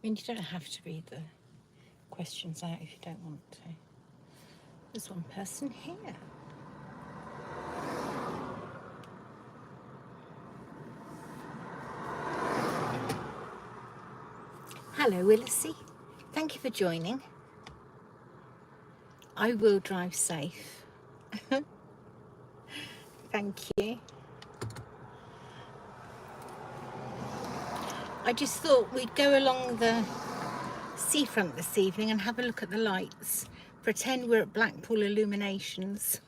mean, you don't have to read the questions out if you don't want to. There's one person here. Hello, Willisy. Thank you for joining. I will drive safe. Thank you. I just thought we'd go along the seafront this evening and have a look at the lights. Pretend we're at Blackpool Illuminations.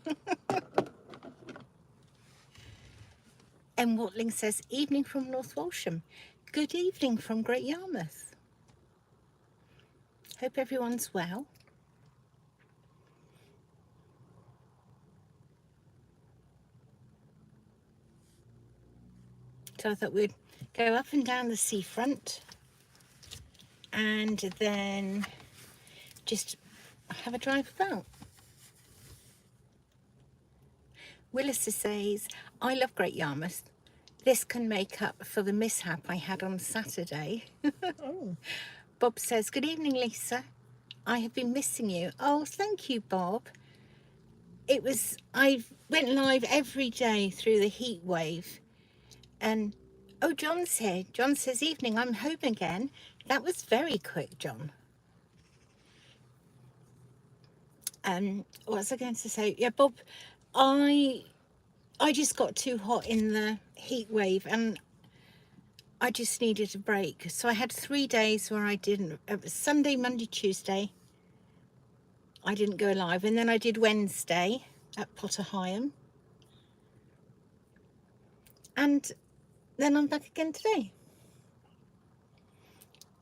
M. Watling says, evening from North Walsham. Good evening from Great Yarmouth. Hope everyone's well. So I thought we'd go up and down the seafront and then just have a drive about. Willis says, I love Great Yarmouth. This can make up for the mishap I had on Saturday. Oh. Bob says, good evening, Lisa. I have been missing you. Oh, thank you, Bob. I went live every day through the heat wave. And, oh, John's here. John says, evening, I'm home again. That was very quick, John. What was I going to say? Yeah, Bob, I just got too hot in the heat wave and I just needed a break. So I had 3 days where I didn't, it was Sunday, Monday, Tuesday. I didn't go live. And then I did Wednesday at Potter Hyam. And then I'm back again today.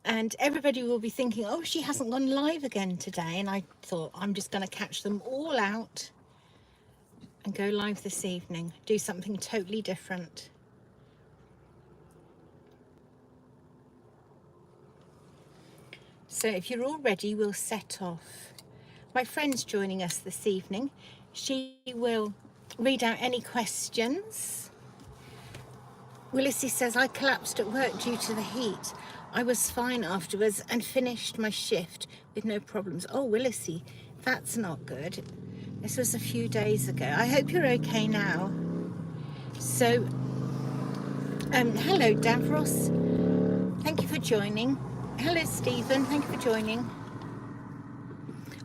And everybody will be thinking, oh, she hasn't gone live again today. And I thought, I'm just going to catch them all out and go live this evening. Do something totally different. So if you're all ready, we'll set off. My friend's joining us this evening. She will read out any questions. Willissy says, I collapsed at work due to the heat. I was fine afterwards and finished my shift with no problems. Oh, Willissy, that's not good. This was a few days ago. I hope you're okay now. So, hello, Davros. Thank you for joining. Hello, Stephen. Thank you for joining.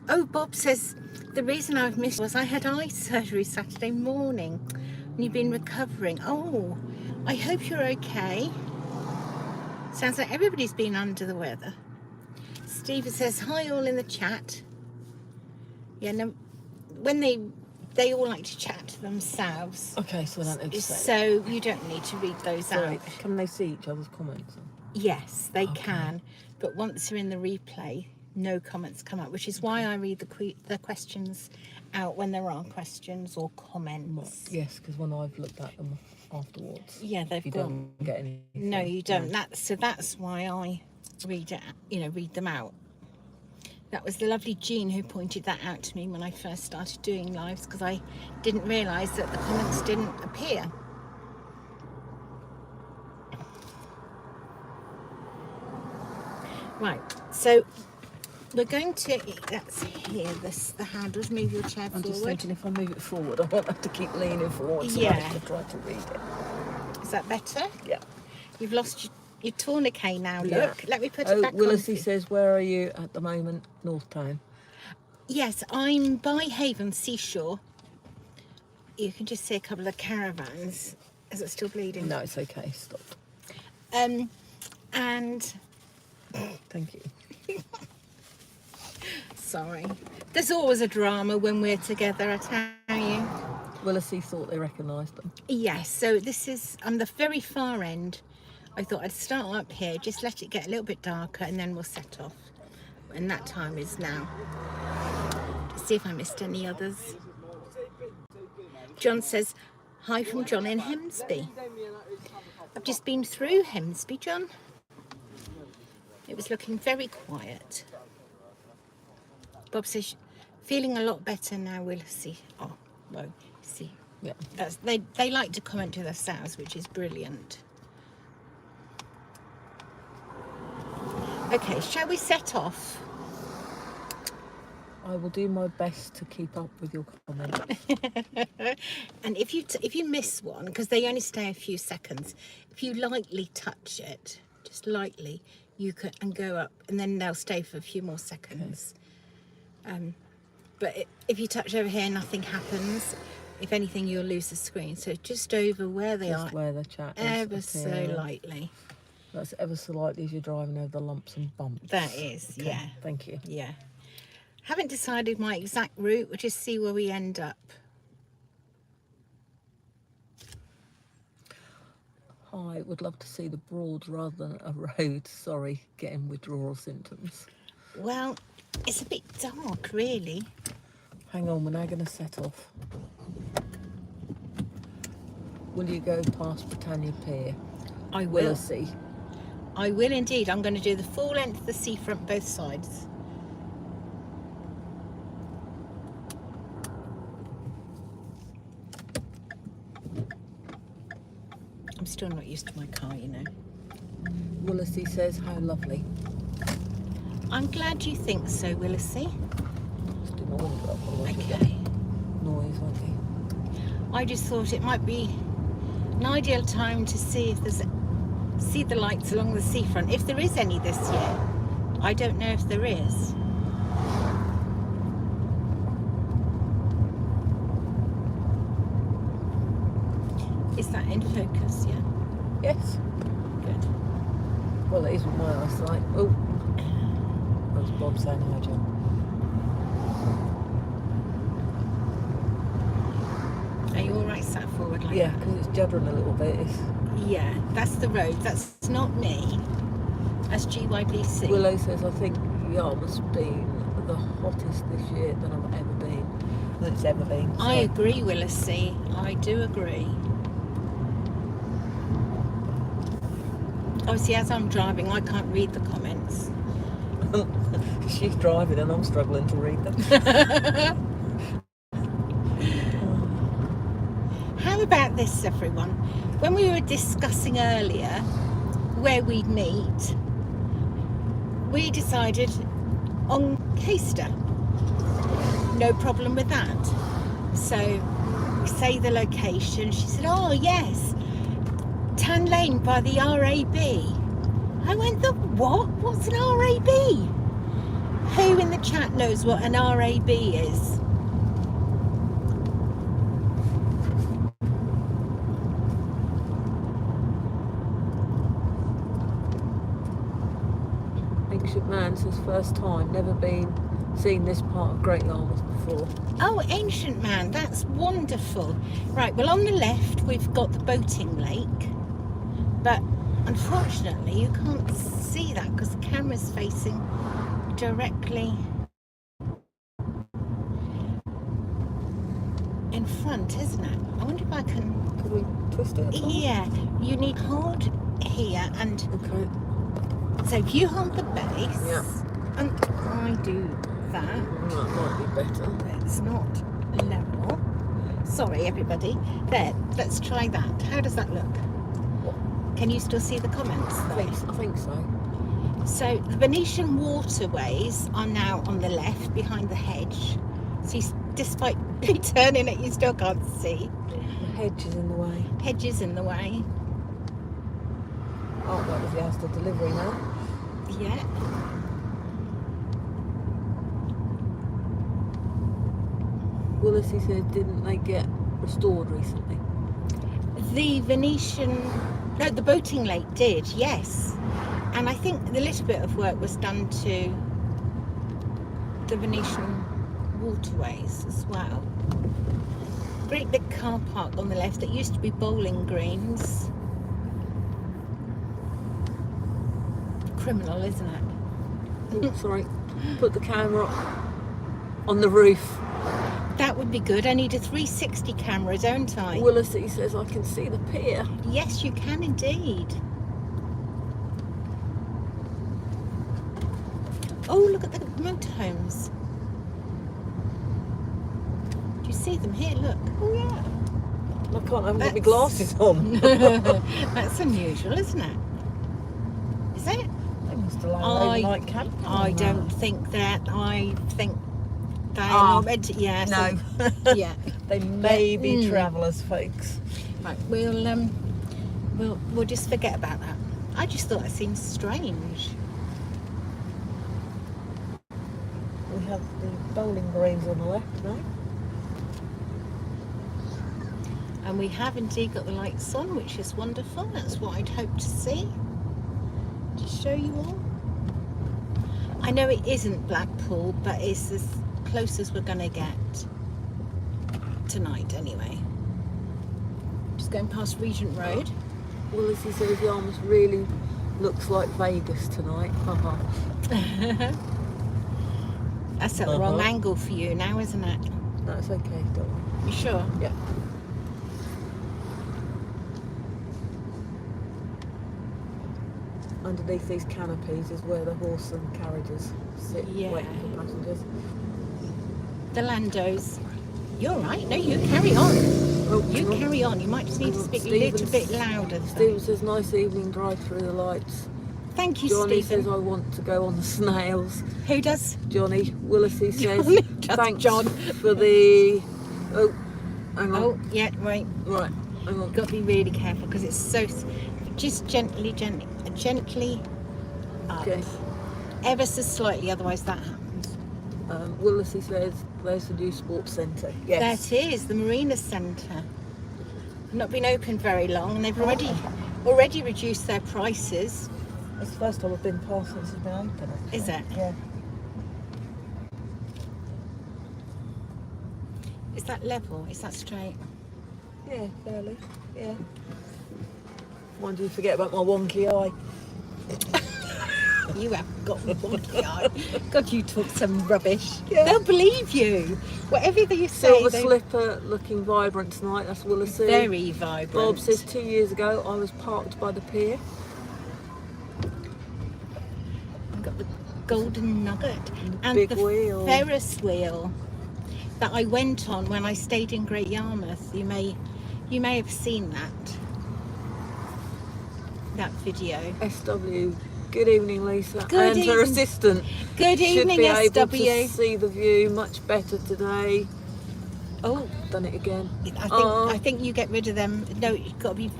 Oh, Bob says, the reason I've missed was I had eye surgery Saturday morning and you've been recovering. Oh, I hope you're okay. Sounds like everybody's been under the weather. Stephen says, hi all in the chat. Yeah, no, when they all like to chat to themselves. Okay, so I don't need to say So you don't need to read those Sorry, out. can they see each other's comments? Yes, they can. But once you're in the replay, no comments come up, which is why I read the questions out when there are questions or comments. Yes, because when I've looked at them afterwards, Yeah, they've you gone. don't get any. No, you don't. That's why I read it. Read them out. That was the lovely Jean who pointed that out to me when I first started doing lives, because I didn't realise that the comments didn't appear. Right, so we're going to, that's here, the handles, move your chair forward. I'm just thinking if I move it forward, I won't have to keep leaning forward, so I have to try to read it. Is that better? Yeah. You've lost your tourniquet now, look. Yeah. Let me put it back on. Willissy says, where are you at the moment? North Town. Yes, I'm by Haven Seashore. You can just see a couple of caravans. Is it still bleeding? No, it's okay, stop. And Thank you. sorry. There's always a drama when we're together, I tell you. Willissy thought they recognised them. Yes, so this is on the very far end. I thought I'd start up here, just let it get a little bit darker and then we'll set off. And that time is now. Let's see if I missed any others. John says, hi from John in Hemsby. I've just been through Hemsby, John. It was looking very quiet. Bob says, feeling a lot better now, Willissy. Oh, well, see. Yeah. They like to comment to themselves, which is brilliant. Okay, shall we set off? I will do my best to keep up with your comments. And if you miss one, because they only stay a few seconds, if you lightly touch it, just lightly, you can and go up, and then they'll stay for a few more seconds. Okay. But if you touch over here, nothing happens. If anything, you'll lose the screen. So just over where they are, where the chat is. ever so lightly. That's ever so lightly as you're driving over the lumps and bumps. That is, okay. yeah. Thank you. Yeah. Haven't decided my exact route. We'll just see where we end up. I would love to see the Broads rather than a road. Sorry, getting withdrawal symptoms. Well, it's a bit dark, really. Hang on, we're now going to set off. Will you go past Britannia Pier? I will. Willesee. I will indeed. I'm going to do the full length of the seafront, both sides. I'm still not used to my car, you know. Willesee says, how lovely. I'm glad you think so, Willesee. Just do my window up a little bit. Okay. Noise, won't you? I just thought it might be an ideal time to see if there's the lights along the seafront. If there is any this year. I don't know if there is. Is that in focus, yeah? Yes. Good. Well, it is with my eyesight. Oh. That was Bob saying hi, John. Are you all right sat forward like Yeah, that? because it's juddering a little bit. Yeah, that's the road. That's not me. That's GYBC. Willow says, I think Yarmouth's been the hottest this year than I've ever been. Than it's ever been. So. I agree, Willesee. I do agree. Obviously, as I'm driving, I can't read the comments. She's driving and I'm struggling to read them. How about this, everyone? When we were discussing earlier where we'd meet, we decided on Caister. No problem with that. So we say the location. She said, oh yes, Tan Lane by the RAB. I went, the what? What's an RAB? Who in the chat knows what an RAB is? Ancient Man says, first time, never seen this part of Great Yarmouth before. Oh, Ancient Man, that's wonderful. Right, well on the left we've got the boating lake, but unfortunately you can't see that because the camera's facing directly in front, isn't it? I wonder if I can... Could we twist it? Yeah, you need hold here and... Okay. So if you hold the base, Yeah. and I do that, That might be better. it's not level. Sorry, everybody. There, let's try that. How does that look? Can you still see the comments? I think so. So the Venetian waterways are now on the left, behind the hedge. So despite me turning it, you still can't see. The hedge is in the way. Hedge is in the way. Oh, that was the Asda delivery now. Yeah. Willesee said, didn't they get restored recently? The Venetian, no, the boating lake did, yes. And I think the little bit of work was done to the Venetian waterways as well. Great big car park on the left that used to be bowling greens. Criminal, isn't it? Oh, sorry. Put the camera on the roof. That would be good. I need a 360 camera, don't I? Willesee says, I can see the pier. Yes, you can indeed. Oh, look at the motorhomes. Do you see them here? Look. Oh, yeah. I haven't got my glasses on. That's unusual, isn't it? Is it? They must just allow overnight camping. I on don't that. think that. I think they are Ah, not meant to. Yeah. No. So, yeah. They may be Mm. travellers, folks. Right. We'll just forget about that. I just thought it seemed strange. We have the bowling greens on the left, right? And we have indeed got the lights on, which is wonderful. That's what I'd hoped to see. To show you all. I know it isn't Blackpool, but it's as close as we're going to get tonight anyway. Just going past Regent Road. Well, as he says, Yarmouth really looks like Vegas tonight. Haha. That's at the wrong angle for you now, isn't it? No, it's okay, don't worry. You sure? Yeah. Underneath these canopies is where the horse and carriages sit, Yeah. waiting for passengers. The Landos. You're right. No, you carry on. Oh, You hang on. carry on. You might just need to speak a little bit louder. Stephen says, nice evening drive through the lights. Thank you, Johnny Stephen. says, I want to go on the snails. Who does? Johnny Willisy says, Johnny, that's thanks John. for the... Oh, hang on. Oh, yeah, right. Right, hang on. Got to be really careful because it's so. Just gently up. Okay. Ever so slightly, otherwise that happens. Willisy says, there's the new sports centre. Yes. That is the Marina Centre. Not been open very long, and they've already reduced their prices. It's the first time I've been past since it's been open. Actually. Is it? Yeah. Is that level? Is that straight? Yeah, fairly. Yeah. Mind you, forget about my wonky eye. You have got a wonky eye. God, you talk some rubbish. Yeah. They'll believe you. Whatever you say. Silver they- slipper looking vibrant tonight. That's Willisy. Very vibrant. Bob says 2 years ago I was parked by the pier. Got the golden nugget and big the wheel. Ferris wheel that I went on when I stayed in Great Yarmouth. You may have seen that video. SW. Good evening, Lisa. Good and her evening. assistant. Good evening, Should be able SW. to see the view much better today. Oh, Done it again. I think you get rid of them. No, you've got to be.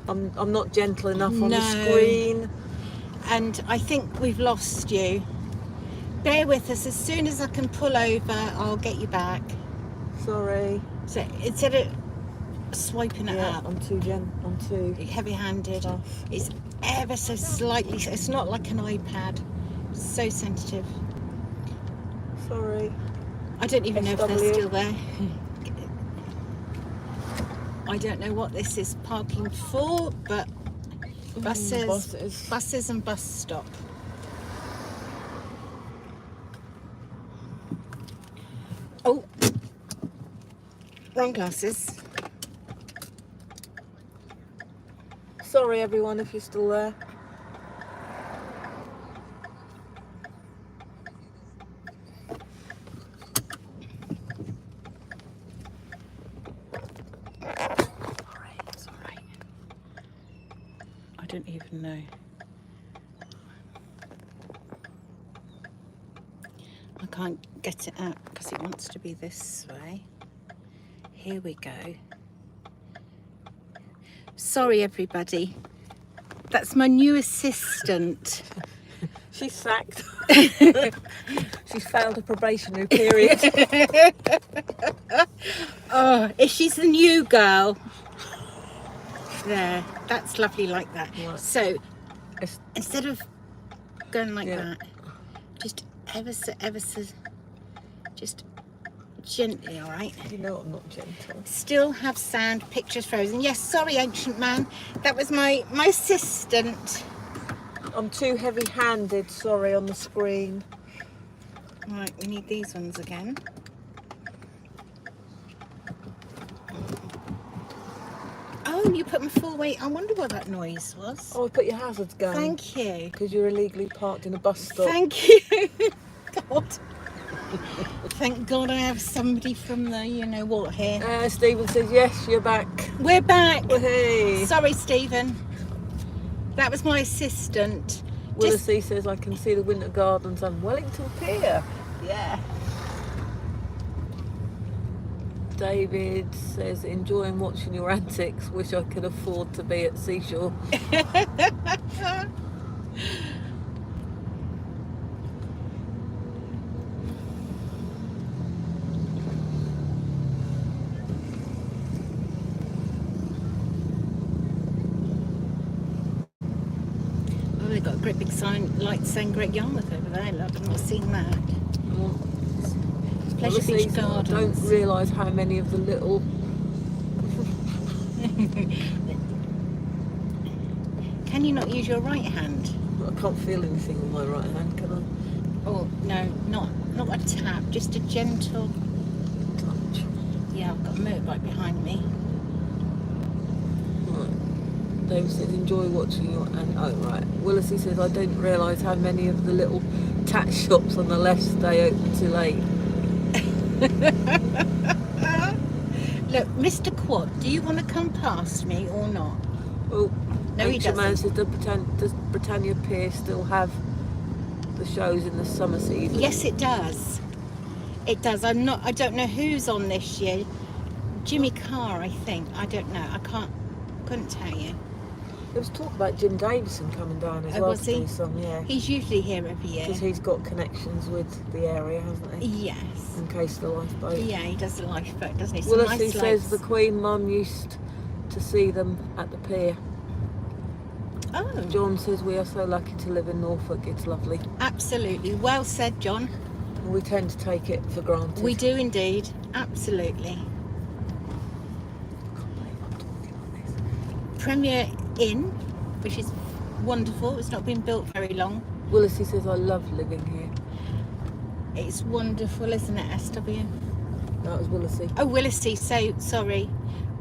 I'm not gentle enough on the No. screen. And I think we've lost you. Bear with us. As soon as I can pull over, I'll get you back. Sorry. So instead of swiping it Yeah, up, I'm too heavy-handed. tough. It's ever so slightly. It's not like an iPad. So sensitive. Sorry. I don't even know if SW. they're still there. I don't know what this is parking for, but buses and bus stop. Oh, wrong glasses. Sorry everyone if you're still there. It's all right. I don't even know. I can't get it out because it wants to be this way. Here we go. Sorry everybody. That's my new assistant. She's sacked. She's failed a probationary period. Oh, if she's the new girl. There, that's lovely like that. Right. So It's- instead of going like Yeah. that, just ever so, just gently, all right? You know I'm not gentle. Still have sound, pictures frozen. Yes, sorry, ancient man. That was my assistant. I'm too heavy-handed, sorry, on the screen. Right, we need these ones again. Oh, you put them full weight. I wonder what that noise was. Oh, I put your hazards going. Thank you. Because you're illegally parked in a bus stop. Thank you. God. Thank God I have somebody from the, you know what, here. Stephen says, yes, you're back. We're back. Hey. Sorry, Stephen. That was my assistant. Willisy says I can see the winter gardens on Wellington Pier. Yeah. David says enjoying watching your antics. Wish I could afford to be at seashore. Oh, they've got a great big sign, light saying Great Yarmouth over there. Look, I've not seen that. It's Pleasure Willisy Beach says, I Gardens. don't realise how many of the little. Can you not use your right hand? I can't feel anything with my right hand, can I? Oh no, not a tap, just a gentle. Touch. Yeah, I've got a motorbike behind me. Right. David says enjoy watching your and oh right. Willisy says I didn't realise how many of the little tat shops on the left stay open till 8. Look, Mr. Quad, do you want to come past me or not? Oh, No, he Ancient Man doesn't. says does Britannia Pier still have the shows in the summer season? Yes, it does. It does. I don't know who's on this year. Jimmy Carr, I think. I don't know. Couldn't tell you. There was talk about Jim Davison coming down as Oh, well was to he? do some, yeah. He's usually here every year. Because he's got connections with the area, hasn't he? Yes. In case the lifeboat. Yeah, he does the lifeboat, doesn't he? Some Willisy nice says the lights. Queen mum used to see them at the pier. Oh, John says we are so lucky to live in Norfolk, it's lovely. absolutely. Well said, John. We tend to take it for granted. We do indeed. Absolutely. I can't believe I'm talking like this. Premier Inn, which is wonderful. It's not been built very long. Willisy says I love living here. It's wonderful, isn't it, SW? That was Willisy. Oh, Willisy, so sorry.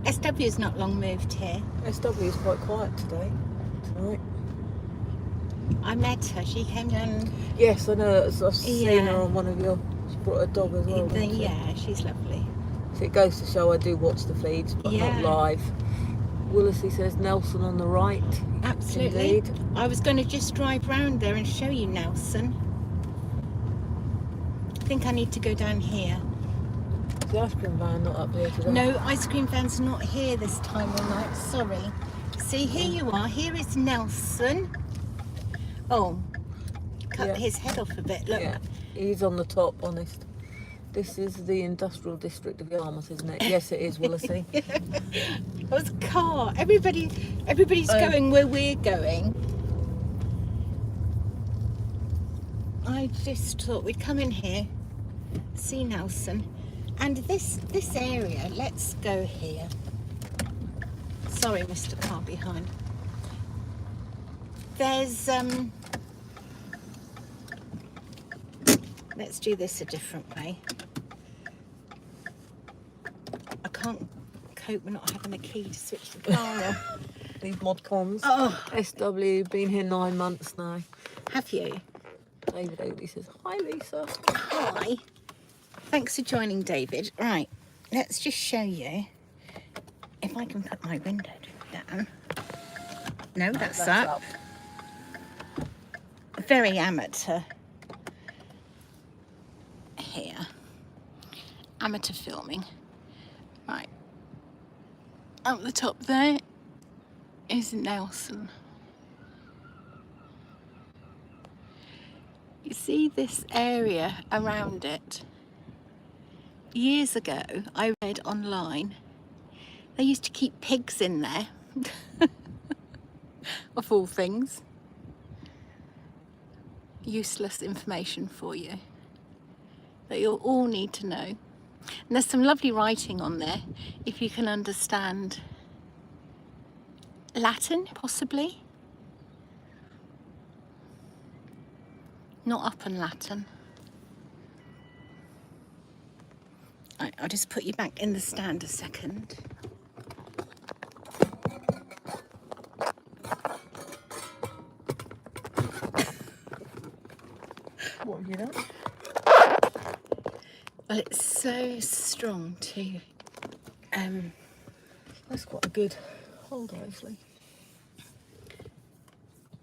SW's not long moved here. SW is quite quiet tonight. I met her. She came down. Yes, I know. I've seen Yeah. her on one of your. She brought a dog as well. didn't she? Yeah, she's lovely. So it goes to show I do watch the feeds, but Yeah. not live. Willisy says Nelson on the right. Absolutely. Indeed. I was going to just drive round there and show you Nelson. I think I need to go down here. The ice cream van not up here today. No, ice cream van's not here this time of night. Sorry. See, here you are. Here is Nelson. Oh, cut Yeah. his head off a bit. Look. Yeah, he's on the top, honest. This is the industrial district of Yarmouth, isn't it? Yes, it is, Willisy. It was a car. Everybody's going where we're going. I just thought we'd come in here, see Nelson, and this area. Let's go here. Sorry, Mr. Car behind. There's Let's do this a different way. I can't cope with not having a key to switch the car off. These mod cons. Oh, SW, been here 9 months now. have you? David Oatley says, hi Lisa. Hi. Thanks for joining, David. Right, let's just show you if I can put my window down. No, that's up. Very amateur here. Amateur filming. Right. Up the top there is Nelson. You see this area around it? Years ago, I read online, they used to keep pigs in there, of all things. Useless information for you that you'll all need to know. And there's some lovely writing on there, if you can understand Latin, possibly. Not up in Latin. Right, I'll just put you back in the stand a second. What have you done? Well, it's so strong too. That's quite a good hold, actually.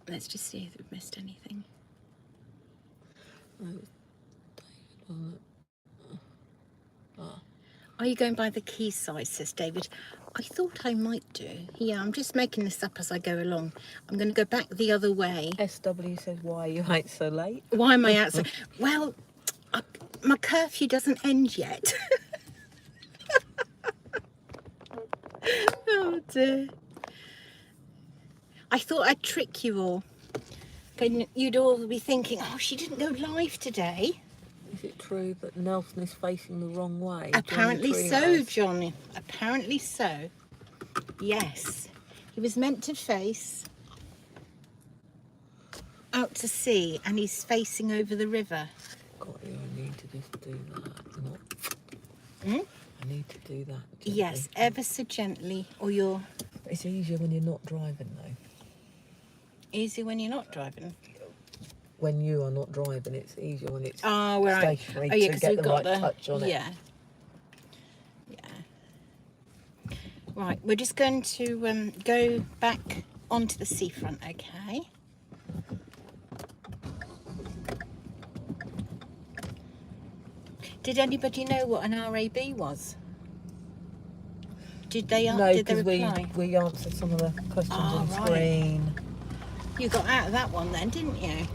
Let's just see if we've missed anything. Oh, David, wasn't it? Oh. Are you going by the quayside, says David? I thought I might do. Yeah, I'm just making this up as I go along. I'm going to go back the other way. SW says, why are you out so late? Why am I outside? Well, my curfew doesn't end yet. Oh dear. I thought I'd trick you all. You'd all be thinking, oh, she didn't go live today. Is it true that Nelson is facing the wrong way? Apparently so, Johnny. Apparently so. Yes. He was meant to face out to sea and he's facing over the river. God, I need to just do that. Hmm? I need to do that. Gently. Yes, ever so gently, or you're... It's easier when you're not driving, though. Easy when you're not driving? When you are not driving, it's easier when it's right. stationary Yeah, to get the right touch on it. Yeah. Right, we're just going to go back onto the seafront, okay? Did anybody know what an RAB was? Did they No, did they because reply? we answered some of the questions on right. screen. You got out of that one then, didn't you?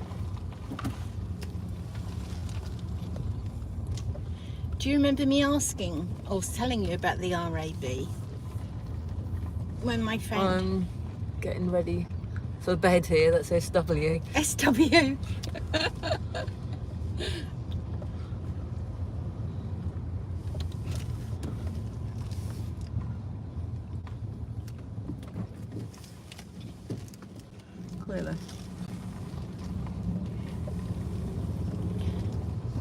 Do you remember me asking or telling you about the RAB? When my friend... I'm getting ready for bed here, that's SW. SW. Clearly.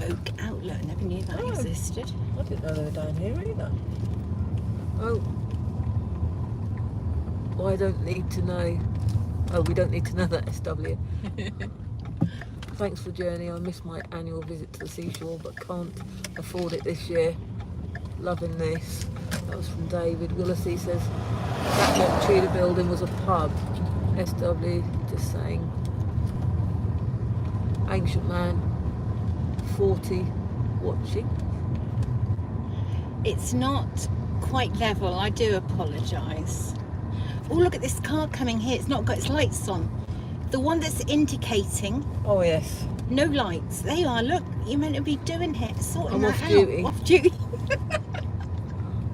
Oak Outlet, never knew that existed. I didn't know they were down here either. Oh. Well, I don't need to know. Oh, we don't need to know that, SW. Thanks for the journey. I missed my annual visit to the seashore, but can't afford it this year. Loving this. That was from David. Willisey says that what Tudor building was a pub. SW just saying. Ancient man, 40, watching. It's not quite level. I do apologise. Oh, look at this car coming here. It's not got its lights on. The one that's indicating. Oh yes. No lights. There you are. Look, you're meant to be doing it, sorting I'm that off out. duty. Off duty.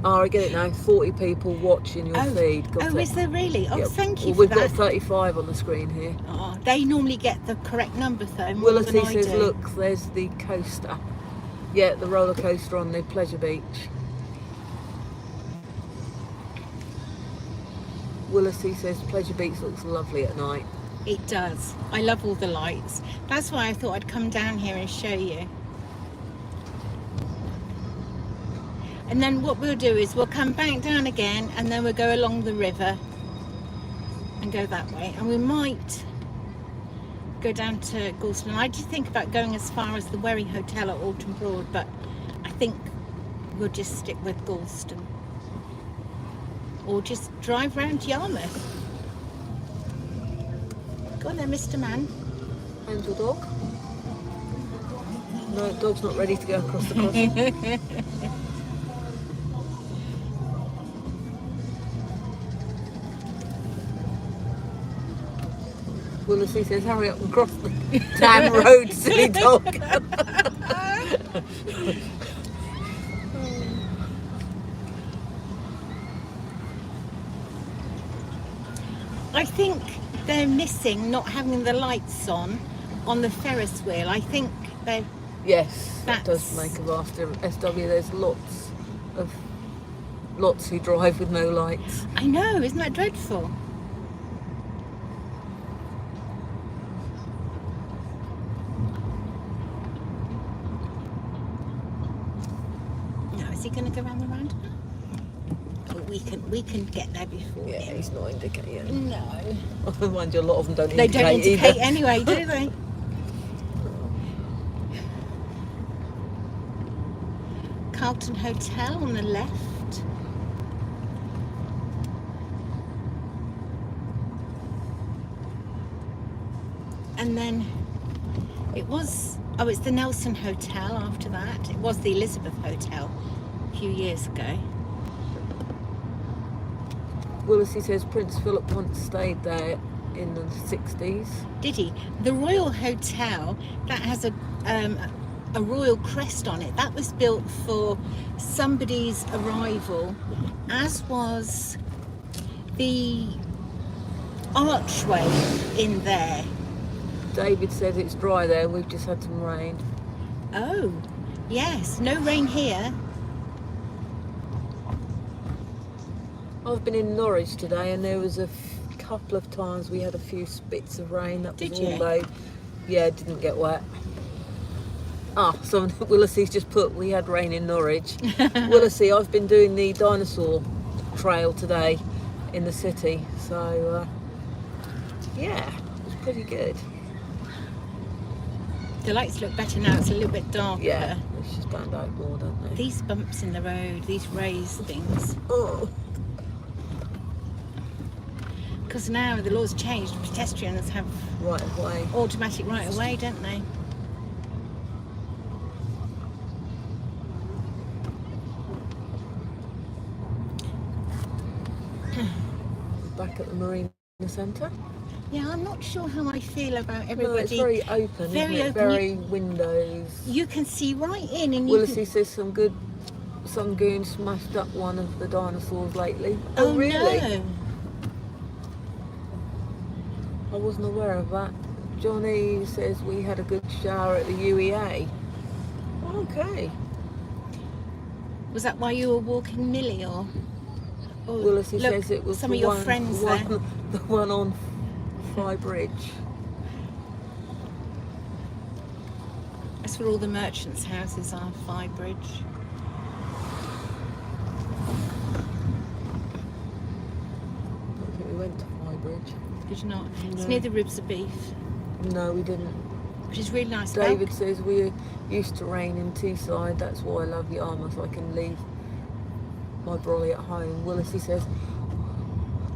Oh, I get it now. 40 people watching your feed. Got is there really? Oh, yeah. thank you Well, for we've that. got 35 on the screen here. Oh, they normally get the correct number though. More than Willisey I says, do. look, there's the coaster. Yeah, the roller coaster on the Pleasure Beach. Willisey says Pleasure Beach looks lovely at night. It does. I love all the lights. That's why I thought I'd come down here and show you. And then what we'll do is we'll come back down again and then we'll go along the river and go that way. And we might go down to Gorleston. I did think about going as far as the Wherry Hotel at Alton Broad, but I think we'll just stick with Gorleston. Or just drive round Yarmouth. Go on there, Mr. Man. Angel dog? No, dog's not ready to go across the crossing. Willisey says, hurry up and cross the damn road, silly dog. I think they're missing not having the lights on the Ferris wheel. I think they... Yes, that does make a vast difference. SW, there's lots who drive with no lights. I know, isn't that dreadful? Now, is he going to go around the roundabout? Oh, we can get there before Yeah, him. he's not indicating. No. Mind you, a lot of them don't They indicate don't indicate either. anyway, do they? Carlton Hotel on the left. And then it was, it's the Nelson Hotel after that. It was the Elizabeth Hotel a few years ago. Willisy says Prince Philip once stayed there in the 60s. Did he? The Royal Hotel, that has a royal crest on it. That was built for somebody's arrival, as was the archway in there. David says it's dry there, we've just had some rain. Oh, yes, no rain here. I've been in Norwich today and there was a couple of times we had a few spits of rain. That was Did all you? day. Yeah, it didn't get wet. Someone Willisy's just put we had rain in Norwich. Willisy, I've been doing the dinosaur trail today in the city, so yeah, it was pretty good. The lights look better now, it's a little bit darker. Yeah, they should stand out more, don't they? These bumps in the road, these raised things. Oh. Because now the law's changed, pedestrians have Right away. automatic right of way, don't they? Back at the Marina Centre. Yeah, I'm not sure how I feel about No, everybody. it's very open, Very isn't it? open. Very windows. You can see right in, and you Willisy can... says some goon smashed up one of the dinosaurs lately. Oh, really? no. I wasn't aware of that. Johnny says we had a good shower at the UEA. Okay. Was that why you were walking Millie, or Willisy look, says it was some the of your one, friends one, there. the one on Quay Bridge. That's where all the merchants' houses are, Quay Bridge. I don't think we went to Quay Bridge. Did you not? It's No. near the Ribs of Beef, No, we didn't. which is really nice. David says we used to rain in Teesside. That's why I love Yarmouth. I can leave my brolly at home. Willisy says,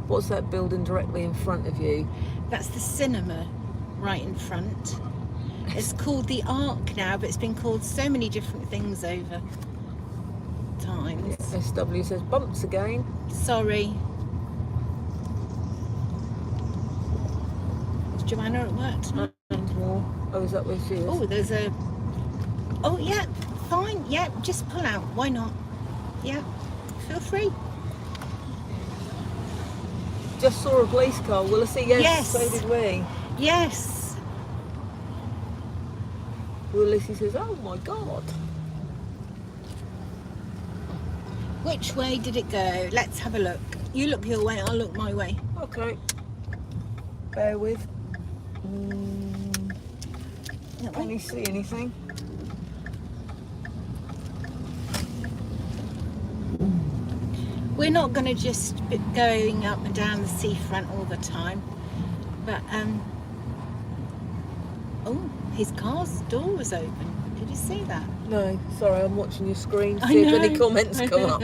what's that building directly in front of you? That's the cinema right in front. It's called the Arc now, but it's been called so many different things over times. SW says bumps again. Sorry. Is Joanna at work tonight? And more. Oh, is that where she is? Oh, there's a... Oh, yeah, fine. Yeah, just pull out. Why not? Yeah, feel free. Just saw a police car. Willisy, yes, Yes. so did we. Yes. Willisy says, oh my God. Which way did it go? Let's have a look. You look your way, I'll look my way. Okay. Bear with. That Can way? you see anything? We're not going to just be going up and down the seafront all the time, but oh, his car's door was open. Did you see that? No, sorry, I'm watching your screen. I See if any know. comments come up.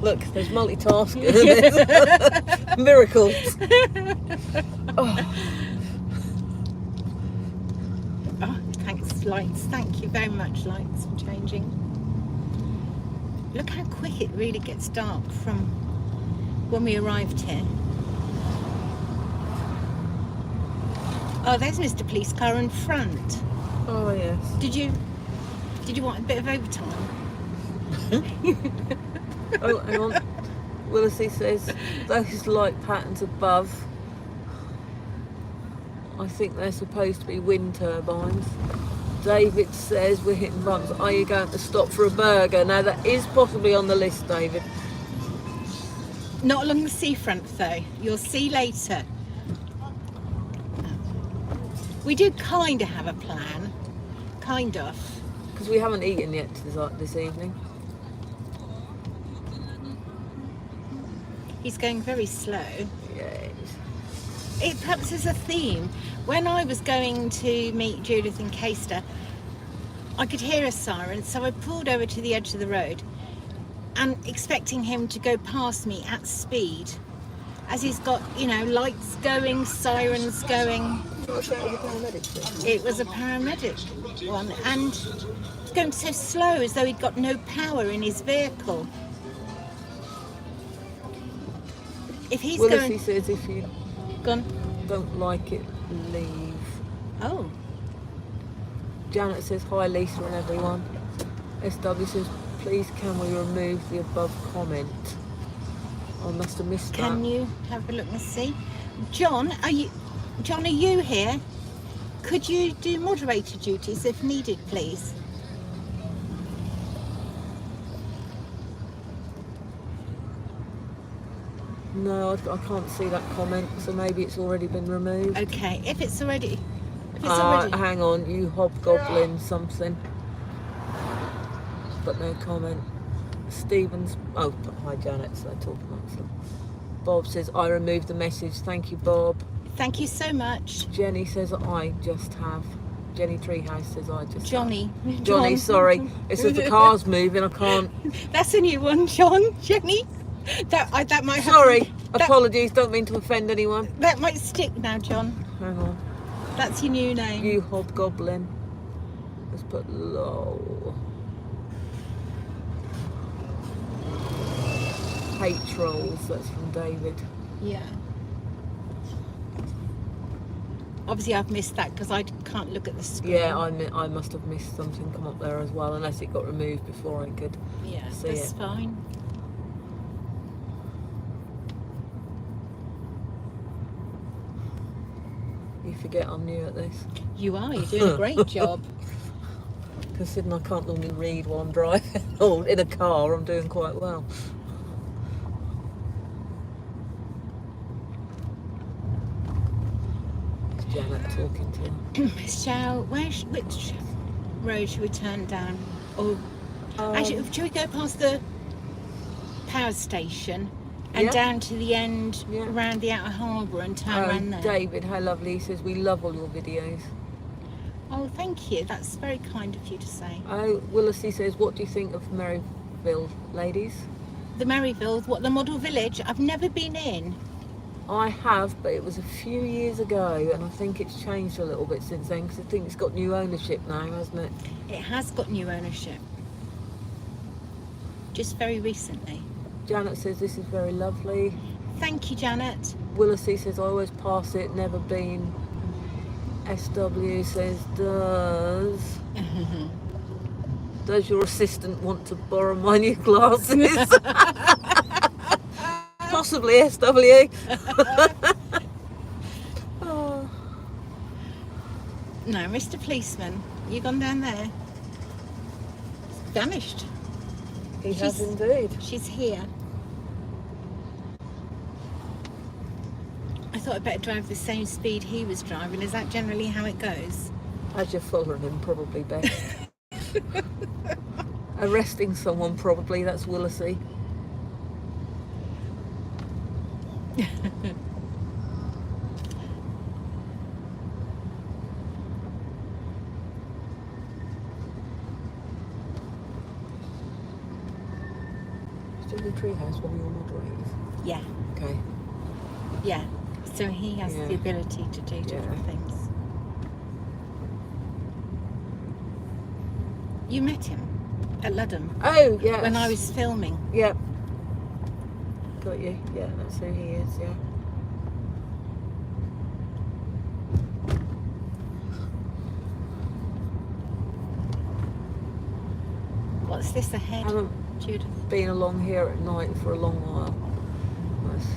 Look, there's multitasking. There's miracles. Oh, Oh, thanks, lights. Thank you very much, lights, for changing. Look how quick it really gets dark from when we arrived here. Oh, there's Mr. Police Car in front. oh yes. Did you want a bit of overtime? Oh, hang on. Willisy says those light patterns above, I think they're supposed to be wind turbines. David says we're hitting bumps. Are you going to stop for a burger? Now that is possibly on the list, David. Not along the seafront though. You'll see later. We do kind of have a plan. Kind of. Because we haven't eaten yet this evening. He's going very slow. Yes. It perhaps is a theme. When I was going to meet Judith in Caister, I could hear a siren, so I pulled over to the edge of the road and expecting him to go past me at speed. as he's got, you know, lights going, sirens going. It was a paramedic one, and it's going so slow as though he'd got no power in his vehicle. If he's Willis, going... he says if you Gone. don't like it, leave. Oh. Janet says hi Lisa and everyone. SW says please can we remove the above comment. I must have missed that. Can you have a look and see? John, are you here? Could you do moderator duties if needed, please? No, I can't see that comment, so maybe it's already been removed. Okay, if it's already... Hang on, you hobgoblin something. But no comment. Stevens... Oh, hi Janet, so I talk amongst them. Bob says, I removed the message. Thank you, Bob. Thank you so much. Jenny says, I just have. Jenny Treehouse says, I just Johnny. have. Johnny, sorry. It's just the car's moving, I can't... That's a new one, John. Jenny. That might have... Sorry, apologies, don't mean to offend anyone. That might stick now, John. Hang on. That's your new name. You hobgoblin. Let's put lol. Hate trolls, that's from David. Yeah. Obviously I've missed that because I can't look at the screen. Yeah, I must have missed something come up there as well, unless it got removed before I could see it. That's fine. You forget I'm new at this. You are, you're doing a great job. Considering I can't normally read while I'm driving, or in a car, I'm doing quite well. It's Janet talking to him. Which road should we turn down? Or actually, should we go past the power station and down to the end, around the outer harbour and turn around there? David, how lovely. He says, we love all your videos. Oh, thank you. That's very kind of you to say. Oh, Willis, he says, what do you think of Maryville, ladies? The Maryville, what, the model village? I've never been in. I have, but it was a few years ago, and I think it's changed a little bit since then, because I think it's got new ownership now, hasn't it? It has got new ownership. Just very recently. Janet says, this is very lovely. Thank you, Janet. Willis, he says, I always pass it, never been. SW says, does your assistant want to borrow my new glasses? Possibly, SW. Oh. No, Mr. Policeman, you gone down there? Vanished. He has indeed. She's here. I thought I'd better drive the same speed he was driving. Is that generally how it goes? As you're following him, probably best. Arresting someone, probably. That's Willisy. Still the treehouse when you're moderators? Yeah. Okay. Yeah. So he has the ability to do different things. You met him at Ludham. Oh, yeah. When I was filming. Yep. Got you. Yeah, that's who he is, yeah. What's this ahead, Judith? Been along here at night for a long while. Nice.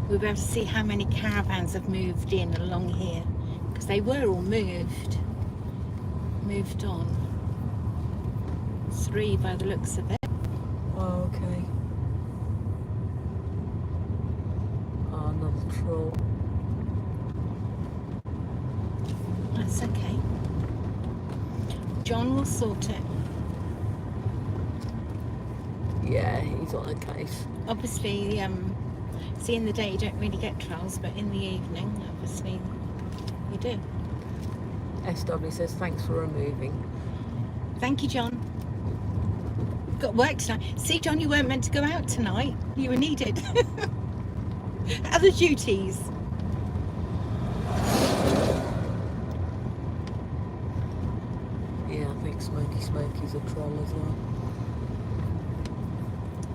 We'll be able to see how many caravans have moved in along here, because they were all moved on. 3 by the looks of it. Oh, okay. Oh, another troll. That's okay. John will sort it. Yeah, he's on a case. Obviously, see, in the day you don't really get trolls, but in the evening, obviously, you do. SW says, thanks for removing. Thank you, John. Got work tonight. See, John, you weren't meant to go out tonight. You were needed. Other duties. Yeah, I think Smokey's a troll as well.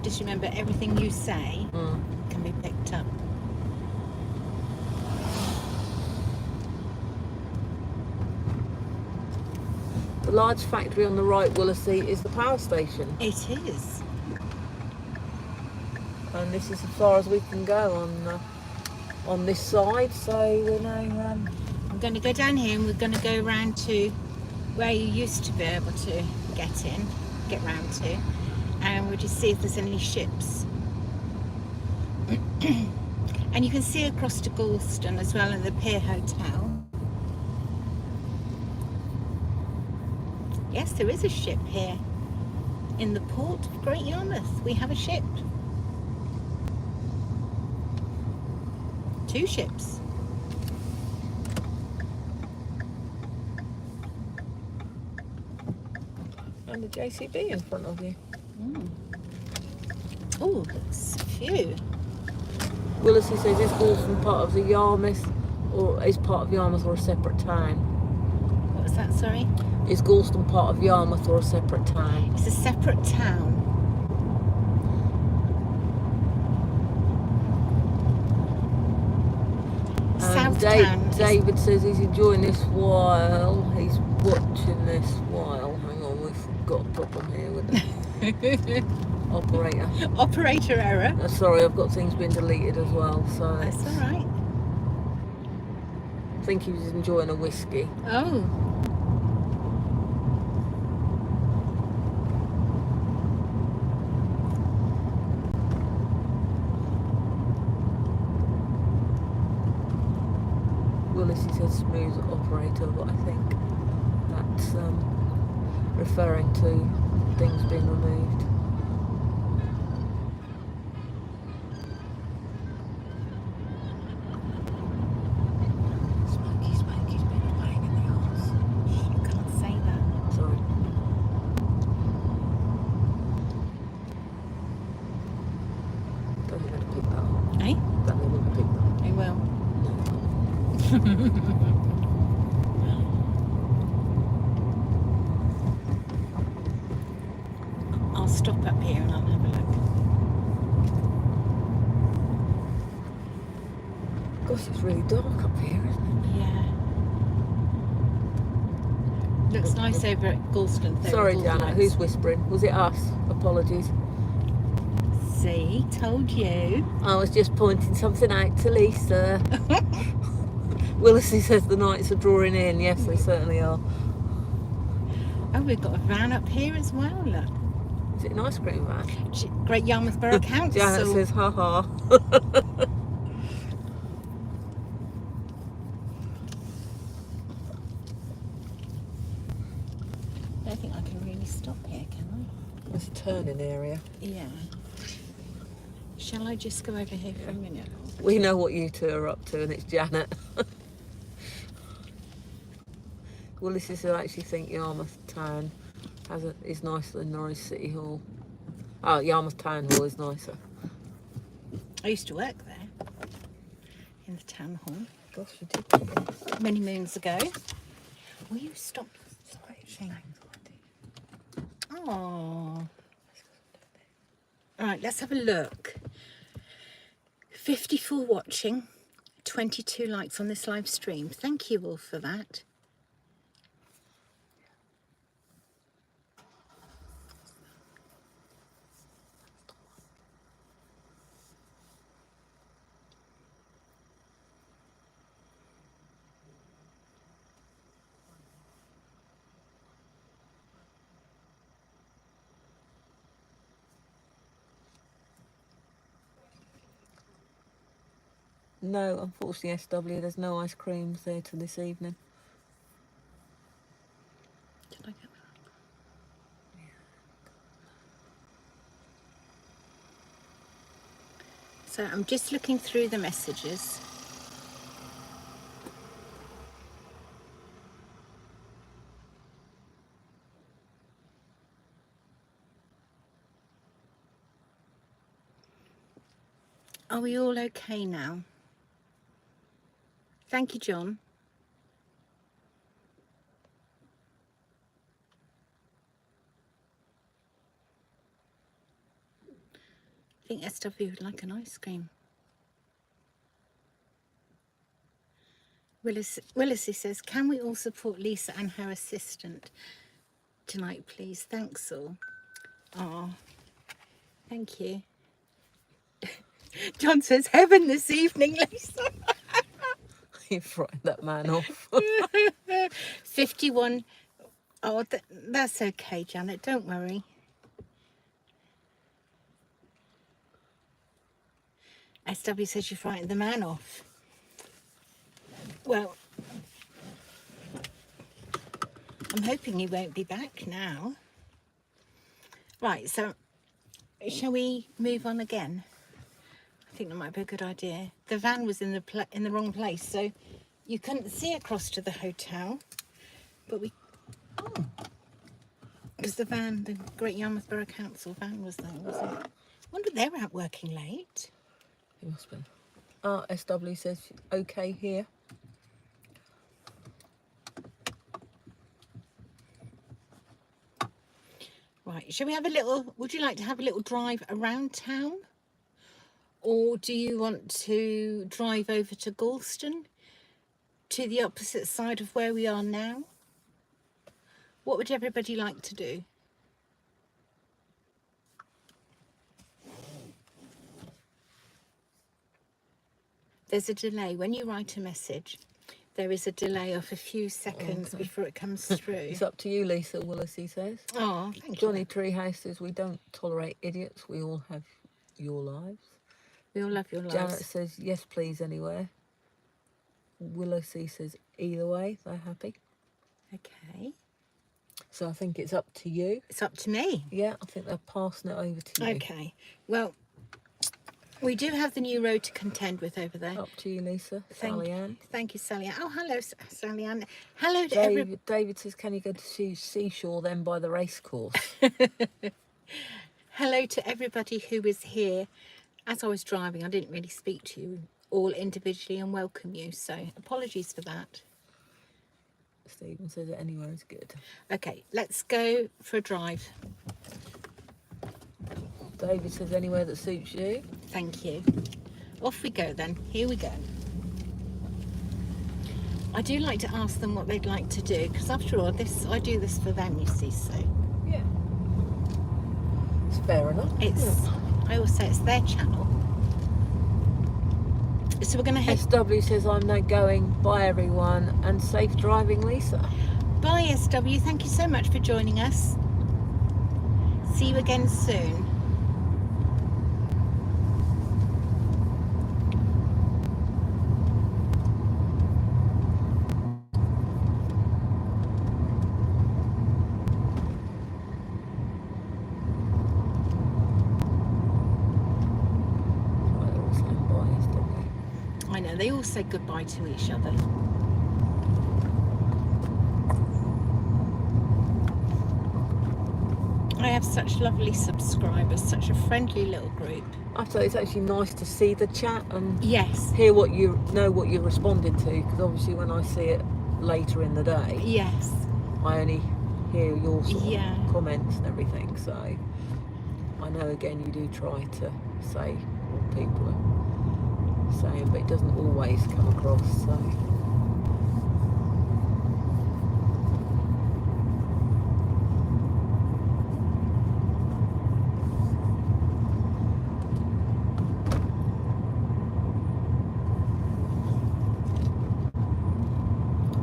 Just remember, everything you say can be picked up. The large factory on the right, Willisey, is the power station. It is. And this is as far as we can go on this side, so we're now... I'm going to go down here and we're going to go round to where you used to be able to get round to, and we'll just see if there's any ships. And you can see across to Gorleston as well, in the Pier Hotel. Yes, there is a ship here in the port of Great Yarmouth. We have a ship. 2 ships. And the JCB in front of you. Oh, that's a few. Willisey says, is Gorleston part of the Yarmouth, or is part of Yarmouth or a separate town? What was that, sorry? Is Gorleston part of Yarmouth or a separate town? It's a separate town. And Southtown. David says he's enjoying this while he's watching this while. Hang on, we've got a problem here with the operator. Operator error. Sorry, I've got things being deleted as well, so That's all right. I think he was enjoying a whiskey. Oh. Willisey says smooth operator, but I think that's referring to things being removed. Smokey's been a pain in the arse. You can't say that. Sorry. Don't think they'd pick that up. Eh? Don't they wouldn't pick that up. They will. I'll stop up here and I'll have a look. Gosh, it's really dark up here, isn't Yeah. Looks nice over at Gorleston. it? Sorry, Janet, who's whispering? Was it us? Apologies. See, told you. I was just pointing something out to Lisa. Willisey says the nights are drawing in. Yes, they certainly are. Oh, we've got a van up here as well, look. Is it an ice cream van? Great Yarmouth Borough Council. Janet says, ha ha. I don't think I can really stop here, can It's a turning area. I? Yeah. Shall I just go over here for a minute? We know what you two are up to, and it's Janet. Willisey said, I actually think Yarmouth Town is nicer than Norwich City Hall. Oh, Yarmouth Town Hall is nicer. I used to work there, in the town hall, Gosh, you did. many moons ago. Will you stop? Sorry. Oh. Alright, let's have a look. 54 watching, 22 likes on this live stream. Thank you all for that. No, unfortunately, SW, there's no ice creams there till this evening. Did I get that? So I'm just looking through the messages. Are we all okay now? Thank you, John. I think SW would like an ice cream. Willisy says, can we all support Lisa and her assistant tonight, please? Thanks all. Oh, thank you. John says, heaven this evening, Lisa. You frightened that man off. 51. Oh, that's okay, Janet. Don't worry. SW says you frightened the man off. Well, I'm hoping he won't be back now. Right, so shall we move on again? I think that might be a good idea. The van was in the wrong place, so you couldn't see across to the hotel, but we, because the van, the Great Yarmouth Borough Council van was there, wasn't it? I wonder if they're out working late. It must be. SW says okay here. Right, shall we have a little, would you like to have a little drive around town? Or do you want to drive over to Gorleston, to the opposite side of where we are now? What would everybody like to do? There's a delay. When you write a message, there is a delay of a few seconds before it comes through. It's up to you, Lisa, Willisy says. Oh, thank Johnny you. Treehouse says, we don't tolerate idiots. We all have your lives. We all love your lives. Janet says, yes, please, anywhere. Willisy says, either way, they're happy. Okay. So I think it's up to you. It's up to me. Yeah, I think they're passing it over to you. Okay. Well, we do have the new road to contend with over there. Up to you, Lisa. Sally Ann. Thank you, Sally Ann. Oh, hello, Sally Ann. Hello to everybody. David says, can you go to seashore then by the race course? Hello to everybody who is here. As I was driving, I didn't really speak to you all individually and welcome you, so apologies for that. Stephen says that anywhere is good. Okay, let's go for a drive. David says anywhere that suits you. Thank you. Off we go then. Here we go. I do like to ask them what they'd like to do, because after all, I do this for them, you see, so. Yeah. It's fair enough. I always say it's their channel. So we're going to head... SW says I'm now going. Bye everyone, and safe driving, Lisa. Bye SW, thank you so much for joining us. See you again soon. I know, they all say goodbye to each other. I have such lovely subscribers, such a friendly little group. I thought it's actually nice to see the chat and Yes. hear what you responded to, because obviously when I see it later in the day, Yes. I only hear your sort Yeah. of comments and everything. So I know again you do try to say what people are saying, but it doesn't always come across. So.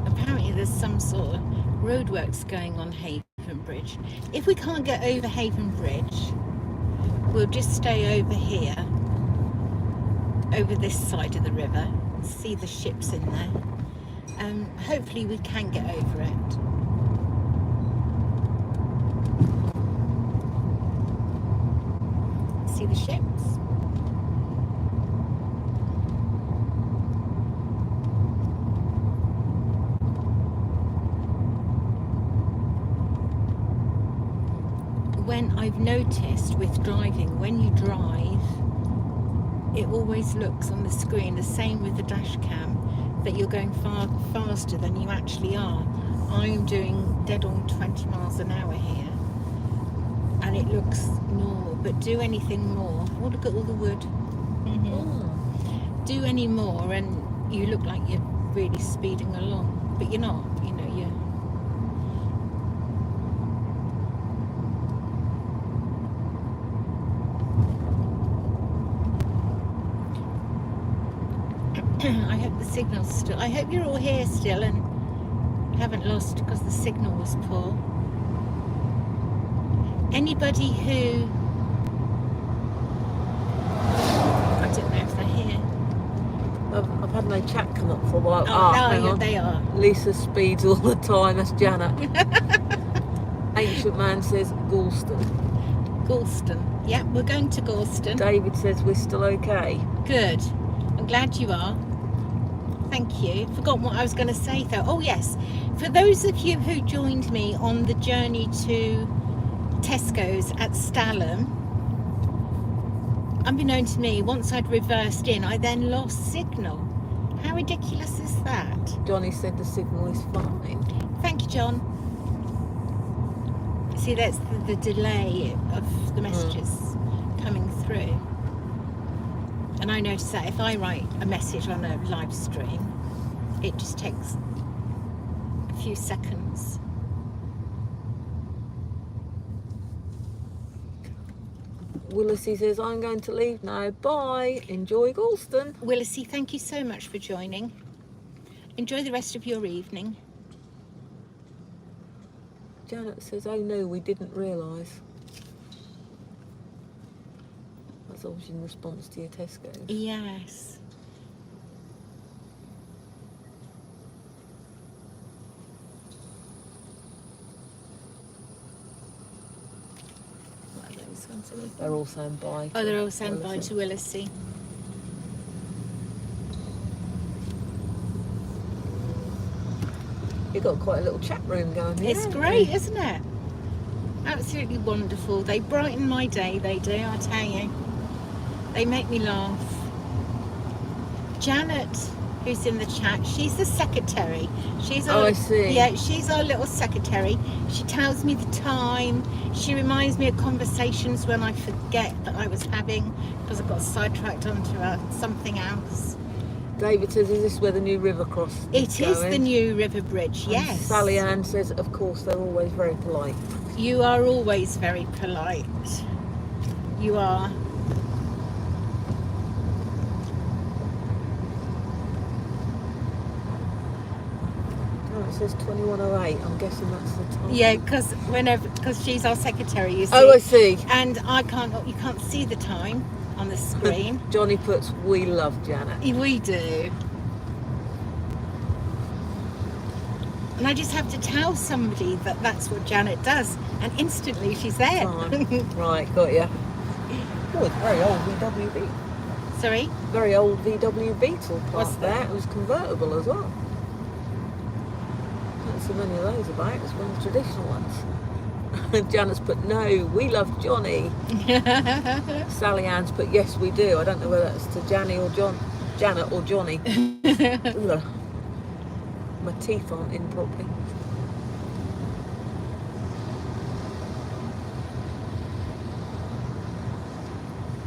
Apparently there's some sort of roadworks going on Haven Bridge. If we can't get over Haven Bridge, we'll just stay over here, over this side of the river, see the ships in there. Hopefully we can get over it. See the ships. When I've noticed with driving, when you drive it always looks on the screen, the same with the dash cam, that you're going far faster than you actually are. I'm doing dead on 20 miles an hour here, and it looks normal, but do anything more. Oh, look at all the wood. Do any more and you look like you're really speeding along, but you're not, you know, I hope the signal's still, I hope you're all here still and haven't lost because the signal was poor. Anybody who, I don't know if they're here. I've had no chat come up for a while. Oh, hang no, on. they are. Lisa speeds all the time. That's Janet. Ancient man says Gorleston. Gorleston. Yeah, we're going to Gorleston. David says we're still okay. Good. I'm glad you are. Thank you. Forgotten what I was going to say though. Oh yes, for those of you who joined me on the journey to Tesco's at Stalham, unbeknown to me, once I'd reversed in, I then lost signal. How ridiculous is that? Johnny said the signal is fine. Thank you, John. See, that's the delay of the messages coming through. And I notice that if I write a message on a live stream, it just takes a few seconds. Willisy says I'm going to leave now. Bye. Enjoy Gorleston. Willisy, thank you so much for joining. Enjoy the rest of your evening. Janet says, oh no, we didn't realise. That's obviously in response to your Tesco. Yes. What are those ones? They're all saying bye. Oh, they're all saying bye to Willisy. You've got quite a little chat room going here. It's great, isn't it? Absolutely wonderful. They brighten my day, they do, I tell you. They make me laugh. Janet, who's in the chat, she's the secretary. She's our, I see. Yeah, she's our little secretary. She tells me the time. She reminds me of conversations when I forget that I was having because I got sidetracked onto something else. David says, is this where the new river cross It is going? the new river bridge, And yes. Sally Ann says, of course, they're always very polite. You are always very polite. You are. Oh, it says 21:08. I'm guessing that's the time. Yeah, because she's our secretary, you see. Oh, I see. And you can't see the time on the screen. Johnny puts, we love Janet. We do. And I just have to tell somebody that that's what Janet does, and instantly she's there. Right, got ya. Oh, it's very old VW Beetle. Sorry? Very old VW Beetle What's parked there. that? It was convertible as well. Not so many of those about. It's one of the traditional ones. Janet's put, no, we love Johnny. Sally Ann's put, yes, we do. I don't know whether that's to Janet or Johnny. Ugh. My teeth aren't in properly.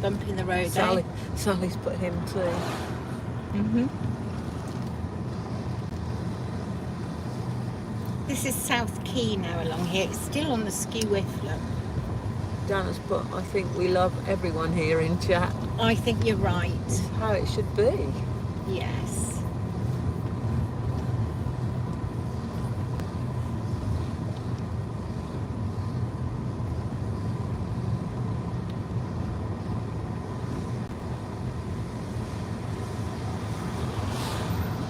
Bumping the road, Sally's put him too. This is South Quay now along here. It's still on the ski whiff, look. Janet's put, I think we love everyone here in chat. I think you're right. It's how it should be. Yes.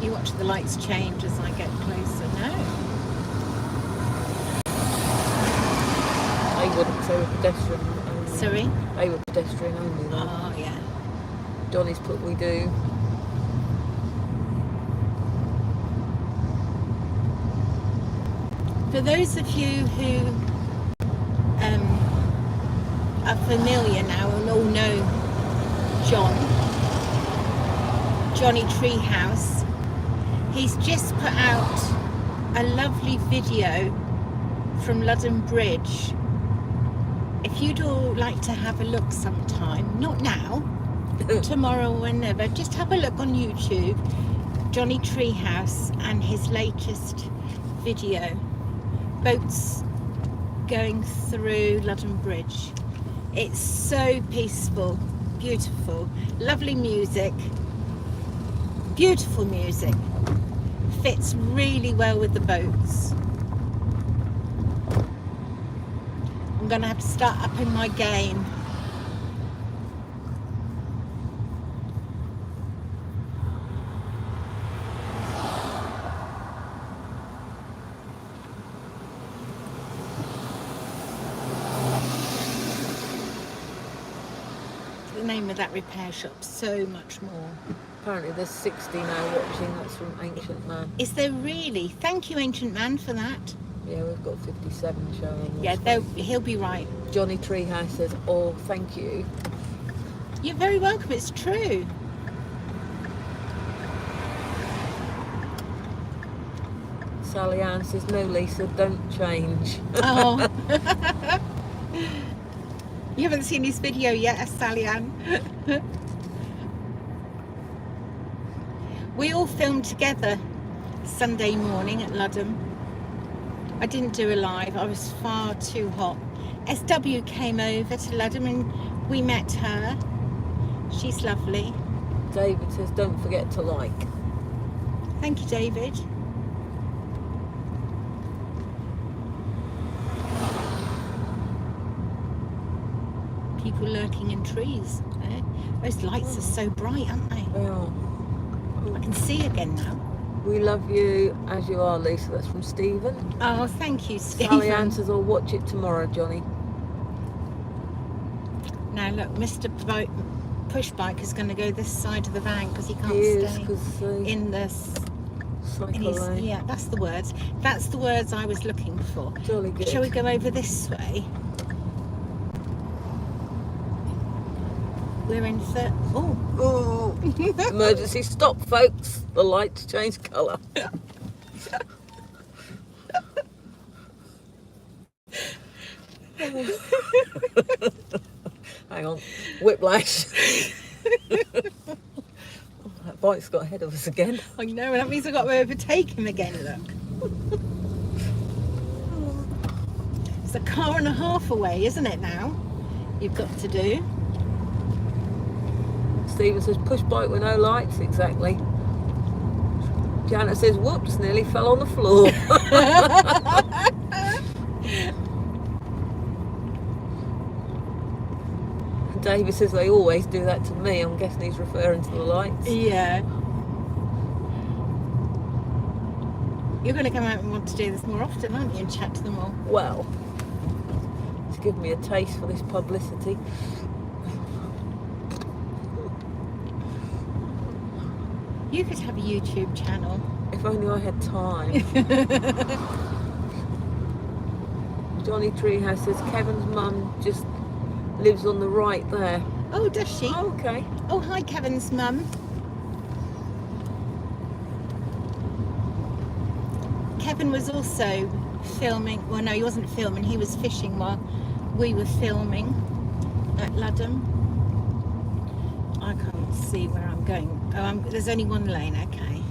You watch the lights change as I get closer now. They wouldn't say pedestrian only. Sorry? They were pedestrian only though. Oh, yeah. Johnny's put, we do. For those of you who are familiar now and all know John, Johnny Treehouse. He's just put out a lovely video from London Bridge. If you'd all like to have a look sometime, not now, tomorrow or whenever, just have a look on YouTube, Johnny Treehouse and his latest video, boats going through London Bridge. It's so peaceful, beautiful, lovely music, beautiful music, fits really well with the boats. I'm gonna have to start upping my game. The name of that repair shop, so much more. Apparently there's 60 now watching. That's from Ancient Man. Is there really? Thank you, Ancient Man, for that. Yeah, we've got 57 showing. Yeah, he'll be right. Johnny Treehouse says, "Oh, thank you." You're very welcome, it's true. Sally Ann says, "No, Lisa, don't change." Oh. You haven't seen his video yet, Sally Ann. We all filmed together Sunday morning at Ludham. I didn't do a live, I was far too hot. SW came over to Ludham and we met her. She's lovely. David says, "Don't forget to like." Thank you, David. People lurking in trees. Those lights are so bright, aren't they? They are. I can see again now. "We love you as you are, Lisa." That's from Stephen. Oh, thank you, Stephen. Sally Ann says, "I'll watch it tomorrow, Johnny." Now look, Mr. Push Bike is going to go this side of the van because he can't He is, stay 'cause, in this. cycle In his, lane. yeah, that's the words. That's the words I was looking for. Jolly good. Shall we go over this way? We're in Oh, emergency stop, folks. The lights change colour. Hang on, whiplash. That bike's got ahead of us again. I know, that means I've got to overtake him again, look. It's a car and a half away, isn't it now? You've got to do. Stephen says, "Push bike with no lights." Exactly. Janet says, "Whoops, nearly fell on the floor." David says, "They always do that to me." I'm guessing he's referring to the lights. Yeah. You're going to come out and want to do this more often, aren't you, and chat to them all? Well, it's given me a taste for this publicity. You could have a YouTube channel. If only I had time. Johnny Treehouse says, "Kevin's mum just lives on the right there." Oh, does she? Oh, okay. Oh, hi, Kevin's mum. Kevin was also filming. Well, no, he wasn't filming. He was fishing while we were filming at Ludham. I can't see where I'm going. Oh, there's only one lane. Okay.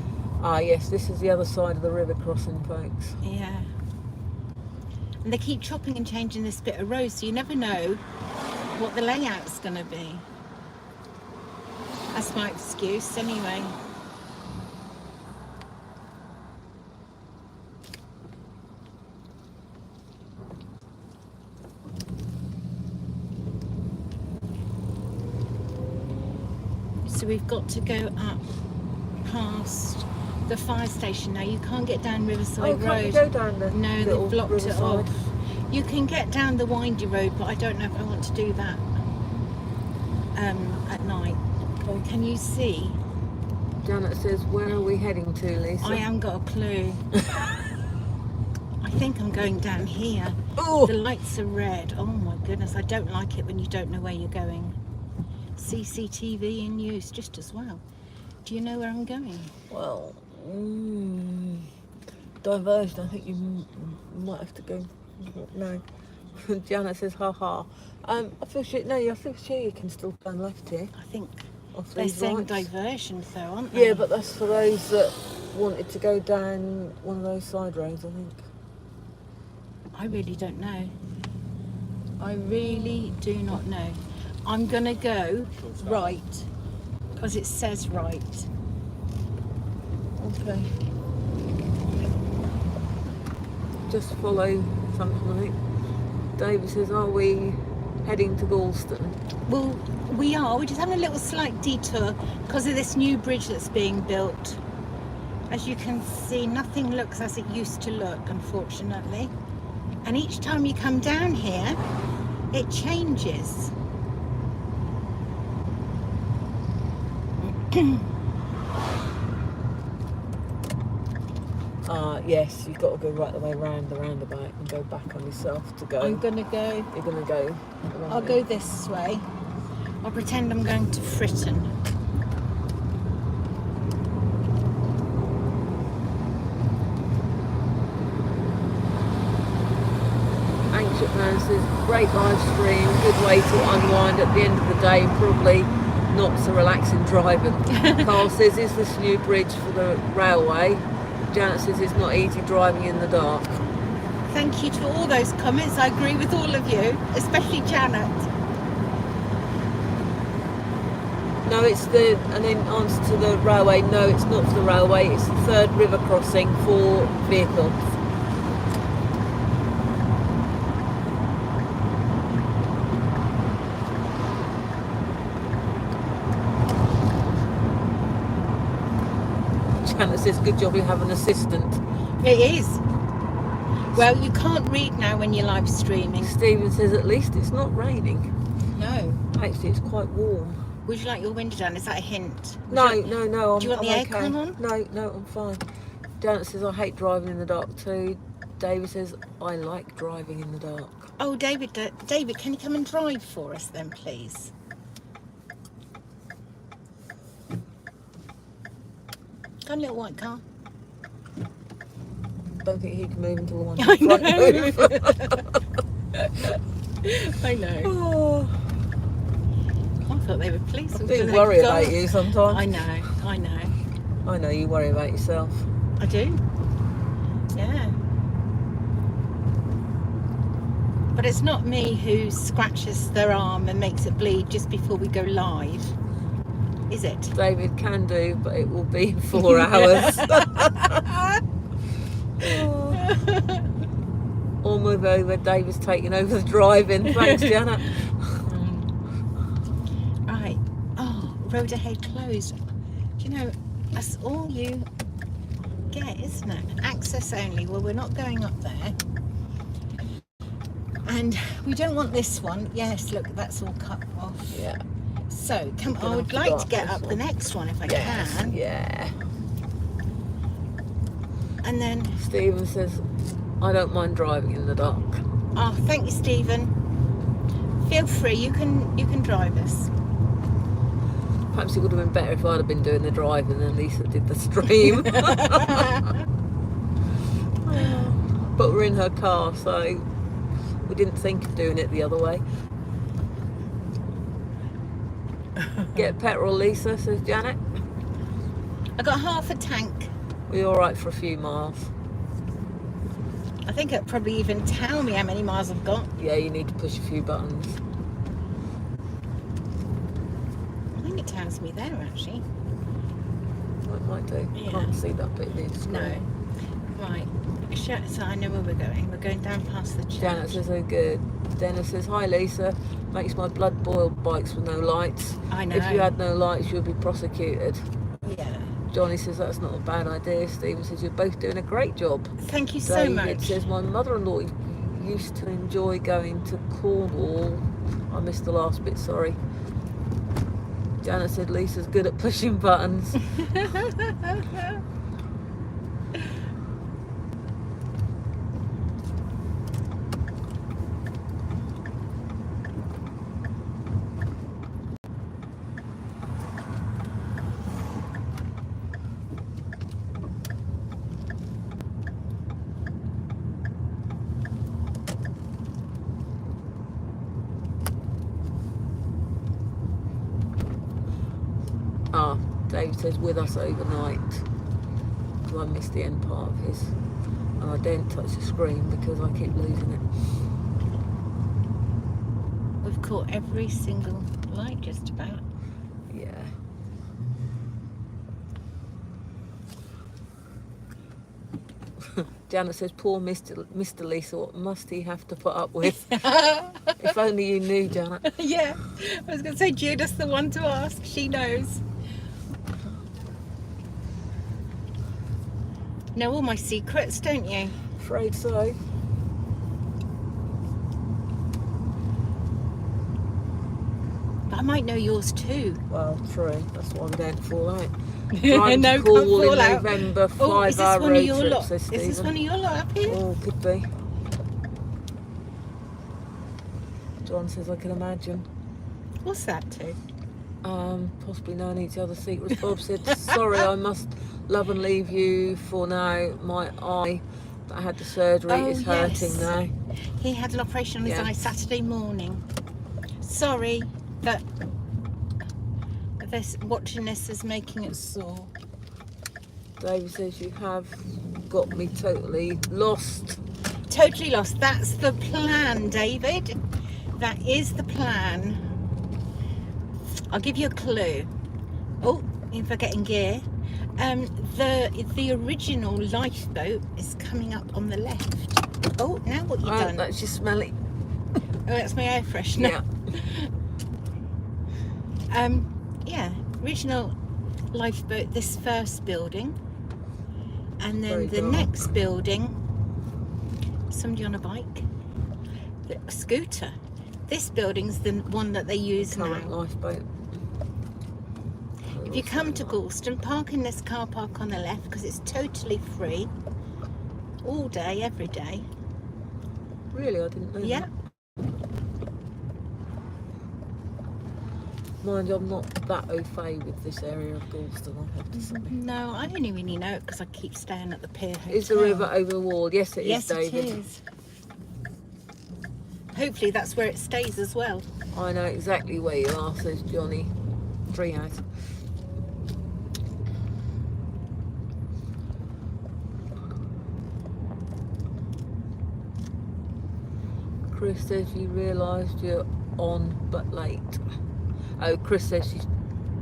Ah, yes, this is the other side of the river crossing, folks. Yeah. And they keep chopping and changing this bit of road, so you never know what the layout's going to be. That's my excuse, anyway. So we've got to go up past the fire station now. You can't get down Riverside Can't Road. you go down the No, little they've blocked riverside? it off. You can get down the windy road, but I don't know if I want to do that at night. Okay. Can you see? Janet says, "Where are we heading to, Lisa?" I haven't got a clue. I think I'm going down here. Oh, The lights are red. Oh my goodness, I don't like it when you don't know where you're going. CCTV in use just as well. Do you know where I'm going? Well, diversion. I think you might have to go. No. Janet says, ha ha. I feel sure. No, I feel sure you can still turn left here. I think Off they're these saying lights. diversion though, aren't they? Yeah, but that's for those that wanted to go down one of those side roads, I think. I really don't know. I really do not know. I'm going to go right because it says right. Okay. Just follow something, I think. David says, are we heading to Gorleston? Well, we are. We're just having a little slight detour because of this new bridge that's being built. As you can see, nothing looks as it used to look, unfortunately. And each time you come down here, it changes. Yes, you've got to go right the way round the roundabout and go back on yourself to go. I'm going to go... You're going to go... I'll go this way. I'll pretend I'm going to Fritton. Ancient Man says, great live stream, good way to unwind at the end of the day, probably not so relaxing driving. Carl says, is this new bridge for the railway? Janet says it's not easy driving in the dark. Thank you to all those comments. I agree with all of you, especially Janet. No, it's the, and then answer to the railway, no, it's not for the railway, it's the third river crossing for vehicles. Janet says, good job you have an assistant. It is. Well, you can't read now when you're live streaming. Stephen says, at least it's not raining. No. Actually, it's quite warm. Would you like your window down? Is that a hint? No. Do you want the I'm aircon on? No, I'm fine. Janet says, I hate driving in the dark too. David says, I like driving in the dark. Oh, David, can you come and drive for us then, please? Come, little white car. Don't think he can move until the one I in front move. I know. Oh, I thought they were police. I do worry about you sometimes. I know. I know you worry about yourself. I do. Yeah. But it's not me who scratches their arm and makes it bleed just before we go live, is it? David can do, but it will be 4 hours. Or move over. David's taking over the driving. Thanks, Janet. Right. Oh, road ahead closed. Do you know, that's all you get, isn't it? Access only. Well, we're not going up there. And we don't want this one. Yes, look, that's all cut off. Yeah. So, You're I gonna would have to like go to up get this up the one. next one if I Yes, can. yeah. And then, Stephen says, I don't mind driving in the dark. oh, thank you, Stephen. Feel free. You can drive us. Perhaps it would have been better if I'd have been doing the driving and Lisa did the stream. But we're in her car, so we didn't think of doing it the other way. Get petrol, Lisa, says Janet. I got half a tank. We're all right for a few miles. I think it'll probably even tell me how many miles I've got. Yeah, you need to push a few buttons. I think it tells me there, actually. Well, it might do. Yeah. Can't see that bit in the screen. No. Right. So I know where we're going. We're going down past the church. Janet says, oh good. Dennis says, hi Lisa. Makes my blood boil, bikes with no lights. I know. If you had no lights, you'd be prosecuted. Yeah. Johnny says, that's not a bad idea. Stephen says, you're both doing a great job. Thank you so David much. says, my mother-in-law used to enjoy going to Cornwall. I missed the last bit, sorry. Janet said, Lisa's good at pushing buttons. Ah, Dave says with us overnight. So I missed the end part of his. And I didn't touch the screen because I keep losing it. We've caught every single light just about. Yeah. Janet says, poor Mr. Lisa, what must he have to put up with? If only you knew, Janet. Yeah, I was going to say Judith's the one to ask. She knows. Know all my secrets, don't you? Afraid so. But I might know yours too. Well, true. That's why we don't fall out. Driving No, to Cornwall can't in fall out. November, Oh, is this 5-hour one road of your trip, lot? says Is this Stephen. one of your lot up here? Oh, could be. John says, I can imagine. What's that to? Possibly knowing each other's secrets. Bob said, sorry, I must love and leave you for now. My eye that had the surgery Oh, is hurting yes. now. He had an operation on his Yeah. eye Saturday morning. Sorry, but this watching this is making it sore. David says, you have got me totally lost. Totally lost. That's the plan, David. That is the plan. I'll give you a clue. Oh, if I get in gear. The original lifeboat is coming up on the left. Oh, now what you done? That's just smelly. Oh, that's my air freshener. Yeah. Yeah, original lifeboat, this first building. And then Very the dark. next building, somebody on a bike, a scooter. This building's the one that they use Current now. lifeboat. If you come to Gorleston, park in this car park on the left because it's totally free. All day, every day. Really, I didn't know Yeah. that. Mind you, I'm not that au fait with this area of Gorleston, I have to say. No, I only really know it because I keep staying at the Pier Hotel. Is the river over the wall? Yes, it Yes, is, David. it is. Hopefully that's where it stays as well. I know exactly where you are, says Johnny. Treehouse. Chris says you realised you're on but late. Oh, Chris says she's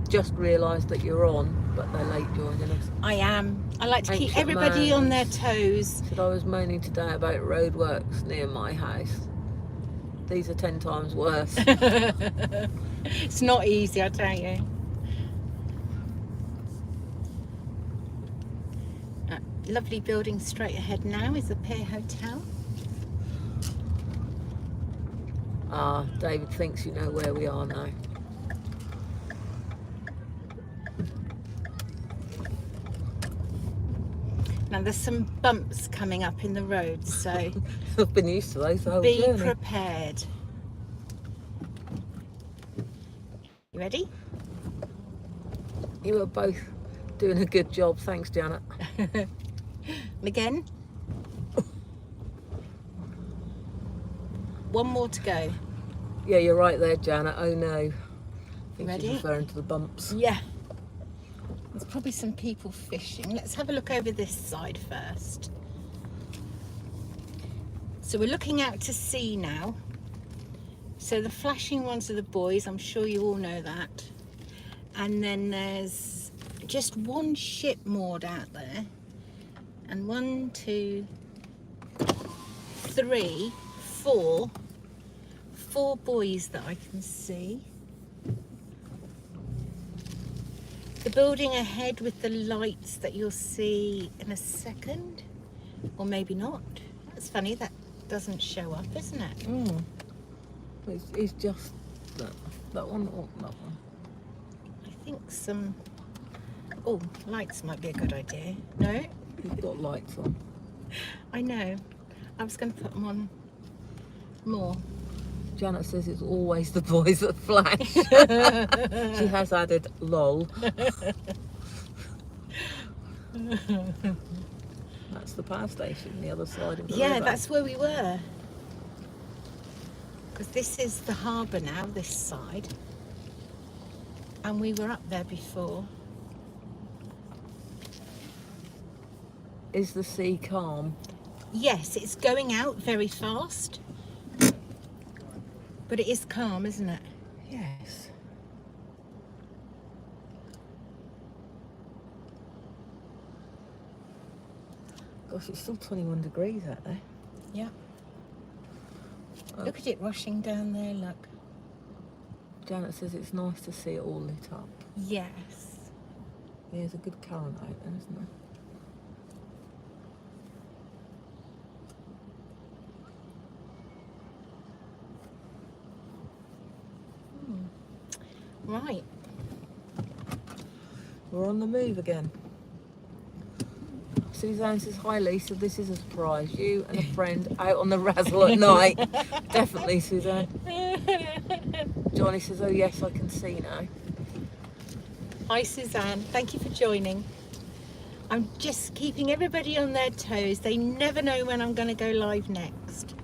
just realised that you're on, but they're late joining us. I am. I like to keep Ancient everybody on their mounds. toes. Said I was moaning today about roadworks near my house. These are 10 times worse. It's not easy, I tell you. Lovely building straight ahead now is the Pier Hotel. Ah, David thinks you know where we are now. Now there's some bumps coming up in the road, so I've been used to those the whole be journey. prepared. You ready? You are both doing a good job. Thanks, Janet. Again? One more to go. Yeah, you're right there, Janet. Oh no. I think Ready? she's referring to the bumps. Yeah. There's probably some people fishing. Let's have a look over this side first. So we're looking out to sea now. So the flashing ones are the boys. I'm sure you all know that. And then there's just one ship moored out there. And 1, 2, 3, 4. 4 buoys that I can see. The building ahead with the lights that you'll see in a second, or maybe not. That's funny, that doesn't show up, isn't it? Mm. It's just that one or that one. I think some, oh, lights might be a good idea. No? You've got lights on. I know. I was going to put them on more. Janet says it's always the boys that flash. She has added lol. That's the power station, the other side of the Yeah, river. that's where we were. Because this is the harbour now, this side. and we were up there before. Is the sea calm? Yes, it's going out very fast, but it is calm, isn't it? Yes. Gosh, it's still 21 degrees out there. Yeah. Oh. Look at it rushing down there, look. Janet says it's nice to see it all lit up. Yes. There's a good current out there, isn't there? Right. We're on the move again. Suzanne says, hi Lisa, this is a surprise. You and a friend out on the razzle at night. Definitely, Suzanne. Johnny says, oh yes, I can see now. Hi Suzanne, thank you for joining. I'm just keeping everybody on their toes. They never know when I'm going to go live next.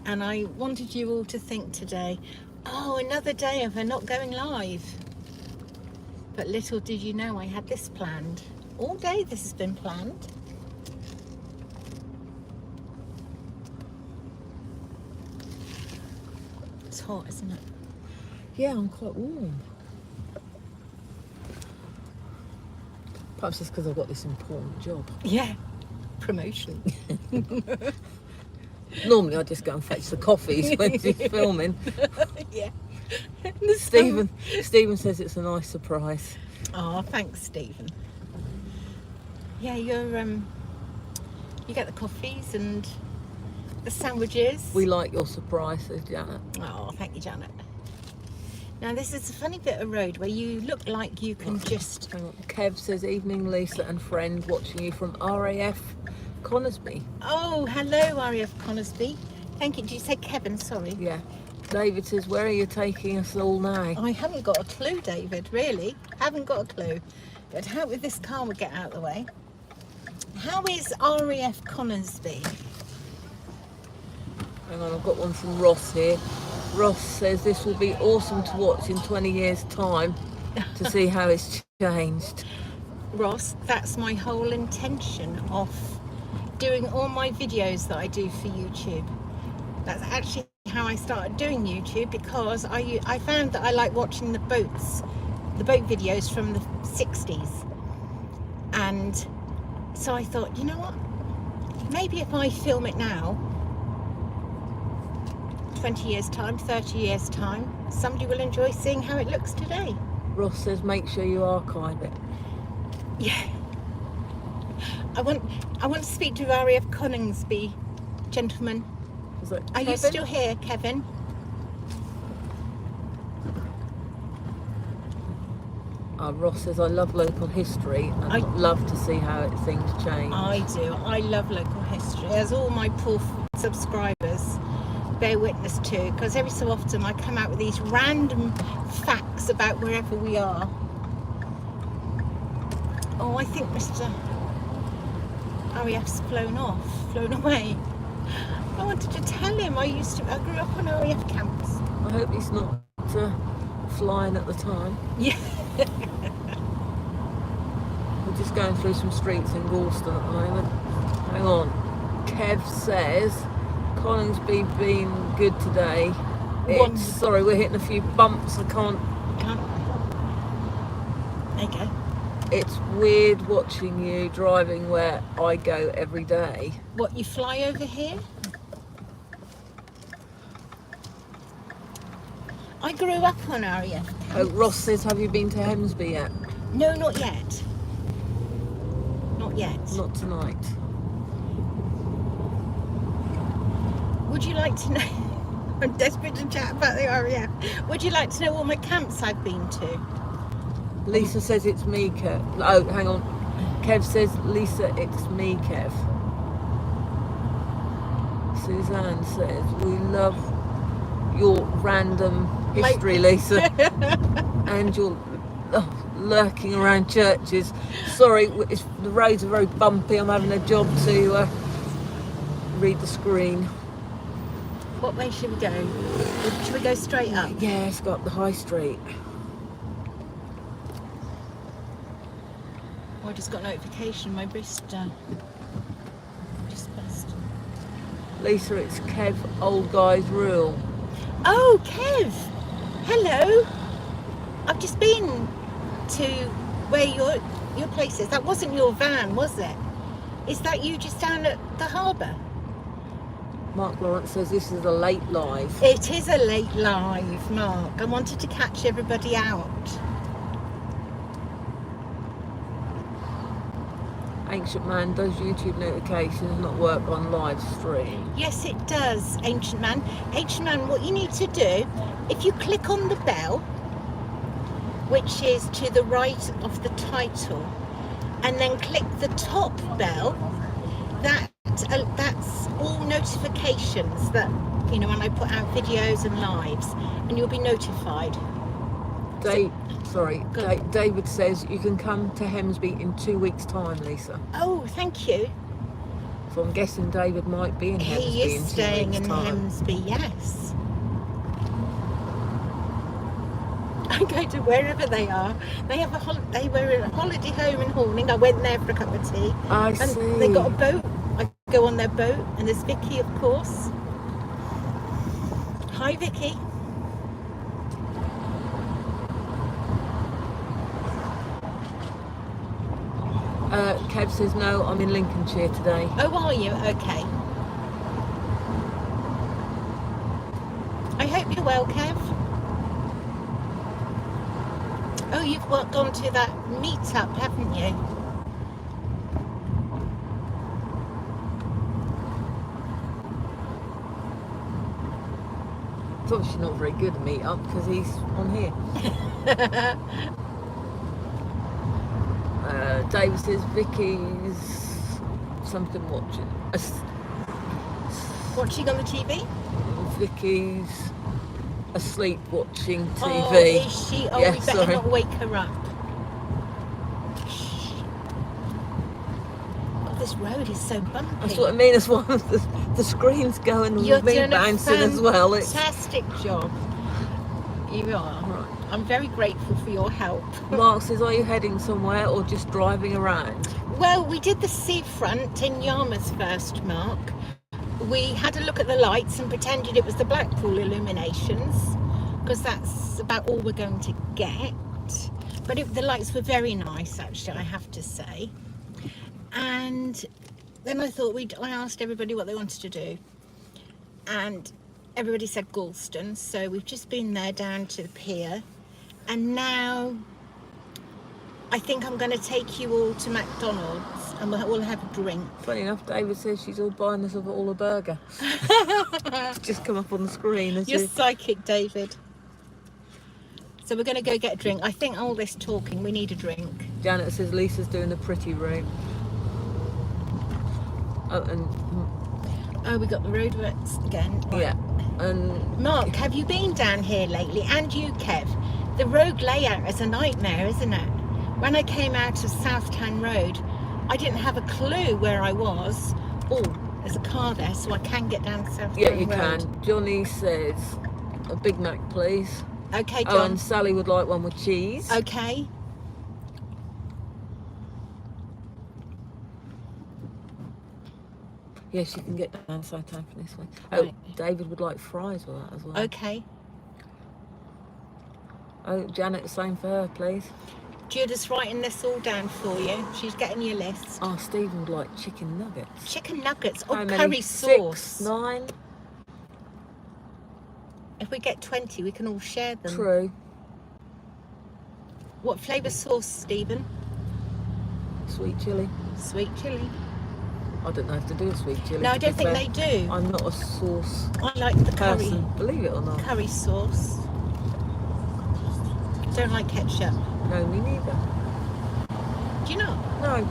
And I wanted you all to think today, oh, another day of her not going live. But little did you know I had this planned. All day this has been planned. It's hot, isn't it? Yeah, I'm quite warm. Perhaps it's because I've got this important job. Yeah, promotion. Normally I just go and fetch the coffees when she's filming. Yeah. Stephen says it's a nice surprise. Oh, thanks, Stephen. Yeah, you get the coffees and the sandwiches. We like your surprise, says Janet. Oh, thank you, Janet. Now this is a funny bit of road where you look like you can just... Hang on. Kev says, evening Lisa and friend, watching you from RAF Conisbee. Oh, hello, RAF Conisbee. Thank you. Did you say Kevin? Sorry. Yeah. David says, where are you taking us all now? I haven't got a clue, David, really. Haven't got a clue. But how with this car will get out of the way. How is RAF Conisbee? Hang on, I've got one from Ross here. Ross says this will be awesome to watch in 20 years' time to see how it's changed. Ross, that's my whole intention of doing all my videos that I do for YouTube. That's actually how I started doing YouTube, because I found that I like watching the boat videos from the 60s. And so I thought, you know what? Maybe if I film it now, 20 years time, 30 years time, somebody will enjoy seeing how it looks today. Ross says make sure you archive it. Yeah. I want to speak to RAF Coningsby, gentlemen. Is that Are you Kevin? still here, Kevin? Ross says I love local history and I love to see how things change. I do. I love local history, as all my poor subscribers bear witness to, because every so often I come out with these random facts about wherever we are. Oh, I think Mr. RAF's flown away. I wanted to tell him I grew up on RAF camps. I hope he's not flying at the time. Yeah. We're just going through some streets in Gorleston at the moment. Hang on. Kev says Coningsby been good today. Sorry, we're hitting a few bumps. I can't. There you go. It's weird watching you driving where I go every day. What, you fly over here? I grew up on RAF camps. Oh, Ross says, have you been to Hemsby yet? No, not yet. Not yet. Not tonight. Would you like to know? I'm desperate to chat about the RAF. Would you like to know all my camps I've been to? Lisa says it's me, Kev. Oh, hang on. Kev says, Lisa, it's me, Kev. Suzanne says, we love your random history, Lisa. And your lurking around churches. Sorry, the roads are very bumpy. I'm having a job to read the screen. What way should we go? Should we go straight up? Yeah, let's go up the high street. I just got notification. My wrist just buzzed. Lisa, it's Kev, old guy's rule. Oh, Kev. Hello. I've just been to where your place is. That wasn't your van, was it? Is that you just down at the harbour? Mark Lawrence says this is a late live. It is a late live, Mark. I wanted to catch everybody out. Ancient Man, does YouTube notifications not work on live stream? Yes, it does, Ancient Man. Ancient Man, what you need to do, if you click on the bell, which is to the right of the title, and then click the top bell, that's all notifications that, you know, when I put out videos and lives, and you'll be notified. David says you can come to Hemsby in 2 weeks' time, Lisa. Oh, thank you. So I'm guessing David might be in Hemsby He is in 2 staying weeks' in time. Hemsby, yes. I go to wherever they are. They have they were in a holiday home in Horning. I went there for a cup of tea. I And see. they got a boat. I go on their boat, and there's Vicky, of course. Hi, Vicky. Kev says no, I'm in Lincolnshire today. Oh, are you? Okay. I hope you're well, Kev. Oh, you've gone to that meet-up, haven't you? It's obviously not very good at meet up because he's on here. David says Vicky's something watching. Watching on the TV? Vicky's asleep watching TV. Oh, is she? Oh, Yeah, we better sorry. not wake her up. God, this road is so bumpy. That's what I mean as well. The screen's going and You're me doing bouncing a as well. It's fantastic job. You are. right. I'm very grateful for your help. Mark says, are you heading somewhere or just driving around? Well, we did the seafront in Yarmouth first, Mark. We had a look at the lights and pretended it was the Blackpool illuminations, because that's about all we're going to get. But the lights were very nice, actually, I have to say. And then I thought I asked everybody what they wanted to do, and everybody said Gorleston, so we've just been there down to the pier, and now I think I'm going to take you all to McDonald's and we'll have a drink. Funny enough, David says she's all buying us all a burger. It's just come up on the screen. As You're you... psychic, David. So we're going to go get a drink. I think all this talking, we need a drink. Janet says Lisa's doing the pretty room. Oh, and Oh, we got the roadworks again. Right. yeah, and Mark, have you been down here lately? And you, Kev? The road layout is a nightmare, isn't it? When I came out of Southtown Road, I didn't have a clue where I was. Oh, there's a car there, so I can get down Southtown Road. yeah, you can. Johnny says a Big Mac, please. Okay, Oh, John. and Sally would like one with cheese. Okay. Yes, you can get down Southtown from this way. Right. Oh, David would like fries with that as well. Okay. Oh, Janet, the same for her, please. Judith's writing this all down for you. She's getting your list. Oh, Stephen would like chicken nuggets. Chicken nuggets. How Oh, many? curry sauce. 6, 9? If we get 20, we can all share them. True. What flavour sauce, Stephen? Sweet chilli. Sweet chilli. I don't know if to do a sweet chilli. No, I to don't be think fair. they do. I'm not a sauce I like the curry. person, believe it or not. Curry sauce. Don't like ketchup. No, me neither. Do you not? No.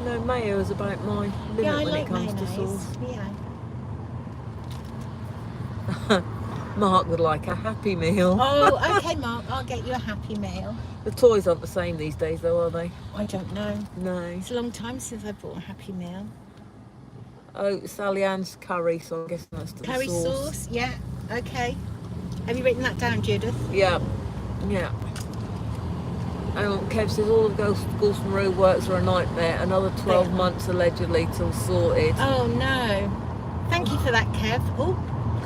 No, mayo is about my limit Yeah, I when like it comes mayonnaise. to sauce. Yeah. Mark would like a Happy Meal. Oh, okay, Mark. I'll get you a Happy Meal. The toys aren't the same these days, though, are they? I don't know. No. It's a long time since I bought a Happy Meal. Oh, Sally Ann's curry, so I'm guessing that's the Curry sauce. Yeah. Okay. Have you written that down, Judith? Yeah. Yeah. Hang on, Kev says all of Gorleston roadworks are a nightmare. Another 12 months allegedly till sorted. Oh no. Thank you for that, Kev. Oh,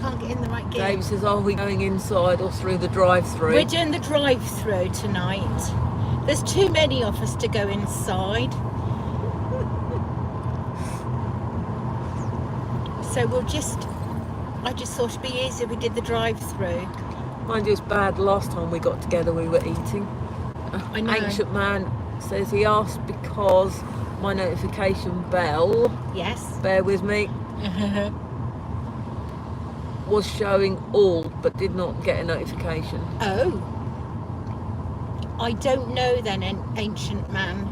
can't get in the right gear. Dave says, are we going inside or through the drive-through? We're doing the drive-through tonight. There's too many of us to go inside. So I just thought it'd be easier if we did the drive-through. Mind you, it's bad. Last time we got together, we were eating. I know. Ancient man says he asked because my notification bell, Yes. bear with me, was showing all but did not get a notification. Oh. I don't know then, an ancient man.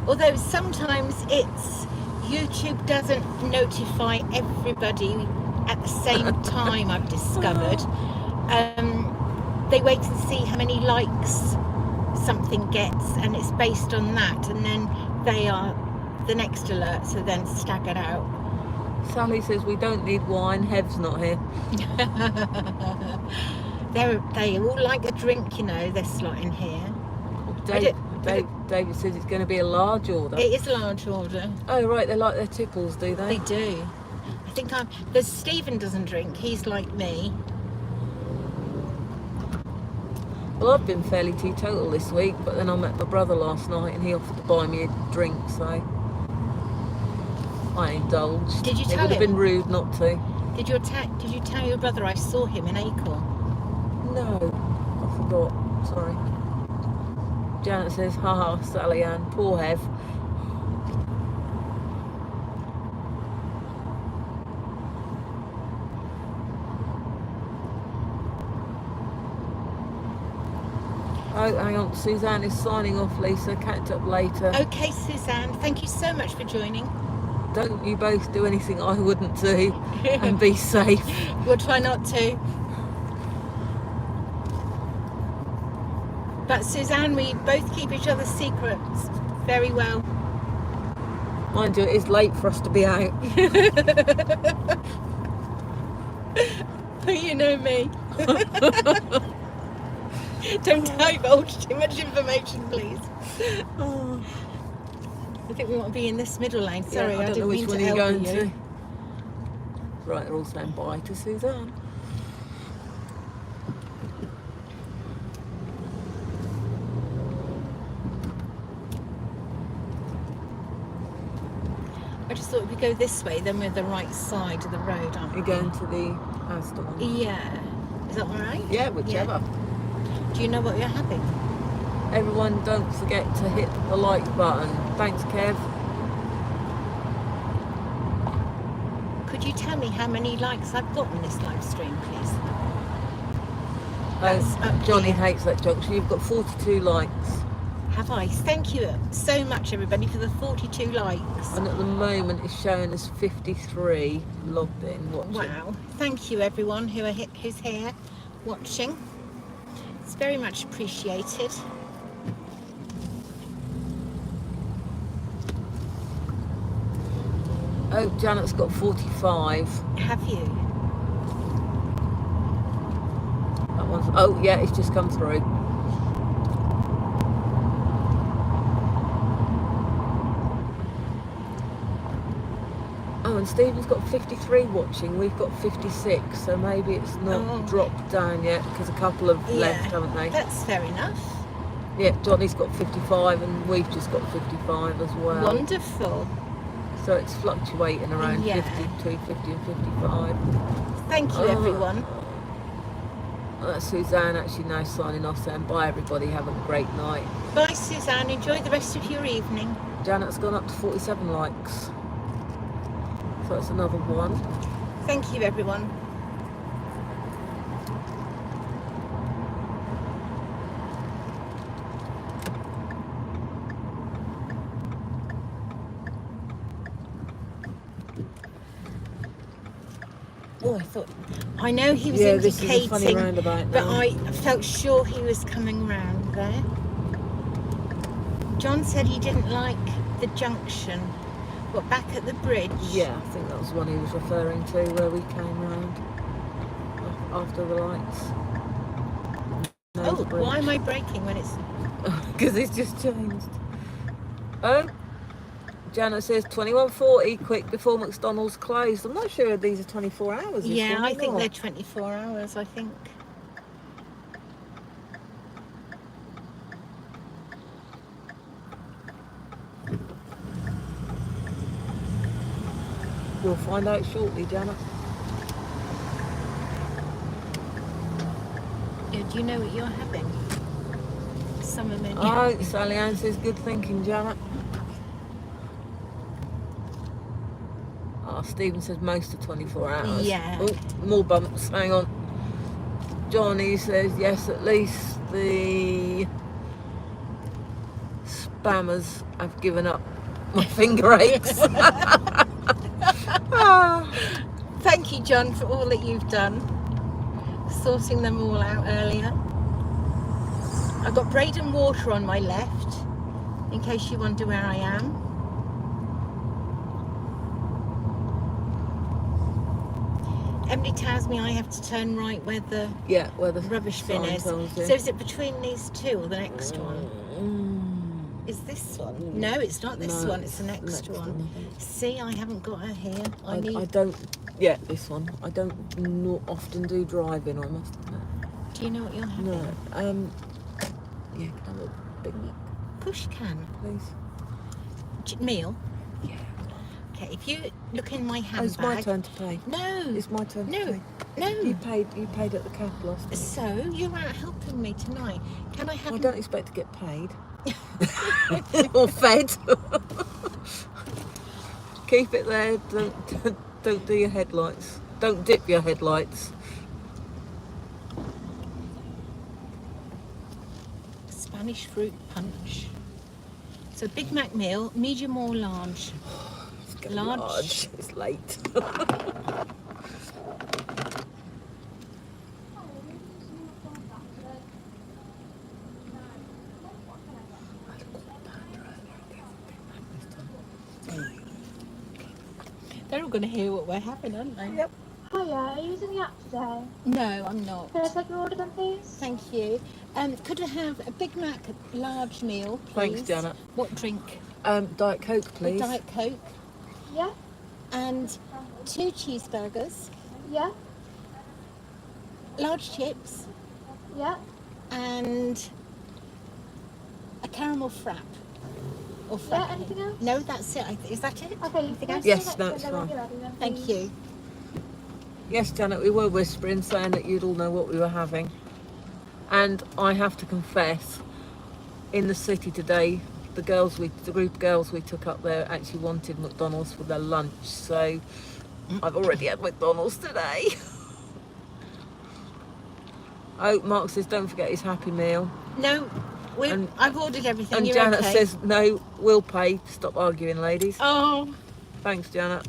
Although sometimes YouTube doesn't notify everybody at the same time, I've discovered. They wait and see how many likes something gets, and it's based on that, and then the next alerts are then staggered out. Sally says we don't need wine, Hev's not here. They all like a drink, you know, this lot in here. David says it's going to be a large order. It is a large order. Oh right, they like their tipples, do they? They do. I think there's Stephen doesn't drink, he's like me. Well, I've been fairly teetotal this week, but then I met my brother last night and he offered to buy me a drink, so I indulged. Did you tell him? It would have been rude not to. Did you tell your brother I saw him in Acorn? No, I forgot. Sorry. Janet says, haha, Sally Ann, poor Hev. Oh, hang on, Suzanne is signing off, Lisa. Catch up later. Okay, Suzanne, thank you so much for joining. Don't you both do anything I wouldn't do, and be safe. We'll try not to. But Suzanne, we both keep each other's secrets very well. Mind you, it is late for us to be out. You know me. Don't divulge too much information, please. Oh. I think we want to be in this middle lane. Sorry, yeah, I don't didn't know which mean one to you're going elbow you. to. Right, they're all saying bye to Suzanne. I just thought if we go this way, then we're the right side of the road, aren't we? You're going to the Asda one? Yeah. Is that all right? Yeah, whichever. Yeah. Do you know what you're having? Everyone, don't forget to hit the like button. Thanks, Kev. Could you tell me how many likes I've got on this live stream, please? Johnny hates that junction. You've got 42 likes. Have I? Thank you so much, everybody, for the 42 likes. And at the moment, it's showing as 53 logged in watching. Wow. Thank you, everyone who's here watching. It's very much appreciated. Oh, Janet's got 45. Have you? That one's. Oh, yeah, it's just come through. Oh, and Stephen's got 53 watching. We've got 56, so maybe it's not dropped down yet because a couple have left, haven't they? That's fair enough. Yeah, Johnny's got 55 and we've just got 55 as well. Wonderful. So it's fluctuating around 50, between 50 and 55. Thank you, everyone. That's Suzanne actually now signing off, saying bye everybody, have a great night. Bye, Suzanne. Enjoy the rest of your evening. Janet's gone up to 47 likes. So that's another one. Thank you, everyone. Oh, I know he was indicating, this is a funny roundabout but now. I felt sure he was coming round there. John said he didn't like the junction, but back at the bridge. Yeah, I think that was one he was referring to, where we came round after the lights. No bridge. Why am I braking when it's... Because it's just changed. Oh, Janet says 21:40, quick before McDonald's closed. I'm not sure these are 24 hours. Yeah, I think they're 24 hours, I think. We'll find out shortly, Janet. Do you know what you're having? Summer menu. Oh, Sally Ann says good thinking, Janet. Oh, Stephen says most of 24 hours. Yeah. Oh, more bumps, hang on. Johnny says yes, at least the spammers have given up. My finger aches. Thank you, John, for all that you've done. Sorting them all out earlier. I've got Braden Water on my left, in case you wonder where I am. Emily tells me I have to turn right where the rubbish bin is. So is it between these two or the next one? Is this one? No, it's not this one. It's the next one. See, I haven't got her here. I don't. Yeah, this one. I don't often do driving. I must admit. Do you know what you're having? No. Yeah, can I have a Big Mac, Push can, please? Meal. Yeah. Okay, if you look in my handbag. Oh, it's my turn to pay. No. It's my turn to pay. No. You paid at the cap last time. So you're out helping me tonight. Can I have? I don't expect to get paid. Or fed. Keep it there. Don't do your headlights. Don't dip your headlights. Spanish fruit punch. So Big Mac meal, medium or large? Large. It's late. They're all going to hear what we're having, aren't they? Yep. Hiya, are you using the app today? No, I'm not. Can I take your order then, please? Thank you. Could I have a Big Mac large meal, please? Thanks, Janet. What drink? Diet Coke, A please. Diet Coke. Yeah? And 2 cheeseburgers, Yeah? large chips, Yeah? and a caramel frap. Or Yeah, frappe. anything else? No, that's it. Is that it? Okay, Anything else? Yes, no, it's fine. Thank you. Yes, Janet, we were whispering, saying that you'd all know what we were having. And I have to confess, in the city today, the group of girls we took up there actually wanted McDonald's for their lunch. So I've already had McDonald's today. Oh, Mark says don't forget his Happy Meal. No, I've ordered everything. And You're Janet okay. says no, we'll pay. Stop arguing, ladies. Oh, Thanks, Janet.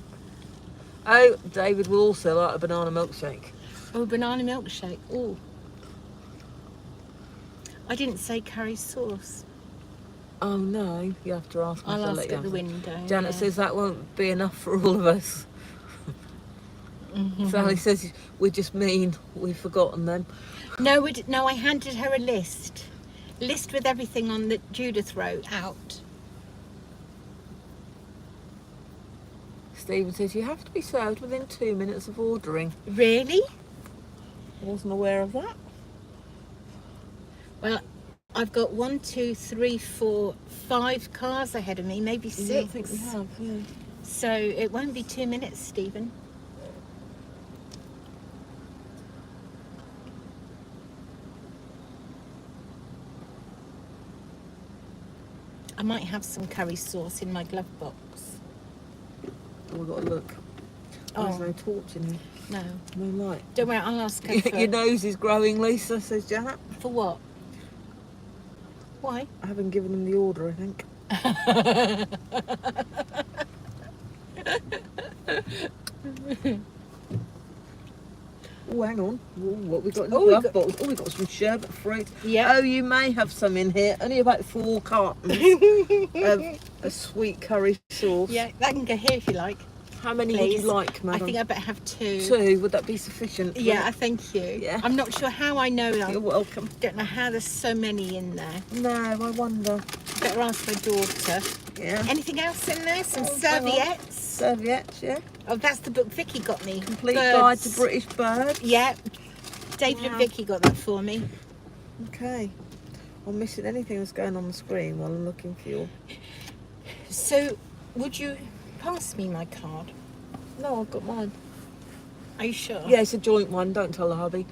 Oh, David will also like a banana milkshake. oh, banana milkshake. Oh, I didn't say curry sauce. Oh no, you have to ask me. I'll so ask let you at the have it. window. Janet yeah. says that won't be enough for all of us. Sally says we're just mean. We've forgotten them. No, I handed her a list with everything on that Judith wrote out. Stephen says you have to be served within 2 minutes of ordering. Really? I wasn't aware of that. Well, I've got 1, 2, 3, 4, 5 cars ahead of me, maybe 6. Yeah, I think we have. Yeah. So it won't be 2 minutes, Stephen. I might have some curry sauce in my glove box. Oh, we've got to look. Oh. There's no torch in here. No. No light. Don't worry, I'll ask her for... Your nose is growing, Lisa, says Janet. For what? Why? I haven't given them the order, I think. Oh, hang on. Oh, what we got in the glove box? Oh, we got some sherbet fruit. Yeah. Oh, you may have some in here. Only about 4 cartons of a sweet curry sauce. Yeah, that can go here if you like. How many would please. you like, I madam? think I better have 2. 2, would that be sufficient? Yeah, thank you. Yeah. I'm not sure how I know. I You're welcome. don't know how there's so many in there. No, I wonder. Better ask my daughter. Yeah. Anything else in there? Some Oh, hang on. serviettes. Serviettes, yeah. Oh, that's the book Vicky got me. Complete Birds. Guide to British Birds. Yeah. David Wow. and Vicky got that for me. Okay. I'm missing anything that's going on the screen while I'm looking for you. So, would you pass me my card? No, I've got mine. Are you sure? Yeah, it's a joint one. Don't tell the hubby.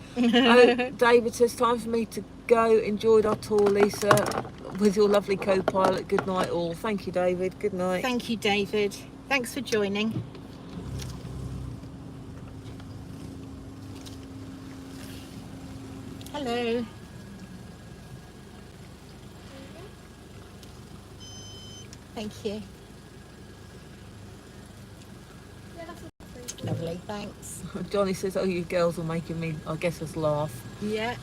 David says, time for me to go. Enjoyed our tour, Lisa, with your lovely co-pilot. Good night, all. Thank you, David. Good night. Thank you, David. Thanks for joining. Hello. Thank you. Yeah, that's all. Lovely, thanks. Johnny says, oh, you girls are making me, I guess, us laugh. Yeah.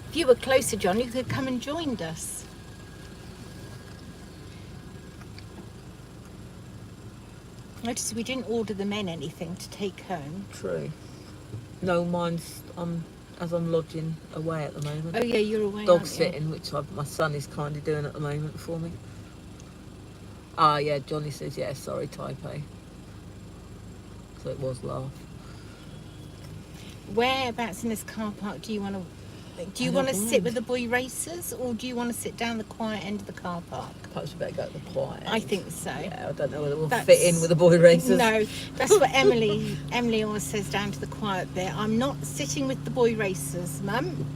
If you were closer, John, you could have come and joined us. Notice we didn't order the men anything to take home. True. No, mine's, as I'm lodging away at the moment. Oh yeah, you're away. Dog aren't you? sitting, which my son is kindly doing at the moment for me. Ah, yeah, Johnny says, yeah, sorry, Taipei. So it was laugh. Whereabouts in this car park do you want to? Do you I want to don't sit mind. with the boy racers, or do you want to sit down the quiet end of the car park? Perhaps we better go to the quiet. I think so. Yeah, I don't know whether we'll That's- fit in with the boy racers. No, that's what Emily always says, down to the quiet bit. I'm not sitting with the boy racers, Mum.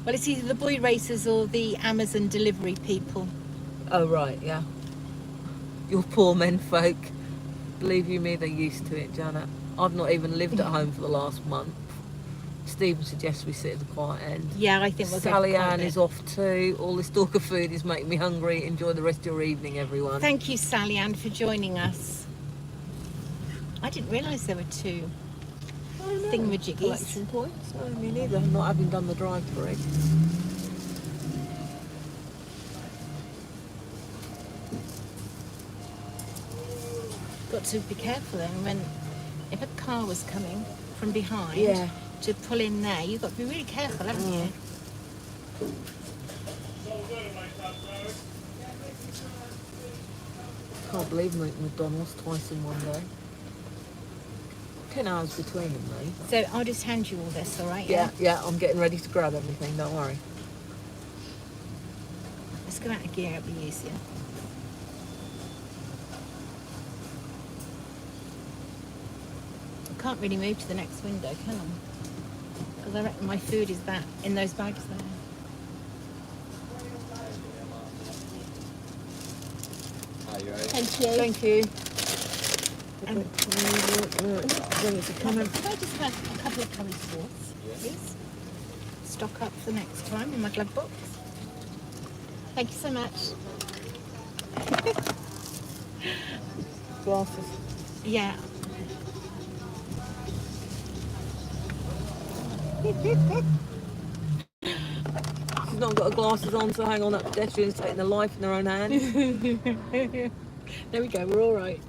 Well, it's either the boy racers or the Amazon delivery people. Oh, right, yeah. Your poor men folk. Believe you me, they're used to it, Janet. I've not even lived at home for the last month. Stephen suggests we sit at the quiet end. Yeah, I think we'll go Sally for quiet Ann bit. is off too. All this talk of food is making me hungry. Enjoy the rest of your evening, everyone. Thank you, Sally Ann, for joining us. I didn't realise there were 2 thingamajiggies. Collection points? No, me neither. Not having done the drive-through. Got to be careful then when, if a car was coming from behind, Yeah. to pull in there, you've got to be really careful, haven't you? Can't believe I'm eating McDonald's twice in one day. 10 hours between them, though. So I'll just hand you all this, all right? Yeah, I'm getting ready to grab everything, don't worry. Let's go out of gear, it'll be easier. I can't really move to the next window, can I? Because I reckon my food is that in those bags there. Thank you. Thank you. And- When it's coming. Could I just have a couple of curry sauce, please? Stock up for next time in my glove box. Thank you so much. Glasses. Yeah. She's not got her glasses on, so hang on, that pedestrian's taking their life in their own hands. There we go, we're all right.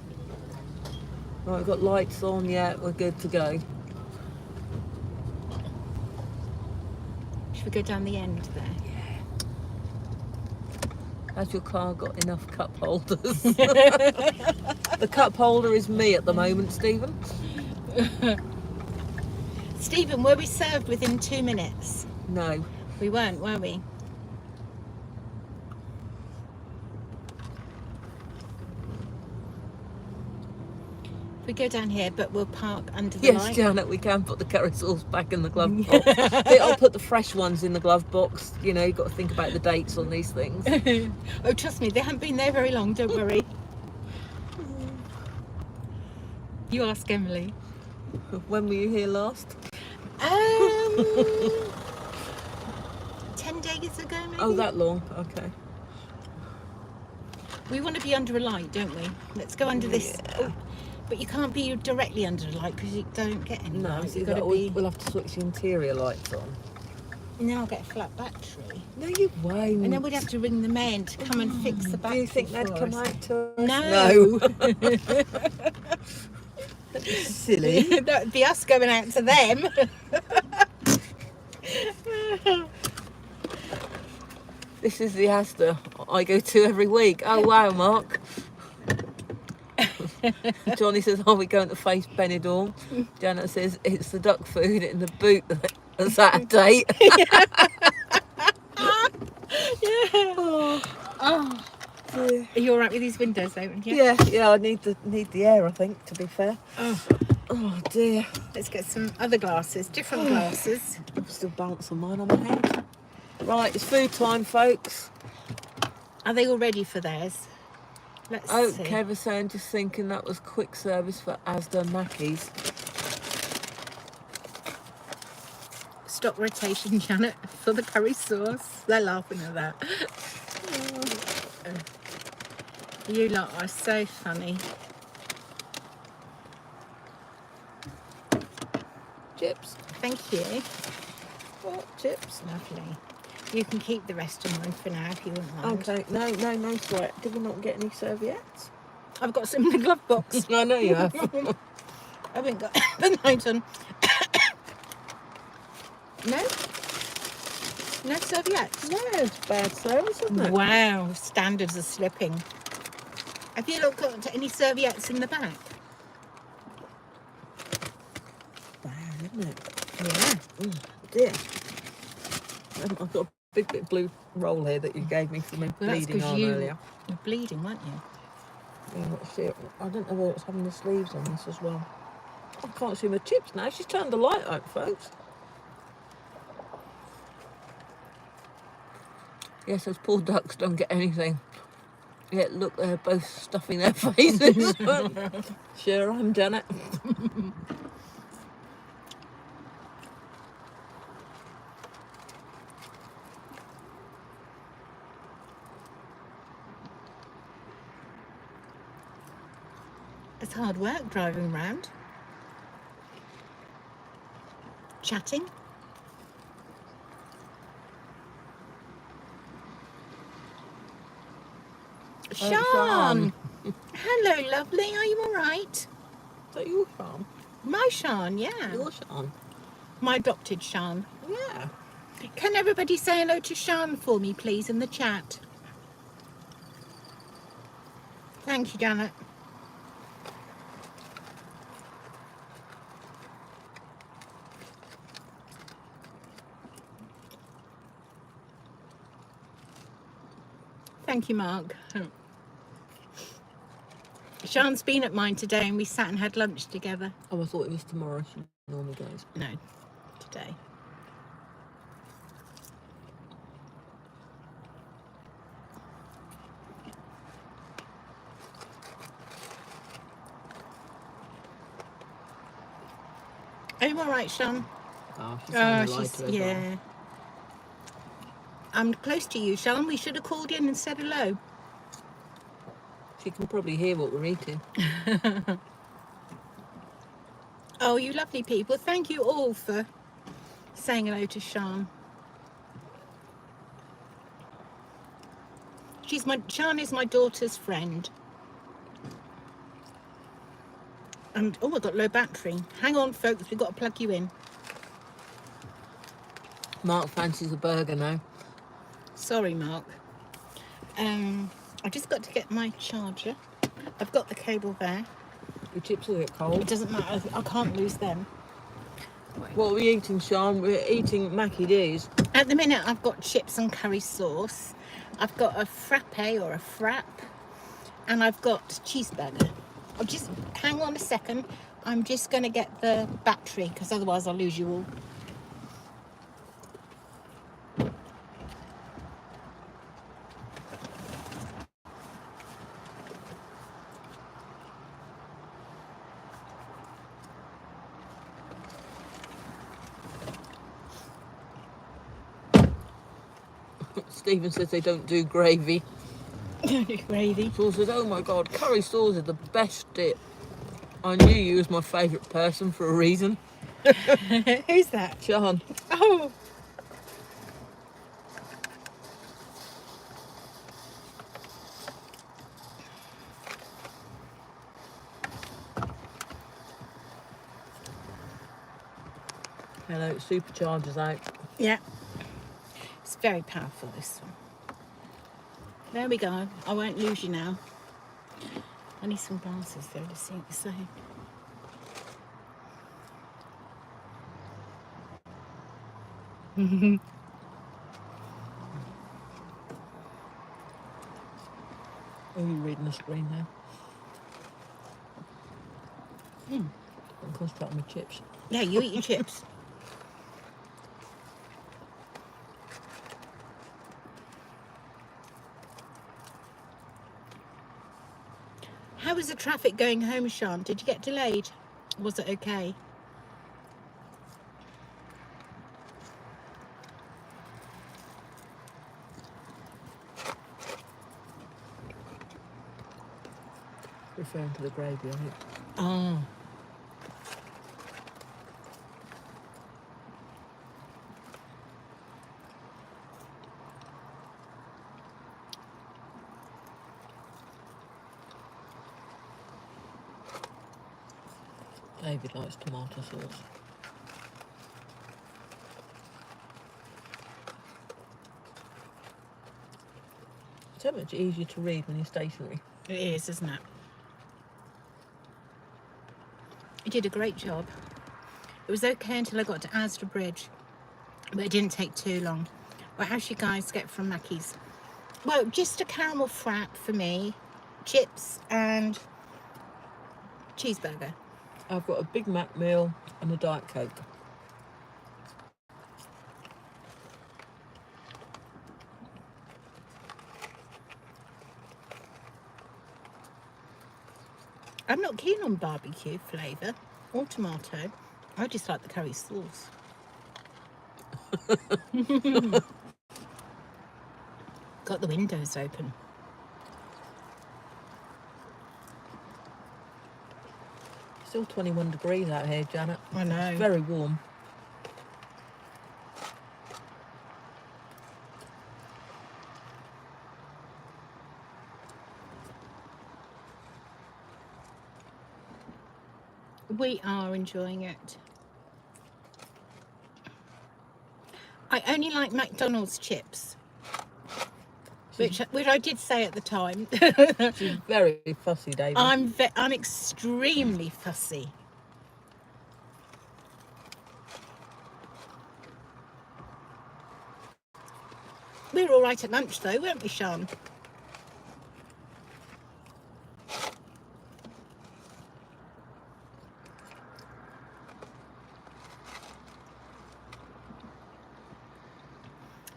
Right, we've got lights on, yeah, we're good to go. Should we go down the end there? Has your car got enough cup holders? The cup holder is me at the moment, Stephen. Stephen, were we served within 2 minutes? No. We weren't, were we? We go down here, but we'll park under the Yes, light. Janet, we can put the curry sauce back in the glove box. I'll put the fresh ones in the glove box. You know, you've got to think about the dates on these things. Oh, trust me, they haven't been there very long, don't worry. You ask Emily. When were you here last? 10 days ago, maybe? Oh, that long. Okay. We want to be under a light, don't we? Let's go under this. Oh, but you can't be directly under a light because you don't get any No, light. so You've got to we'll be... have to switch the interior lights on. And then I'll get a flat battery. No, you won't. And then we'd have to ring the men to come and fix the Do battery. you think they'd for come us. out to us? No. Silly. That would be us going out to them. This is the Asda I go to every week. Oh wow, Mark. Johnny says, "Are we going to face Benidorm?" Janet says, "It's the duck food in the boot that's out of date." Oh. Dear. Are you all right with these windows open? Yeah. Yeah. I need the air. I think, to be fair. Oh dear. Let's get some other glasses, different glasses. I'm still bouncing mine on my head. Right, it's food time, folks. Are they all ready for theirs? Let's Oh, see. Kev was saying, just thinking that was quick service for Asda Mackies. Stop rotation, Janet, for the curry sauce. They're laughing at that. You lot are so funny. Chips. Thank you. What chips? Lovely. You can keep the rest of mine for now if you wouldn't mind. Okay, no sweat. Did we not get any serviettes? I've got some in the glove box. I know you have. I haven't got the night on. No? No serviettes? No, it's bad service, isn't it? Wow, standards are slipping. Have you not got any serviettes in the back? Bad, isn't it? Yeah. Dear. I've got a big bit of blue roll here that you gave me for my Well, that's bleeding 'cause arm you earlier. were bleeding, weren't you? Yeah, let's see it. I don't know whether it's having the sleeves on this as well. I can't see my chips now. She's turned the light out, folks. Yes, those poor ducks don't get anything. Yet look, they're both stuffing their faces. Sure, I'm done it. It's hard work driving around. Chatting. Sean! Sean. Hello, lovely. Are you all right? Is that your Sean? My Sean, yeah. Your Sean? My adopted Sean. Yeah. Can everybody say hello to Sean for me, please, in the chat? Thank you, Janet. Thank you, Mark. Sean's been at mine today and we sat and had lunch together. Oh, I thought it was tomorrow. She normally goes. No, today. Are you all right, Sean? Oh, she's saying hello to everyone. yeah. I'm close to you, Sean. We should have called in and said hello. She can probably hear what we're eating. Oh, you lovely people. Thank you all for saying hello to Sean. Sean is my daughter's friend. And, oh, I've got low battery. Hang on, folks. We've got to plug you in. Mark fancies a burger now. Sorry, Mark. I just got to get my charger. I've got the cable there. Your chips are a bit It cold. doesn't matter. I can't lose them. What are we eating, Sean? We're eating Mackie D's. At the minute, I've got chips and curry sauce. I've got a frappe or a frap. And I've got cheeseburger. I'll just hang on a second. I'm just going to get the battery because otherwise I'll lose you all. Stephen says they don't do gravy. Gravy. Saul says, oh my God, curry sauce is the best dip. I knew you was my favourite person for a reason. Who's that? Sean. Oh, Hello, superchargers out. Yeah. It's very powerful, this one. There we go. I won't lose you now. I need some glasses though to see what you're saying. Are you reading the screen now? I'm concentrating on my chips. Yeah, you eat your chips. How was the traffic going home, Sean? Did you get delayed? Was it okay? Referring to the gravy on it. Oh. David likes tomato sauce. It's so much easier to read when you're stationary. It is, isn't it? You did a great job. It was okay until I got to Asda Bridge, but it didn't take too long. Well, how'd you guys get from Mackey's? Well, just a caramel frap for me, chips and cheeseburger. I've got a Big Mac meal and a Diet Coke. I'm not keen on barbecue flavour or tomato. I just like the curry sauce. Got the windows open. Still 21 degrees out here, Janet. I know. It's very warm. We are enjoying it. I only like McDonald's chips, which I did say at the time. She's very fussy, David. I'm extremely fussy. We were all right at lunch though, weren't we, Sean?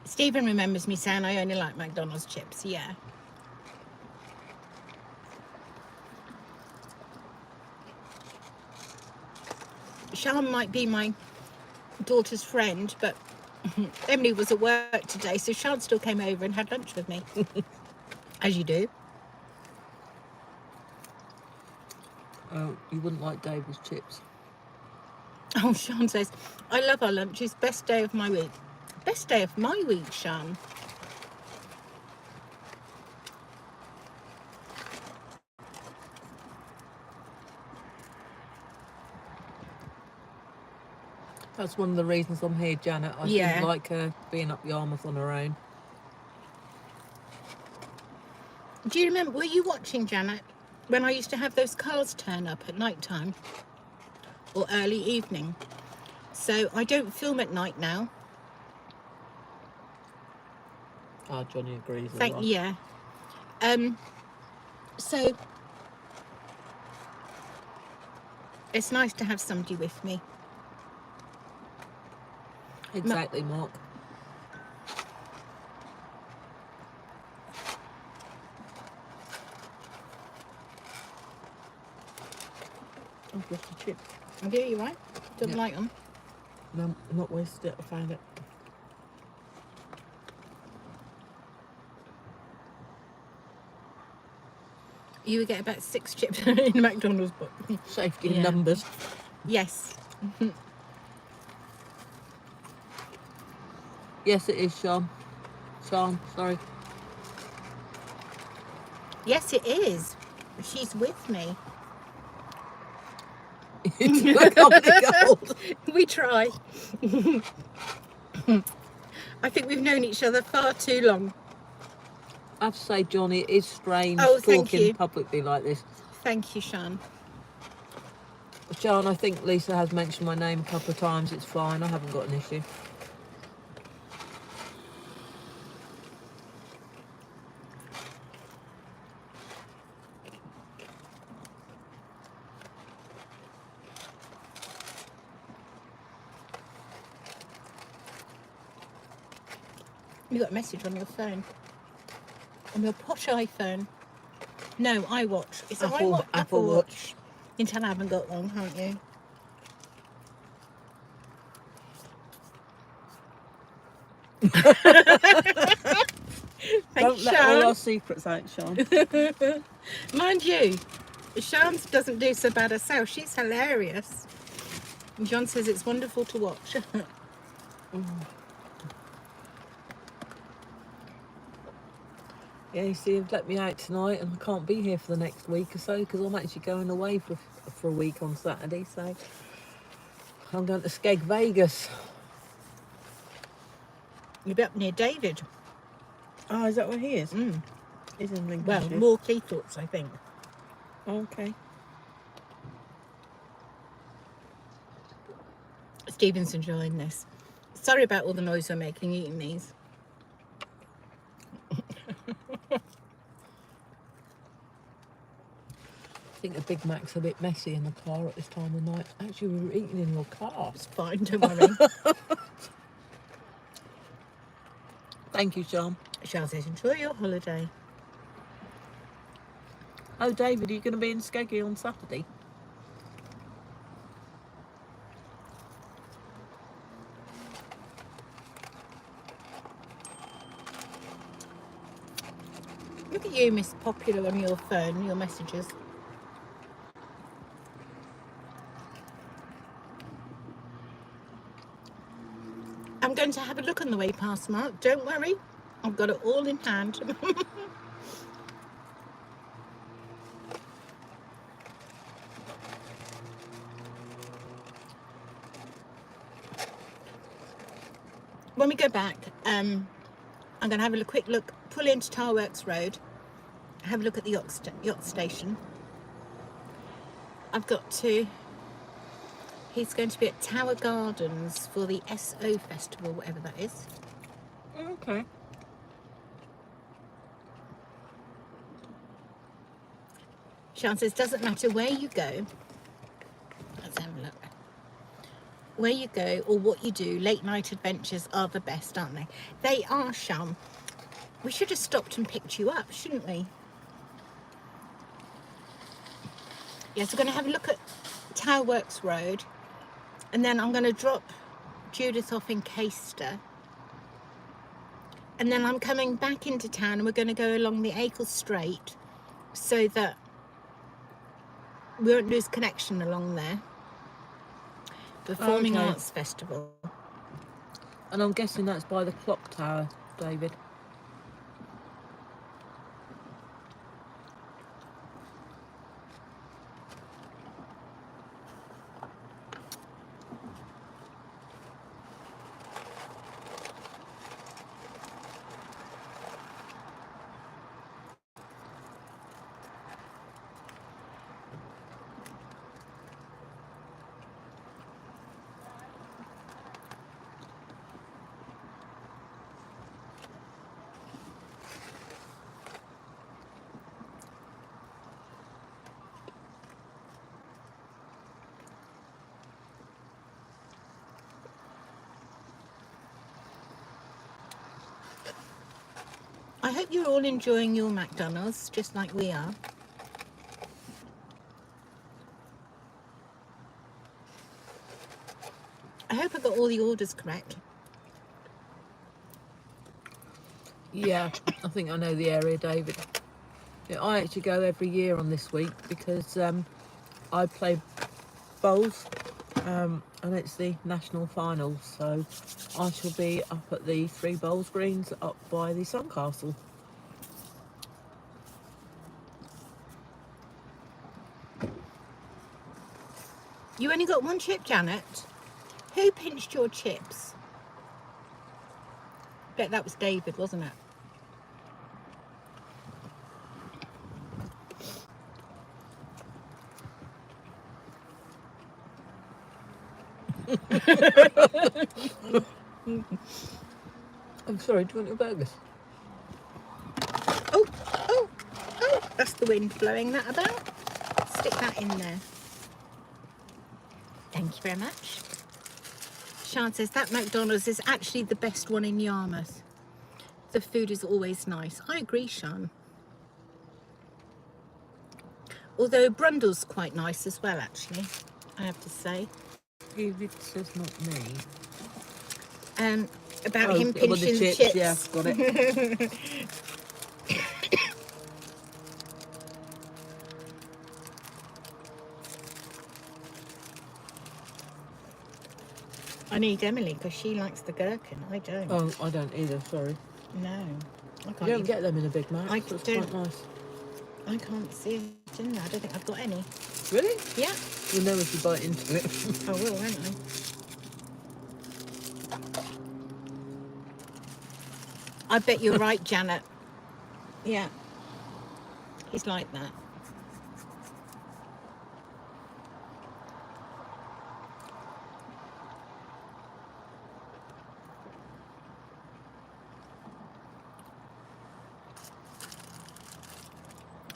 Stephen remembers me saying I only like McDonald's chips, yeah. Sean might be my daughter's friend, but Emily was at work today, so Sean still came over and had lunch with me. As you do. Oh, you wouldn't like David's chips. Oh, Sean says, I love our lunches, best day of my week. Best day of my week, Sean. That's one of the reasons I'm here, Janet. I didn't like her being up Yarmouth on her own. Do you remember, were you watching, Janet, when I used to have those cars turn up at night time or early evening? So I don't film at night now. Ah, Johnny agrees. Yeah. So it's nice to have somebody with me. Exactly, Mark. I've lost a chip. I'll give you right. Don't like them. No, I'm not wasted it. I found it. You would get about 6 chips in a McDonald's book. Safety in numbers. Yes. Yes, it is, Sean. Sean, sorry. Yes, it is. She's with me. We're comedy gold. We try. I think we've known each other far too long. I have to say, Johnny, it is strange Oh, thank talking you. publicly like this. Thank you, Sean. Sean, I think Lisa has mentioned my name a couple of times. It's fine. I haven't got an issue. You got a message on your phone. On your posh iPhone. No, iWatch. It's Apple Watch. You can tell I haven't got one, can't you? Don't Thanks, let all Sean. our secrets out, Sean. Mind you, Sean doesn't do so bad herself. She's hilarious. And John says it's wonderful to watch. Yeah, you see, you've let me out tonight, and I can't be here for the next week or so because I'm actually going away for a week on Saturday. So I'm going to Skeg Vegas. You'll be up near David. Oh, is that where he is? Mm. He's in Well, Lincolnshire. more Cleethorpes, I think. Okay. Stephen's enjoying this. Sorry about all the noise we're making eating these. I think the Big Mac's a bit messy in the car at this time of night. Actually, we were eating in your car. It's fine, don't worry. Thank you, Sean. Sean says, enjoy your holiday. Oh, David, are you going to be in Skeggy on Saturday? Look at you, Miss Popular, on your phone, your messages. I'm going to have a look on the way past, Mark. Don't worry. I've got it all in hand. When we go back, I'm going to have a quick look, pull into Tarworks Road, have a look at the yacht station. I've got to... He's going to be at Tower Gardens for the SO Festival, whatever that is. Okay. Sean says, doesn't matter where you go. Let's have a look. Where you go or what you do, late night adventures are the best, aren't they? They are, Sean. We should have stopped and picked you up, shouldn't we? Yes, we're going to have a look at Towerworks Road, and then I'm going to drop Judith off in Caister, and then I'm coming back into town, and we're going to go along the Acle Strait so that we won't lose connection along there. Performing Okay. Arts Festival. And I'm guessing that's by the clock tower, David. I hope you're all enjoying your McDonald's, just like we are. I hope I got all the orders correct. Yeah, I think I know the area, David. Yeah, I actually go every year on this week because I play bowls and it's the national finals, so I shall be up at the 3 bowls greens up by the Sun Castle. You only got one chip, Janet. Who pinched your chips? Bet that was David, wasn't it? I'm sorry, do you want your burgers? Oh, oh, oh, that's the wind blowing that about. Stick that in there. Thank you very much. Sian says that McDonald's is actually the best one in Yarmouth. The food is always nice. I agree, Sian. Although Brundle's quite nice as well, actually, I have to say. David says not me. About Oh, him well, pinching the the chips, chips. yeah, got it. I need Emily because she likes the gherkin. I don't. Oh, I don't either, sorry. No. I You can't don't even- get them in a Big Mac, I so it's don't. quite nice. I can't see it in there. I don't think I've got any. Really? Yeah, You'll know if you bite into it. I will, won't I? I bet you're right, Janet. Yeah. He's like that.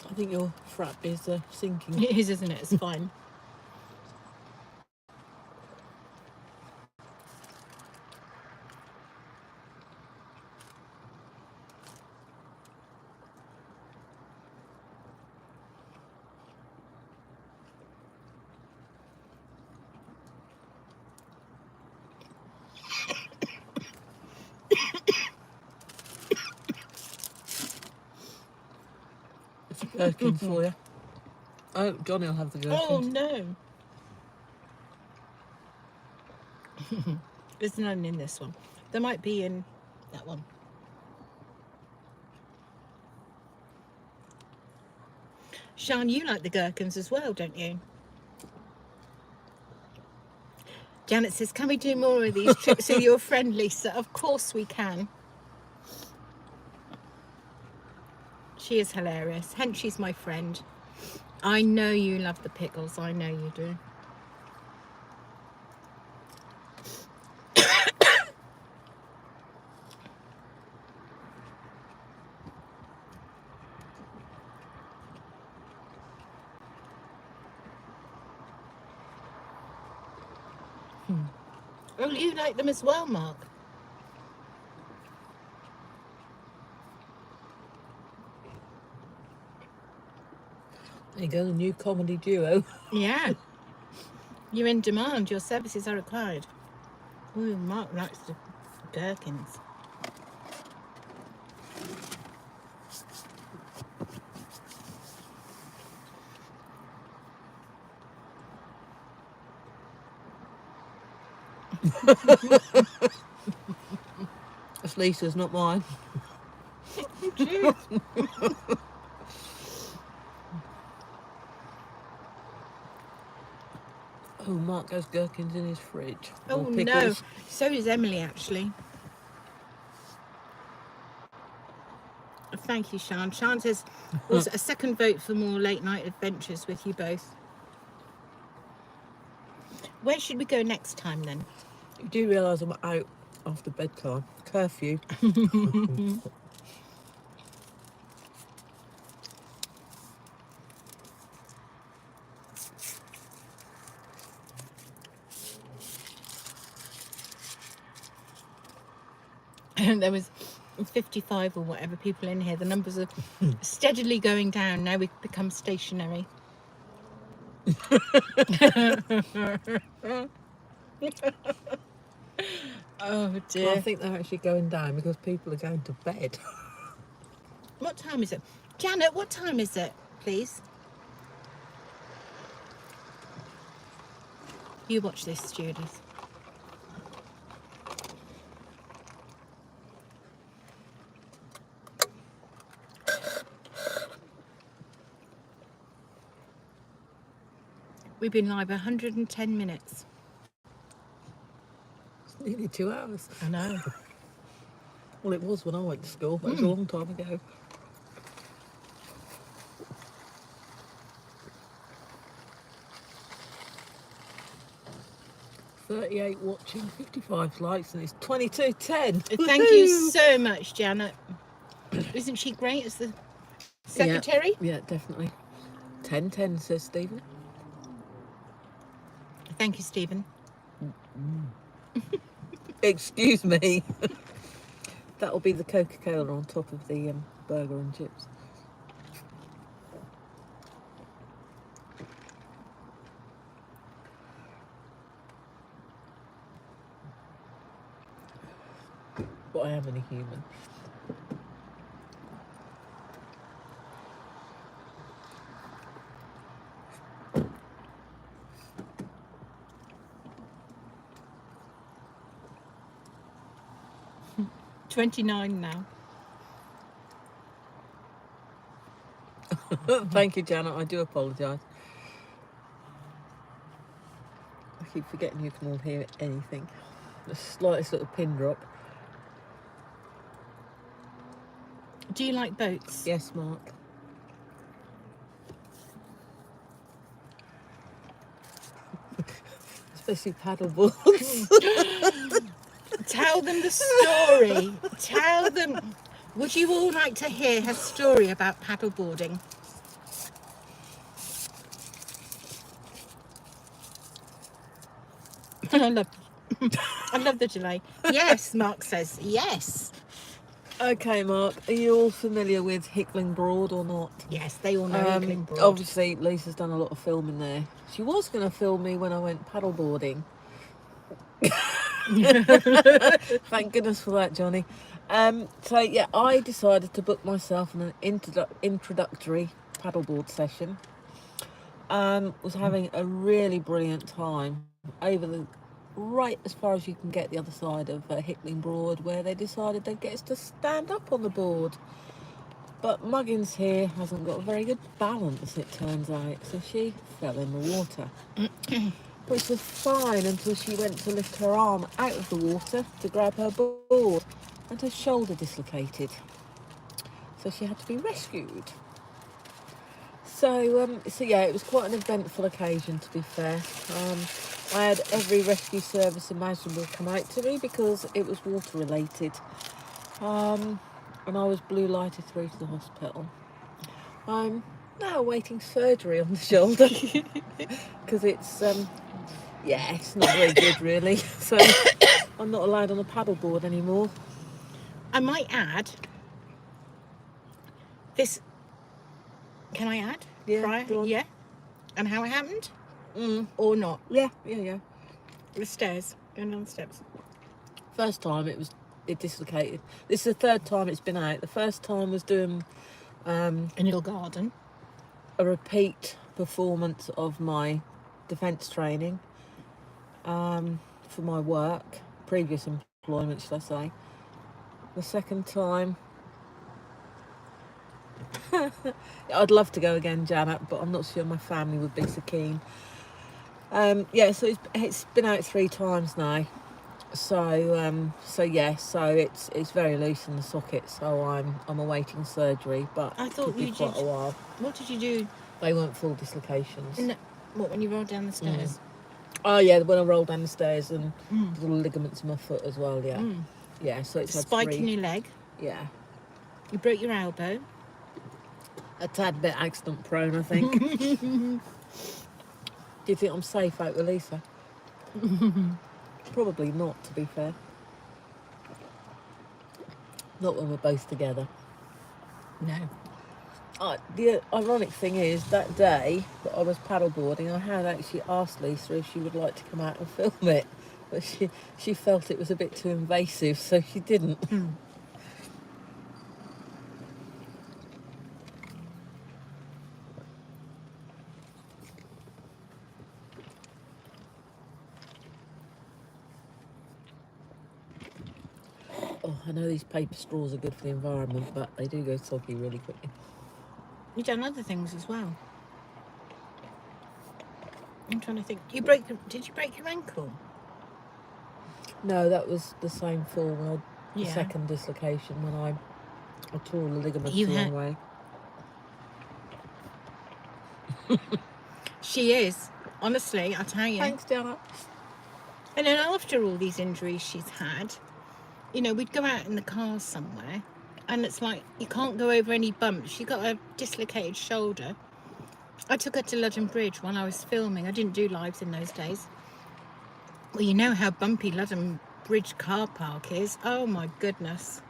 I think your frap is sinking. It is, isn't it? It's fine. It's gherkins for you. Oh, Johnny will have the gherkins. Oh, no. There's none in this one. There might be in that one. Sian, you like the gherkins as well, don't you? Janet says, can we do more of these trips with your friend Lisa? Of course we can. She is hilarious. Hence she's my friend. I know you love the pickles. I know you do. Oh, you like them as well, Mark? There you go, the new comedy duo. Yeah. You're in demand. Your services are required. Ooh, Mark likes the gherkins. That's Lisa's, not mine. Oh, Mark has gherkins in his fridge. Oh, Or no. pickles. So does Emily, actually. Thank you, Sian. Sian says, also a second vote for more late night adventures with you both. Where should we go next time, then? You do realise I'm out after bedtime. Curfew. And there was 55 or whatever people in here. The numbers are steadily going down. Now we've become stationary. Oh dear. I think they're actually going down because people are going to bed. What time is it? Janet, what time is it, please? You watch this, Judith. We've been live 110 minutes. It's nearly 2 hours. I know. Well, it was when I went to school, but it was a long time ago. $38 watching, 55 likes, and it's 22:10. Thank you so much, Janet. Isn't she great as the secretary? Yeah, definitely. 10:10 says Stephen. Thank you, Stephen. Excuse me. That'll be the Coca-Cola on top of the burger and chips. But I am only human. $29 now. Thank you, Janet. I do apologise. I keep forgetting you can all hear anything. The slightest little pin drop. Do you like boats? Yes, Mark. Especially paddle boards. Tell them the story. Tell them. Would you all like to hear her story about paddleboarding? I love the delay. Yes, Mark says yes. Okay, Mark. Are you all familiar with Hickling Broad or not? Yes, they all know Hickling Broad. Obviously, Lisa's done a lot of filming there. She was going to film me when I went paddleboarding. Thank goodness for that, Johnny. So yeah, I decided to book myself an introductory paddleboard session. Was having a really brilliant time over the right as far as you can get the other side of Hickling Broad, where they decided they'd get us to stand up on the board. But Muggins here hasn't got a very good balance, it turns out, so she fell in the water. Which was fine until she went to lift her arm out of the water to grab her board, and her shoulder dislocated. So she had to be rescued. So yeah, it was quite an eventful occasion, to be fair. I had every rescue service imaginable come out to me because it was water related. And I was blue lighted through to the hospital. I'm now awaiting surgery on the shoulder because it's it's not very good really. So I'm not allowed on a paddleboard anymore. I might add this. Can I add? Yeah, go on. Yeah. And how it happened? Or not? Yeah. The stairs, going down the steps. First time it dislocated. This is the third time it's been out. The first time was doing In your garden. a repeat performance of my defence training for my work, previous employment, should I say. The second time, I'd love to go again, Janet, but I'm not sure my family would be so keen. So it's been out 3 times now. So it's very loose in the socket. So I'm awaiting surgery, but I thought it could be you quite did. a while. What did you do? They weren't full dislocations. What, when you rolled down the stairs? Oh yeah, when I rolled down the stairs and the ligaments in my foot as well. Yeah, yeah. So it's had Spike 3. in your leg. Yeah, You broke your elbow. a tad bit accident prone, I think. Do you think I'm safe out with Lisa? Probably not, to be fair. Not when we're both together. No. The ironic thing is, that day that I was paddleboarding, I had actually asked Lisa if she would like to come out and film it, but she felt it was a bit too invasive, so she didn't. Oh, I know these paper straws are good for the environment, but they do go soggy really quickly. You've done other things as well. I'm trying to think. Did you break your ankle? No, that was the same fall. When the Yeah. second dislocation when I tore the ligaments You the had- wrong way. She is. Honestly, I tell you. Thanks, Janet. And then after all these injuries she's had, you know, we'd go out in the car somewhere and it's like you can't go over any bumps. She got a dislocated shoulder. I took her to Ludden Bridge while I was filming. I didn't do lives in those days. Well, you know how bumpy Ludden Bridge car park is. Oh my goodness.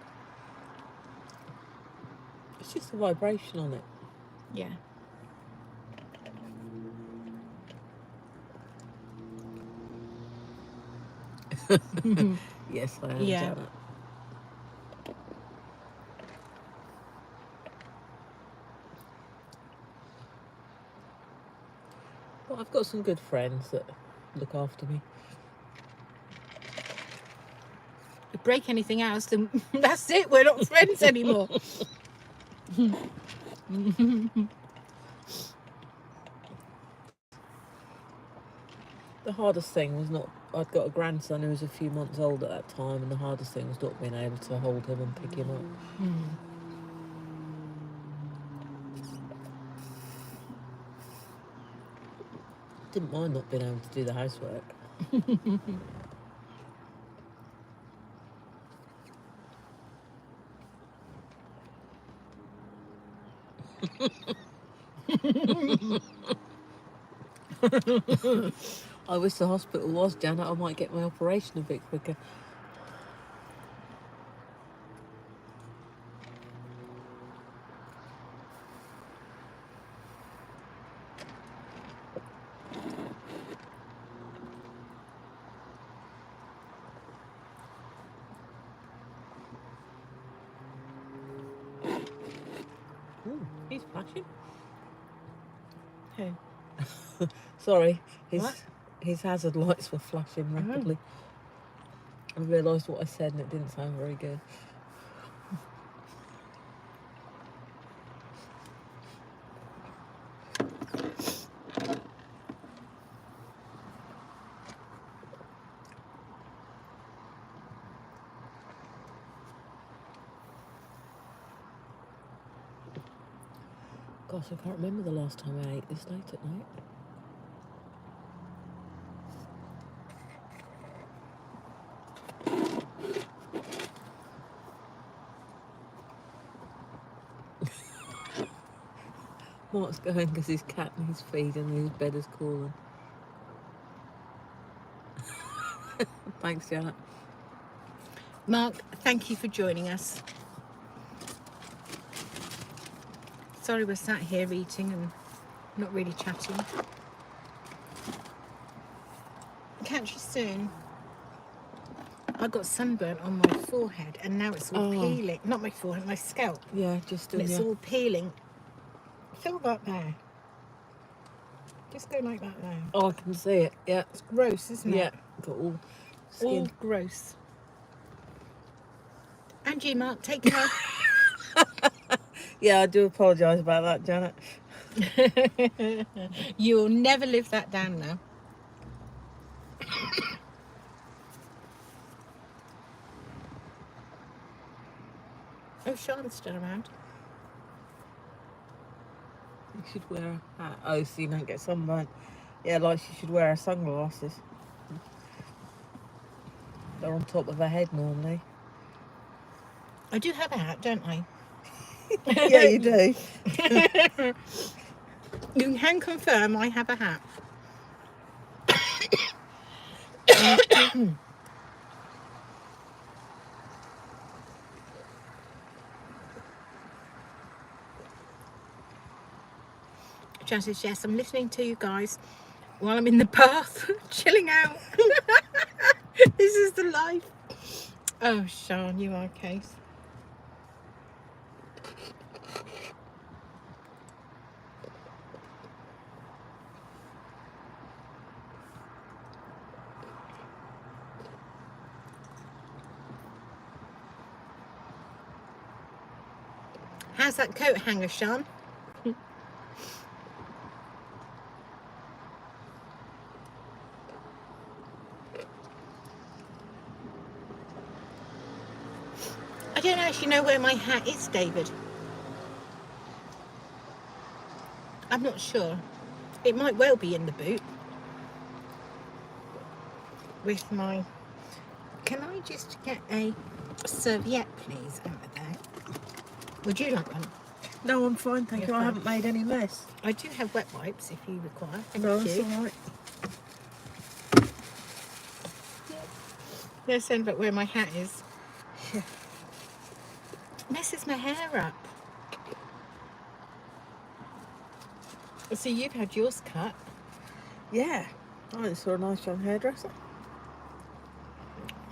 It's just the vibration on it. Yeah. Yes, I am, Yeah. Janet. But I've got some good friends that look after me. If you break anything else, then that's it. We're not friends anymore. The hardest thing was not... I'd got a grandson who was a few months old at that time, and the hardest thing was not being able to hold him and pick him up. Didn't mind not being able to do the housework. I wish the hospital was, Janet. I might get my operation a bit quicker. Ooh, he's flashing. Who? Sorry, What? his hazard lights were flashing rapidly. I realised what I said and it didn't sound very good. Gosh, I can't remember the last time I ate this late at night. Mark's going because his cat needs feed and his bed is calling. Thanks, Janet. Mark, thank you for joining us. Sorry we're sat here eating and not really chatting. Catch you soon. I got sunburnt on my forehead and now it's all peeling. Not my forehead, my scalp. Yeah, just And in it's your... all peeling. Feel that there. Just go like that there. Oh, I can see it. Yeah, It's gross, isn't yeah. it? Got all All skin. gross. And you, Mark, take care. Yeah, I do apologise about that, Janet. You'll never live that down now. Oh, Sean's still around. You should wear a hat. Oh, so you don't get sunburnt. Yeah, like she should wear her sunglasses. They're on top of her head normally. I do have a hat, don't I? Yeah, you do. You can confirm I have a hat. Jan says, yes, I'm listening to you guys while I'm in the bath, chilling out. This is the life. Oh, Sean, you are a case. How's that coat hanger, Sean? don't actually know where my hat is, David. I'm not sure. It might well be in the boot. With my... Can I just get a serviette, please, out of there? Would you like one? No, I'm fine, thank You're you. I fine. haven't made any mess. I do have wet wipes if you require. Thank No, it's you. all right. They're saying about where my hat is. Yeah. Messes my hair up. So you've had yours cut. Yeah. I just saw a nice young hairdresser.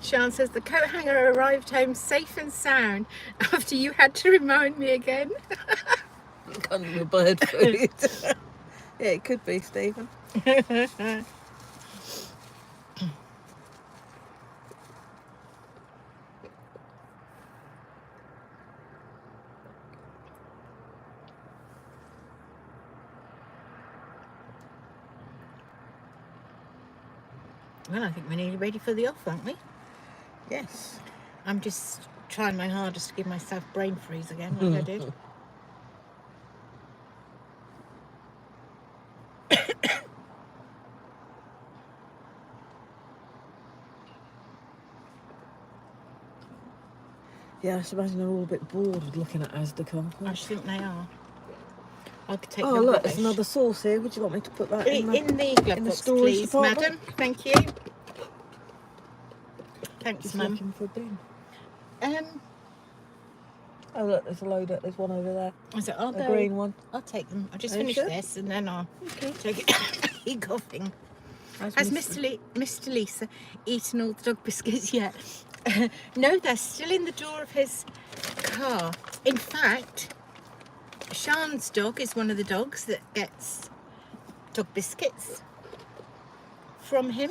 Sean says the coat hanger arrived home safe and sound after you had to remind me again. Kind of a bird food. Yeah, it could be, Stephen. Well, I think we're nearly ready for the off, aren't we? Yes. I'm just trying my hardest to give myself brain freeze again, like I did. Yeah, I just imagine they're all a bit bored with looking at Asda carpet. I think they are. I could take Oh, the look, rubbish. there's another sauce here. Would you like me to put that in In the... the glove in the box, storage please, department? madam. Thank you. Thanks, Just Mum. looking for a bin. Oh look, there's a load. There's one over there. I'll A go. green one. I'll take them. I'll just Are you finish sure? this and then I'll Okay. take it. He coughing. Has Mr. Lisa eaten all the dog biscuits yet? No, they're still in the door of his car. In fact, Sean's dog is one of the dogs that gets dog biscuits from him.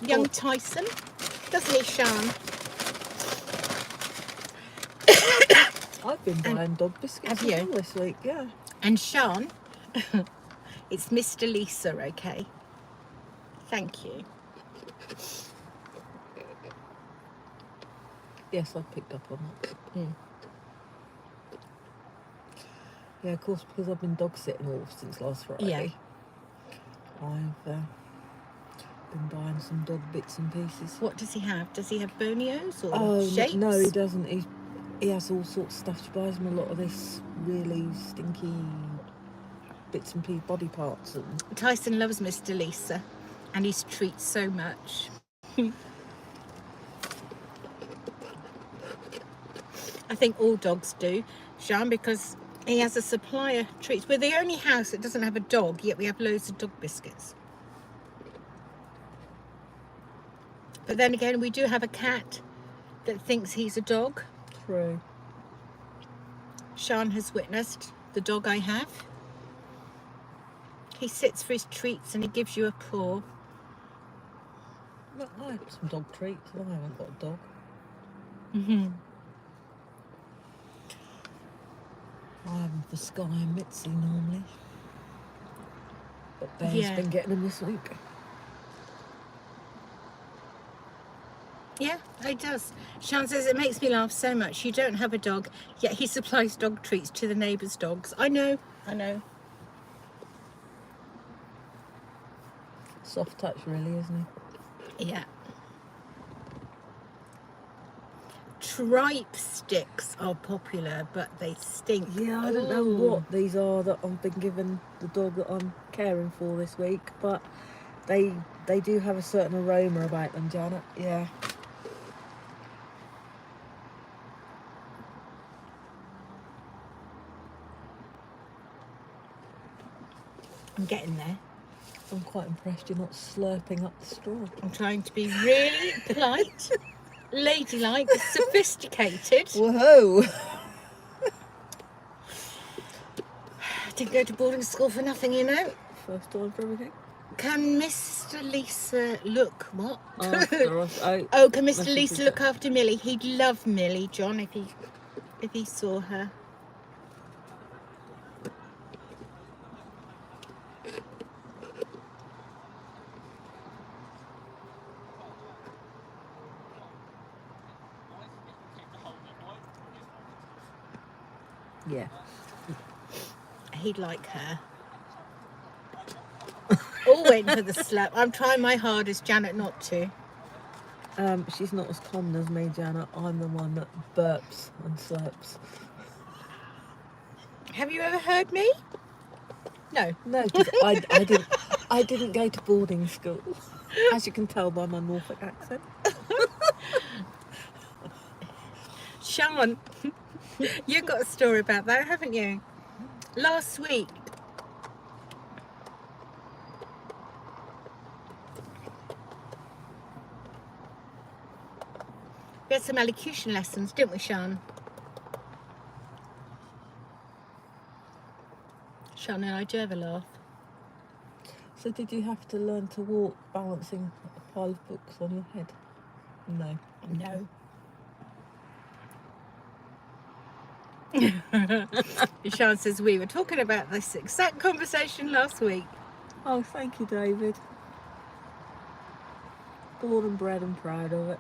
Young Tyson, doesn't he, Sean? I've been buying dog biscuits Have as you? well this week. Yeah. And Sean, it's Mr. Lisa, okay? Thank you. Yes, I've picked up on that. Mm. Yeah, of course, because I've been dog sitting all since last Friday. Yeah. I've been buying some dog bits and pieces. What does he have? Does he have bonios or Oh shapes? no, he doesn't. He has all sorts of stuff. She buys him a lot of this really stinky bits and pieces, body parts, and Tyson loves Mr. Lisa and his treats so much. I think all dogs do, Sean, because he has a supply of treats. We're the only house that doesn't have a dog, yet we have loads of dog biscuits. But then again, we do have a cat that thinks he's a dog. true. Sean has witnessed the dog I have. He sits for his treats and he gives you a paw. Look, I have some dog treats. I haven't got a dog. Mm-hmm. I have them for Sky and Mitzi normally. But Bear's Yeah. been getting them this week. Yeah, it does. Sean says it makes me laugh so much. You don't have a dog, yet he supplies dog treats to the neighbours' dogs. I know. Soft touch, really, isn't he? Yeah. Tripe sticks are popular, but they stink. Yeah, I don't know Ooh. what these are that I've been given the dog that I'm caring for this week, but they do have a certain aroma about them, Janet. Yeah. I'm getting there. I'm quite impressed you're not slurping up the straw. I'm trying to be really polite, ladylike, sophisticated. Whoa! I didn't go to boarding school for nothing, you know. First time for everything. Can Mr. Lisa look what? After us. Oh, can Mr. Message Lisa is look after Millie? He'd love Millie, John, if he saw her. Yeah. He'd like her. All waiting for the slap. I'm trying my hardest, Janet, not to. She's not as common as me, Janet. I'm the one that burps and slurps. Have you ever heard me? No. No, because I didn't go to boarding school, as you can tell by my Norfolk accent. Sean, you've got a story about that, haven't you? Last week. We had some elocution lessons, didn't we, Sean? Sean and I do have a laugh. So did you have to learn to walk balancing a pile of books on your head? No. Sean says we were talking about this exact conversation last week. Oh, thank you, David. Born and bred and proud of it.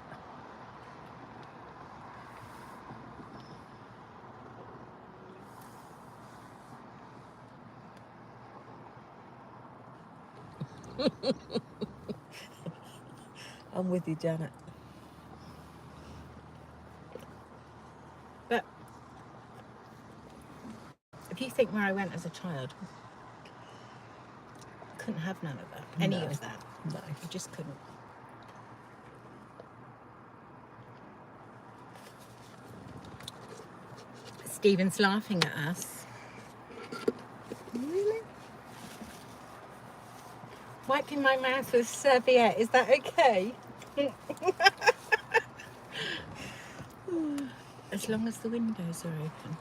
I'm with you, Janet. But if you think where I went as a child, couldn't have none of that. Any of that. No. I just couldn't. Stephen's laughing at us. Really? Wiping my mouth with serviette, is that okay? As long as the windows are open.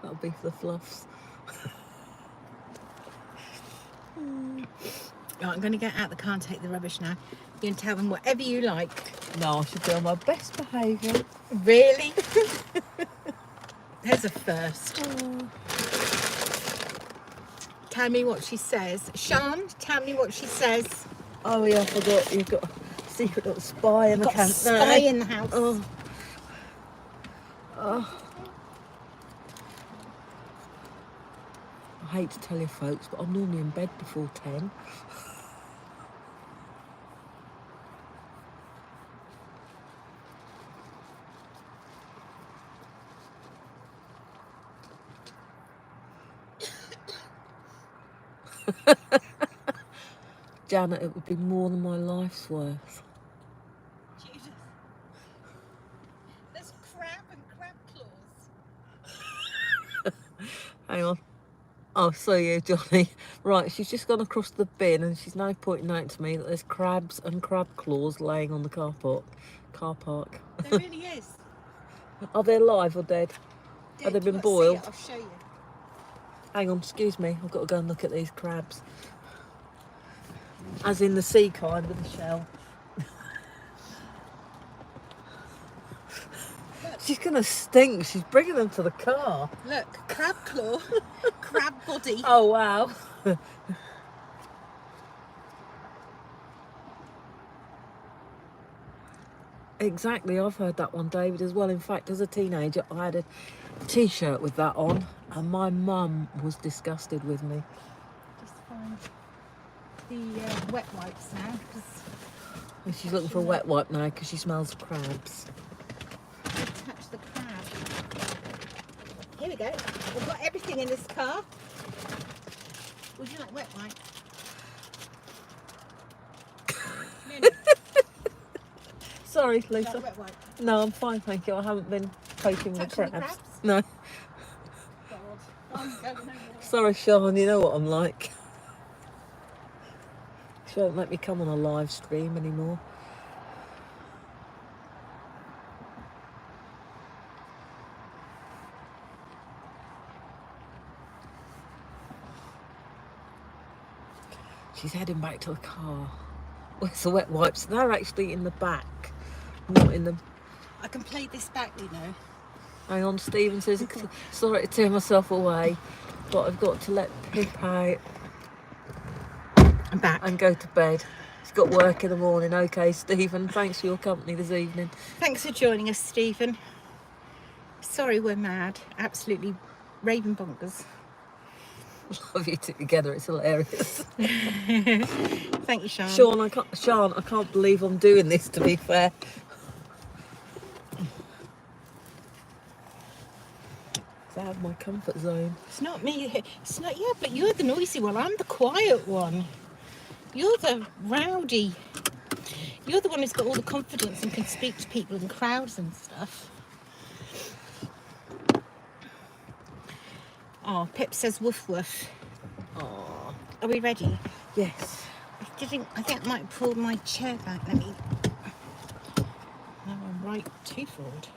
That'll be for the fluffs. Right, I'm going to get out the car and take the rubbish now. You can tell them whatever you like. No, I should be on my best behaviour. Really? There's a first. Oh. Tell me what she says. Sean, tell me what she says. Oh yeah, I forgot. You've got a secret little spy in the Got a camp. spy in the house. Oh. Oh. I hate to tell you folks, but I'm normally in bed before 10. Janet, it would be more than my life's worth. Judith, there's crab and crab claws. Hang on. Oh, so you, Johnny. Right, she's just gone across the bin and she's now pointing out to me that there's crabs and crab claws laying on the car park. There really is. Are they alive or dead? Have they Did been you boiled? see it? I'll show you. Hang on, excuse me. I've got to go and look at these crabs. As in the sea kind with the shell. She's going to stink. She's bringing them to the car. Look, crab claw, crab body. Oh, wow. Exactly, I've heard that one, David, as well. In fact, as a teenager, I had a T-shirt with that on, and my mum was disgusted with me. Just find the wet wipes now. 'Cause And she's looking for a wet wipe now because she smells crabs. touch the crab. Here we go. We've got everything in this car. Would you like wet wipe? Minnie, Sorry, would you Lisa. like wet wipe? No, I'm fine, thank you. I haven't been poking the Touching the crabs. crabs? No. God. I'm going over. Sorry, Sean, you know what I'm like. She won't let me come on a live stream anymore. She's heading back to the car. Where's the wet wipes? They're actually in the back, not in the... I can play this back, you know. Hang on, Stephen says, sorry to tear myself away, but I've got to let Pip out I'm back. and go to bed. He's got work in the morning. Okay, Stephen, thanks for your company this evening. Thanks for joining us, Stephen. Sorry we're mad. Absolutely raving bonkers. Love you two together, it's hilarious. Thank you, Sean. Sean, I can't believe I'm doing this, to be fair. It's out of my comfort zone. It's not me. It's not, yeah, but you're the noisy one. I'm the quiet one. You're the rowdy. You're the one who's got all the confidence and can speak to people in crowds and stuff. Oh, Pip says woof woof. Oh, Are we ready? yes. I think I might pull my chair back. Let me. No, I'm right too forward.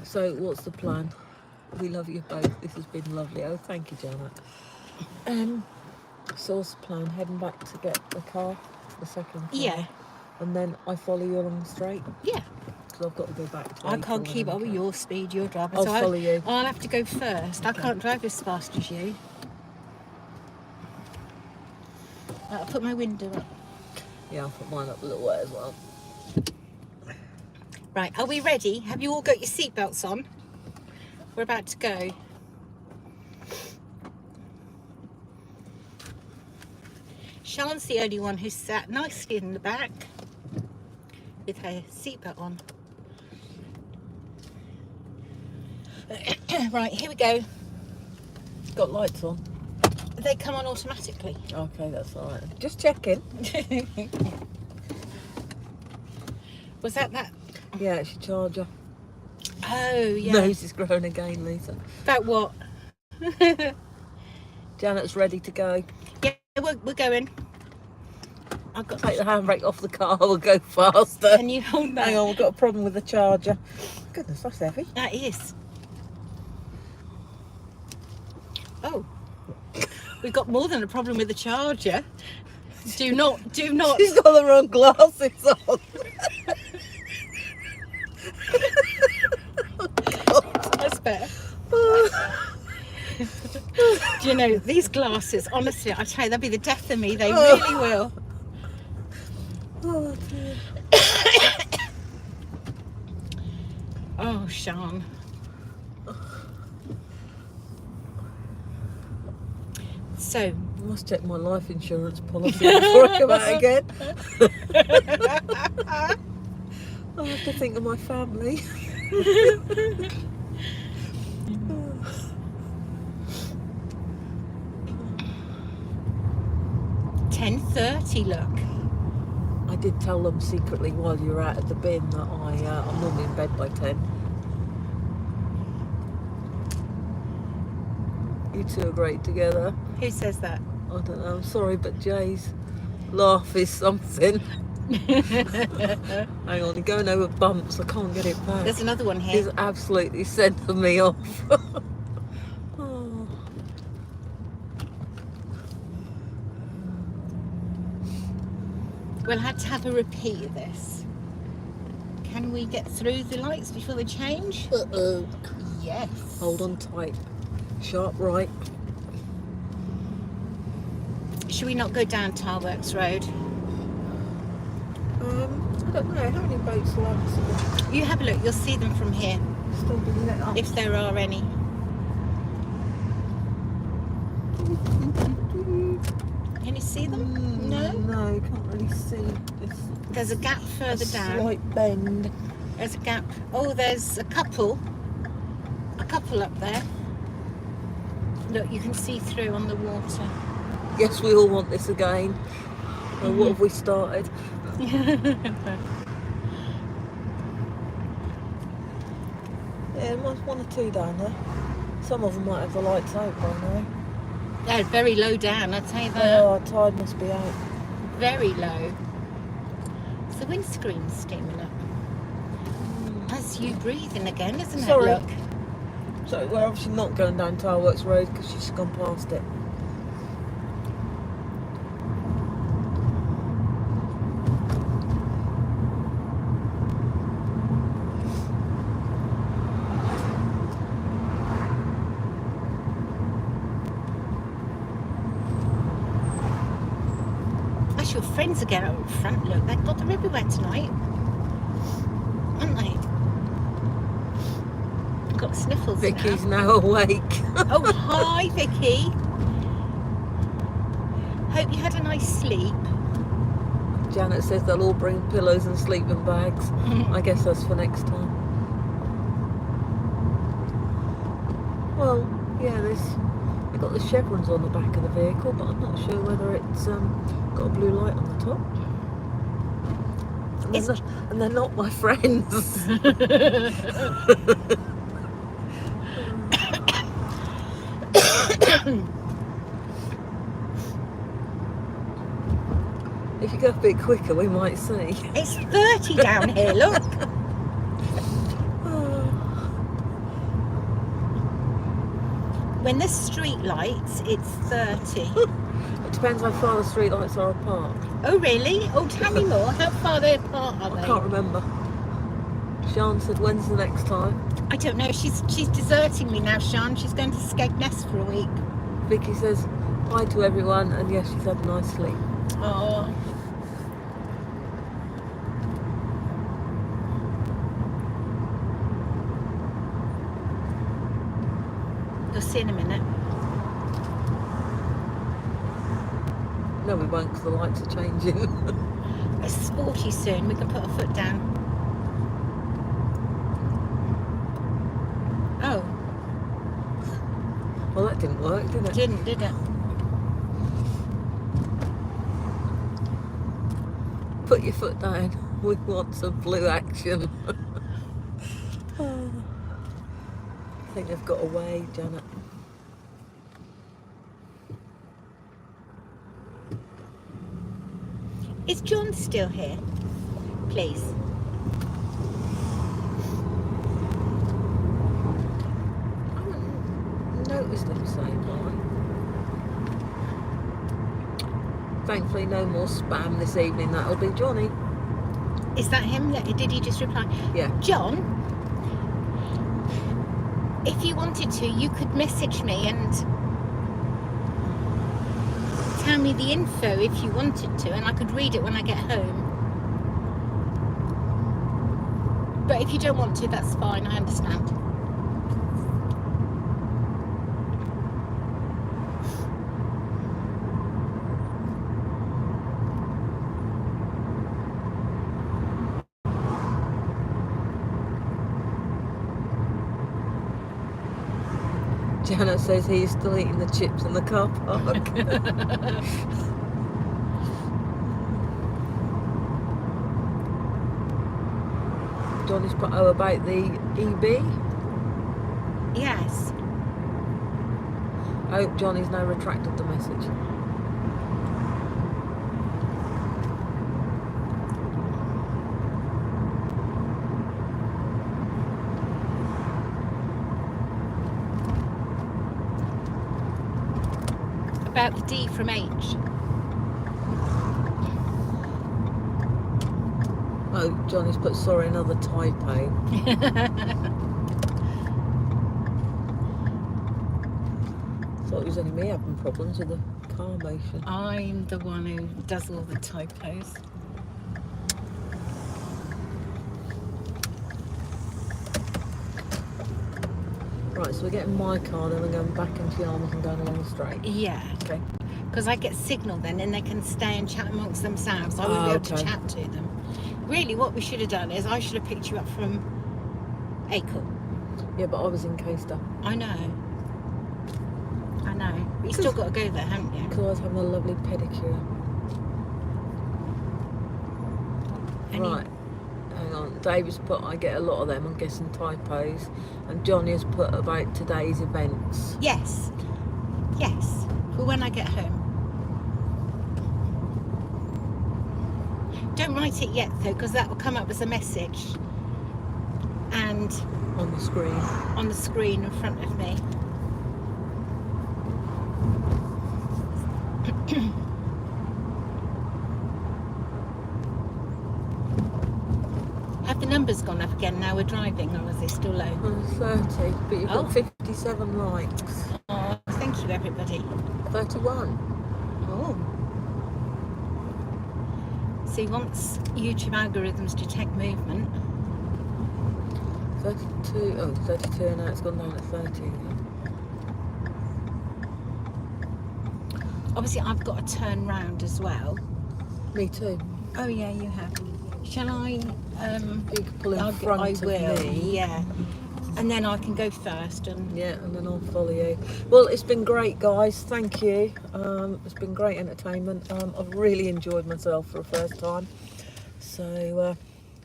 So, what's the plan? We love you both. This has been lovely. Oh, thank you, Janet. So what's the plan? Heading back to get the car, the second car? Yeah. And then I follow you along the straight? Yeah. Because I've got to go back to I April can't keep and up with your speed. You're driving. I'll follow you. I'll have to go first. I can't drive as fast as you. I'll put my window up. Yeah, I'll put mine up a little way as well. Right, are we ready? Have you all got your seatbelts on? We're about to go. Sean's the only one who's sat nicely in the back with her seatbelt on. Right, here we go. Got lights on? They come on automatically. Okay, that's all right. Just checking. Was that? Yeah, it's your charger. Oh, yeah. Nose is growing again, Lisa. About what? Janet's ready to go. Yeah, we're going. I've got. Take the handbrake off the car, we'll go faster. Can you hold that? Hang on, we've got a problem with the charger. Goodness, that's heavy. That is. Oh, we've got more than a problem with the charger. Do not. She's got the wrong glasses on. That's better. Do you know, these glasses, honestly, I tell you, they'll be the death of me. They really will. Oh, dear. Oh, Sean. So, I must check my life insurance policy before I come out again. I have to think of my family. 10:30, look. I did tell them secretly while you were out at the bin that I'm normally in bed by 10. You two are great together. Who says that? I don't know, I'm sorry, but Jay's laugh is something. Hang on, you're going over bumps, I can't get it back. There's another one here. He's absolutely sending me off. Oh. We'll have to have a repeat of this. Can we get through the lights before they change? Uh-oh. Yes. Hold on tight. Sharp right. Should we not go down Tarworks Road? I don't know, how many boats will have You have a look, you'll see them from here, still be lit up? if there are any. Can you see them? No? No, you can't really see. There's a gap further down. Slight bend. There's a gap. Oh, there's a couple up there. Look, you can see through on the water. Yes, we all want this again. Well, what have we started? Yeah, there's one or two down there. Some of them might have the lights out by now. They're very low down, I'll tell you that. Oh, our tide must be out. Very low. It's the windscreen steaming up. That's you breathing again, isn't Sorry. it? Look. So we're obviously not going down Tarworks Road because she's gone past it. friends again out front. Look, they've got them everywhere tonight, aren't they? Got sniffles. Vicky's now. now awake. Oh, hi, Vicky. Hope you had a nice sleep. Janet says they'll all bring pillows and sleeping bags. I guess that's for next time. Well, yeah, they've got the chevrons on the back of the vehicle, but I'm not sure whether it's got a blue light on the top. And they're not my friends. If you go a bit quicker, we might see. It's 30 down here, look. When there's street lights, it's 30. It depends how far the street lights are apart. Oh, really? Oh, tell me more. How far they apart are they? I can't remember. Sian said, when's the next time? I don't know. She's deserting me now, Sian. She's going to Skegness for a week. Vicky says hi to everyone, and yes, she's had a nice sleep. Oh. You'll see in a minute. No, we won't, because the lights are changing. It's sporty soon. We can put our foot down. Oh. Well, that didn't work, did it? Didn't, did it? Put your foot down. We want some blue action. I think they've got away, Janet. Is John still here? Please. I haven't noticed him saying bye. Thankfully, no more spam this evening. That'll be Johnny. Is that him? Did he just reply? Yeah. John, if you wanted to, you could message me and tell me the info if you wanted to, and I could read it when I get home. But if you don't want to, that's fine. I understand. Janet says he's still eating the chips in the car park. Johnny's put about the EB. Yes. I hope Johnny's now retracted the message. About the D from H. Oh, Johnny's put sorry, another typo. Thought it was only me having problems with the car motion. I'm the one who does all the typos. Right, so we're getting my car, then we're going back into Yarmouth and going along the straight. Yeah. Okay. Because I get signal then, and they can stay and chat amongst themselves. I won't be able to okay. chat to them. Really, what we should have done is I should have picked you up from Acle. Yeah, but I was in Caister. I know. I know. But you still got to go there, haven't you? Because I was having a lovely pedicure. And you- Right. Hang on. David's put, I get a lot of them, I'm guessing typos. And Johnny has put about today's events. Yes. Yes. For when I get home. Don't write it yet though, because that will come up as a message. And On the screen. on the screen in front of me. Have the numbers gone up again now we're driving, or is they still low? 30, but you've Oh. got 57 likes. Oh, thank you everybody. 31. Oh. See, once YouTube algorithms detect movement, 32, oh, 32, and now it's gone down to 30. obviously I've got to turn round as well. Me too. Oh yeah, you have. Shall I? You can pull in I front will. of me. Yeah. And then I can go first and. Yeah, and then I'll follow you. Well, it's been great, guys. Thank you. It's been great entertainment. I've really enjoyed myself for the first time. So,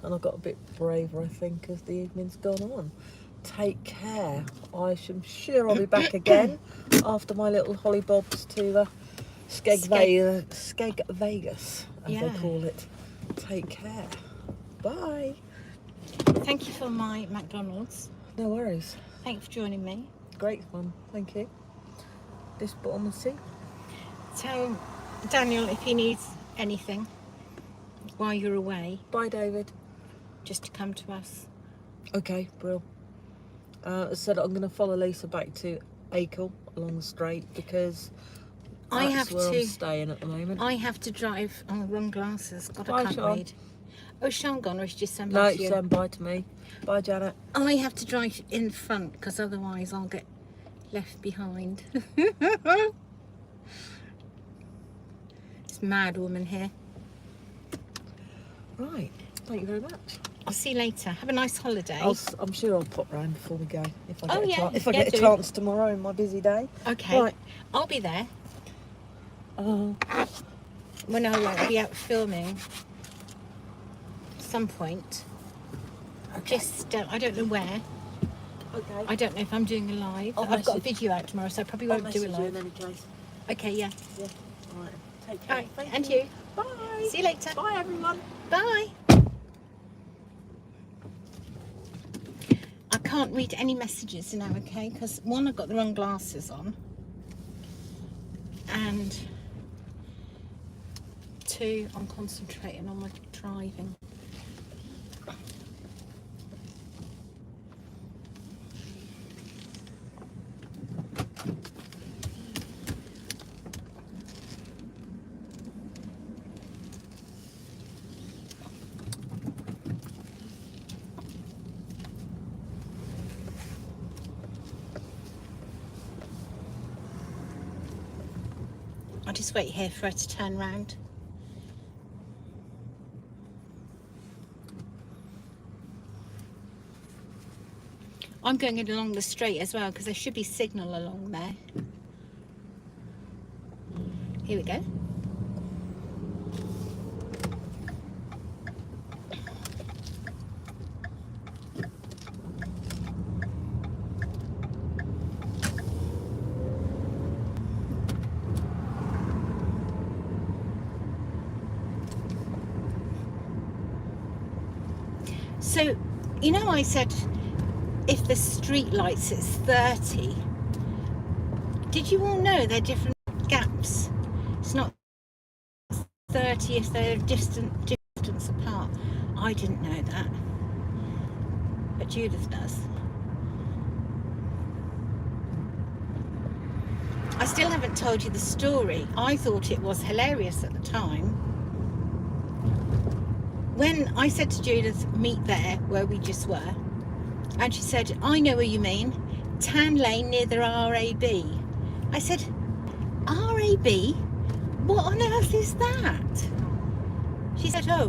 and I got a bit braver, I think, as the evening's gone on. Take care. I am sure I'll be back again after my little hollybobs to Skeg Vegas, as Yeah. they call it. Take care. Bye. Thank you for my McDonald's. No worries. Thanks for joining me. Great fun. Thank you. This bottom of the sea. Tell Daniel if he needs anything while you're away, Bye, David. just to come to us. Okay, Brill. As I said, I'm going to follow Lisa back to Acle along the straight because I that's have where to. I'm staying at the moment. I have to drive. Oh, wrong glasses. God, Bye, I can't Sean. read. Oh, Sean gone, or is she just saying No, bye it's to you? saying bye to me. Bye, Janet. I have to drive in front because otherwise I'll get left behind. It's mad woman here. Right. Thank you very much. I'll see you later. Have a nice holiday. I'm sure I'll pop round before we go if I get Oh, a yeah. chance. If I Yeah, get a do. chance tomorrow in my busy day. Okay. Right. I'll be there Uh, when I won't be out filming. Some point. okay. Just I don't know where. Okay. I don't know if I'm doing a live. I'll I've got a message- video out tomorrow, so I probably I'll won't do a message you live. in any case. Okay, yeah. Yeah. All right. Take care. All right. Thank And you. Bye. See you later. Bye, everyone. Bye. I can't read any messages now, okay? Because one, I've got the wrong glasses on, and two, I'm concentrating on my driving. I'll just wait here for her to turn round. I'm going along the straight as well because there should be signal along there. Here we go. So, you know, I said if the street lights it's 30. Did you all know they're different gaps? It's not 30 if they're distance apart. I didn't know that, but Judith does. I still haven't told you the story. I thought it was hilarious at the time. When I said to Judith, meet there where we just were, and she said, I know what you mean, Tan Lane near the RAB. I said, RAB? What on earth is that? She said, oh,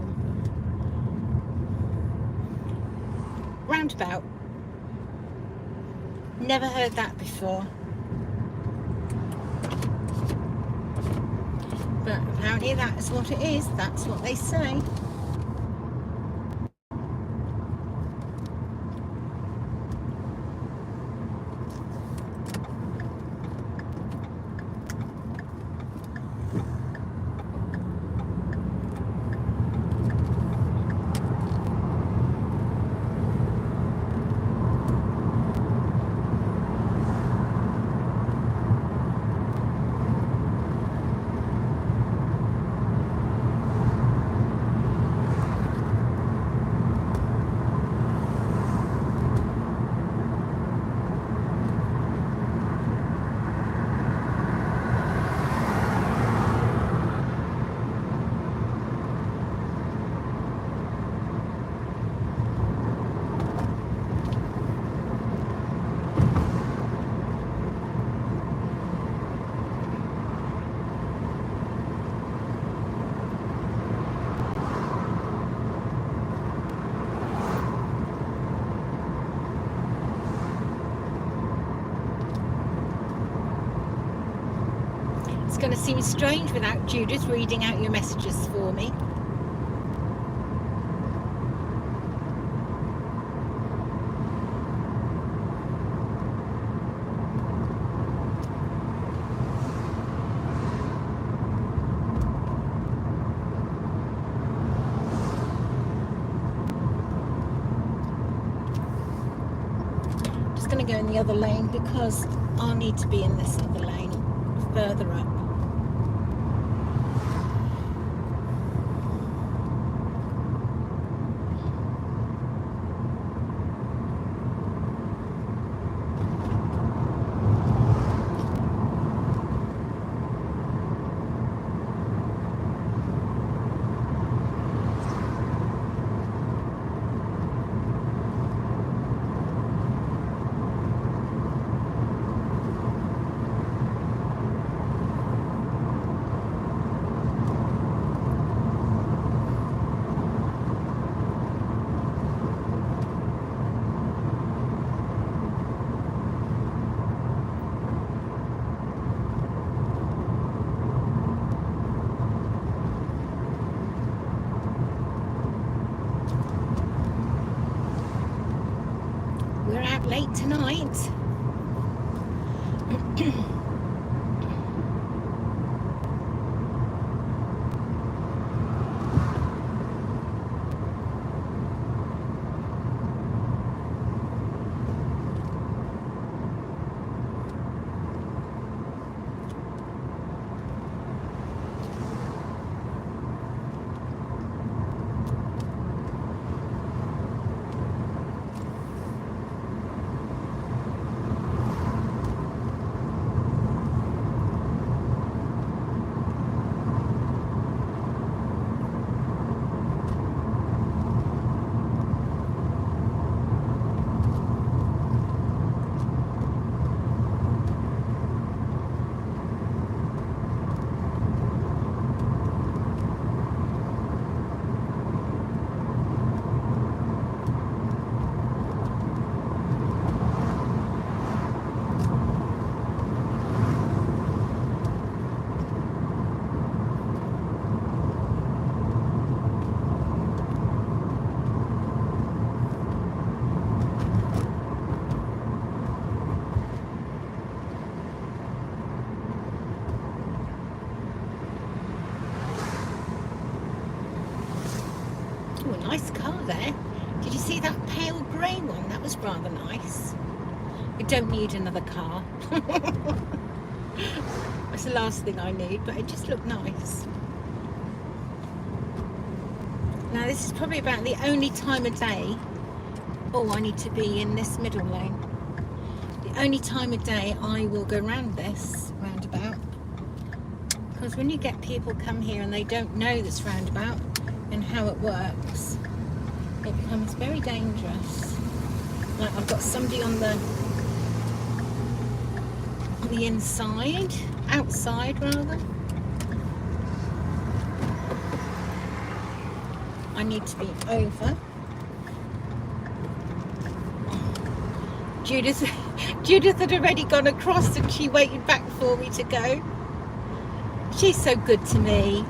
roundabout. Never heard that before. But apparently that's what it is. That's what they say. It's going to seem strange without Judith reading out your messages for me. Just going to go in the other lane because I'll need to be in this other lane further up. We're out late tonight. Oh, a nice car there. Did you see that pale grey one? That was rather nice. I don't need another car. That's the last thing I need, but it just looked nice. Now this is probably about the only time of day. Oh, I need to be in this middle lane. The only time of day I will go round this roundabout. Because when you get people come here and they don't know this roundabout and how it works, it becomes very dangerous. Like I've got somebody on the inside, outside rather. I need to be over. Judith had already gone across and she waited back for me to go. She's so good to me.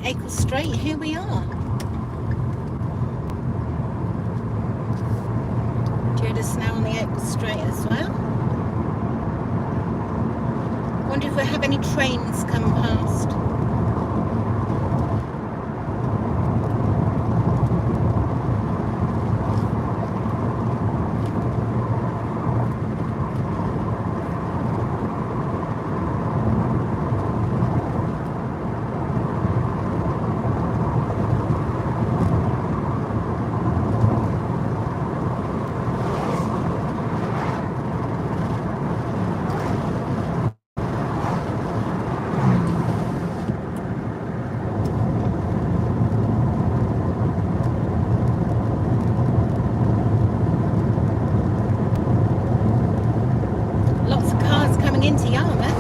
Acle Straight, here we are. Judith's now on the Acle Straight as well. Wonder if we have any trains come past. into Yarmouth.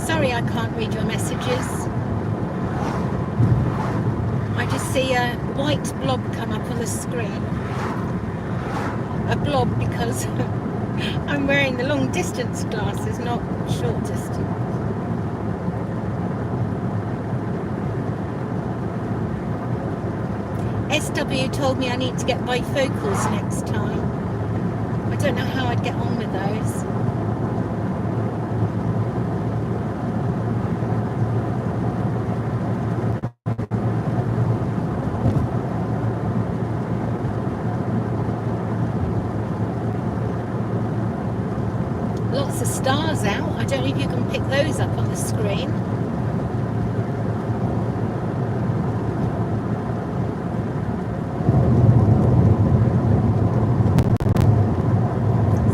Sorry, I can't read your messages. I just see a white blob come up on the screen. A blob because I'm wearing the long distance glasses, not short distance. SW told me I need to get bifocals next time. I don't know how I'd get on with those. Lots of stars out. I don't know if you can pick those up on the screen.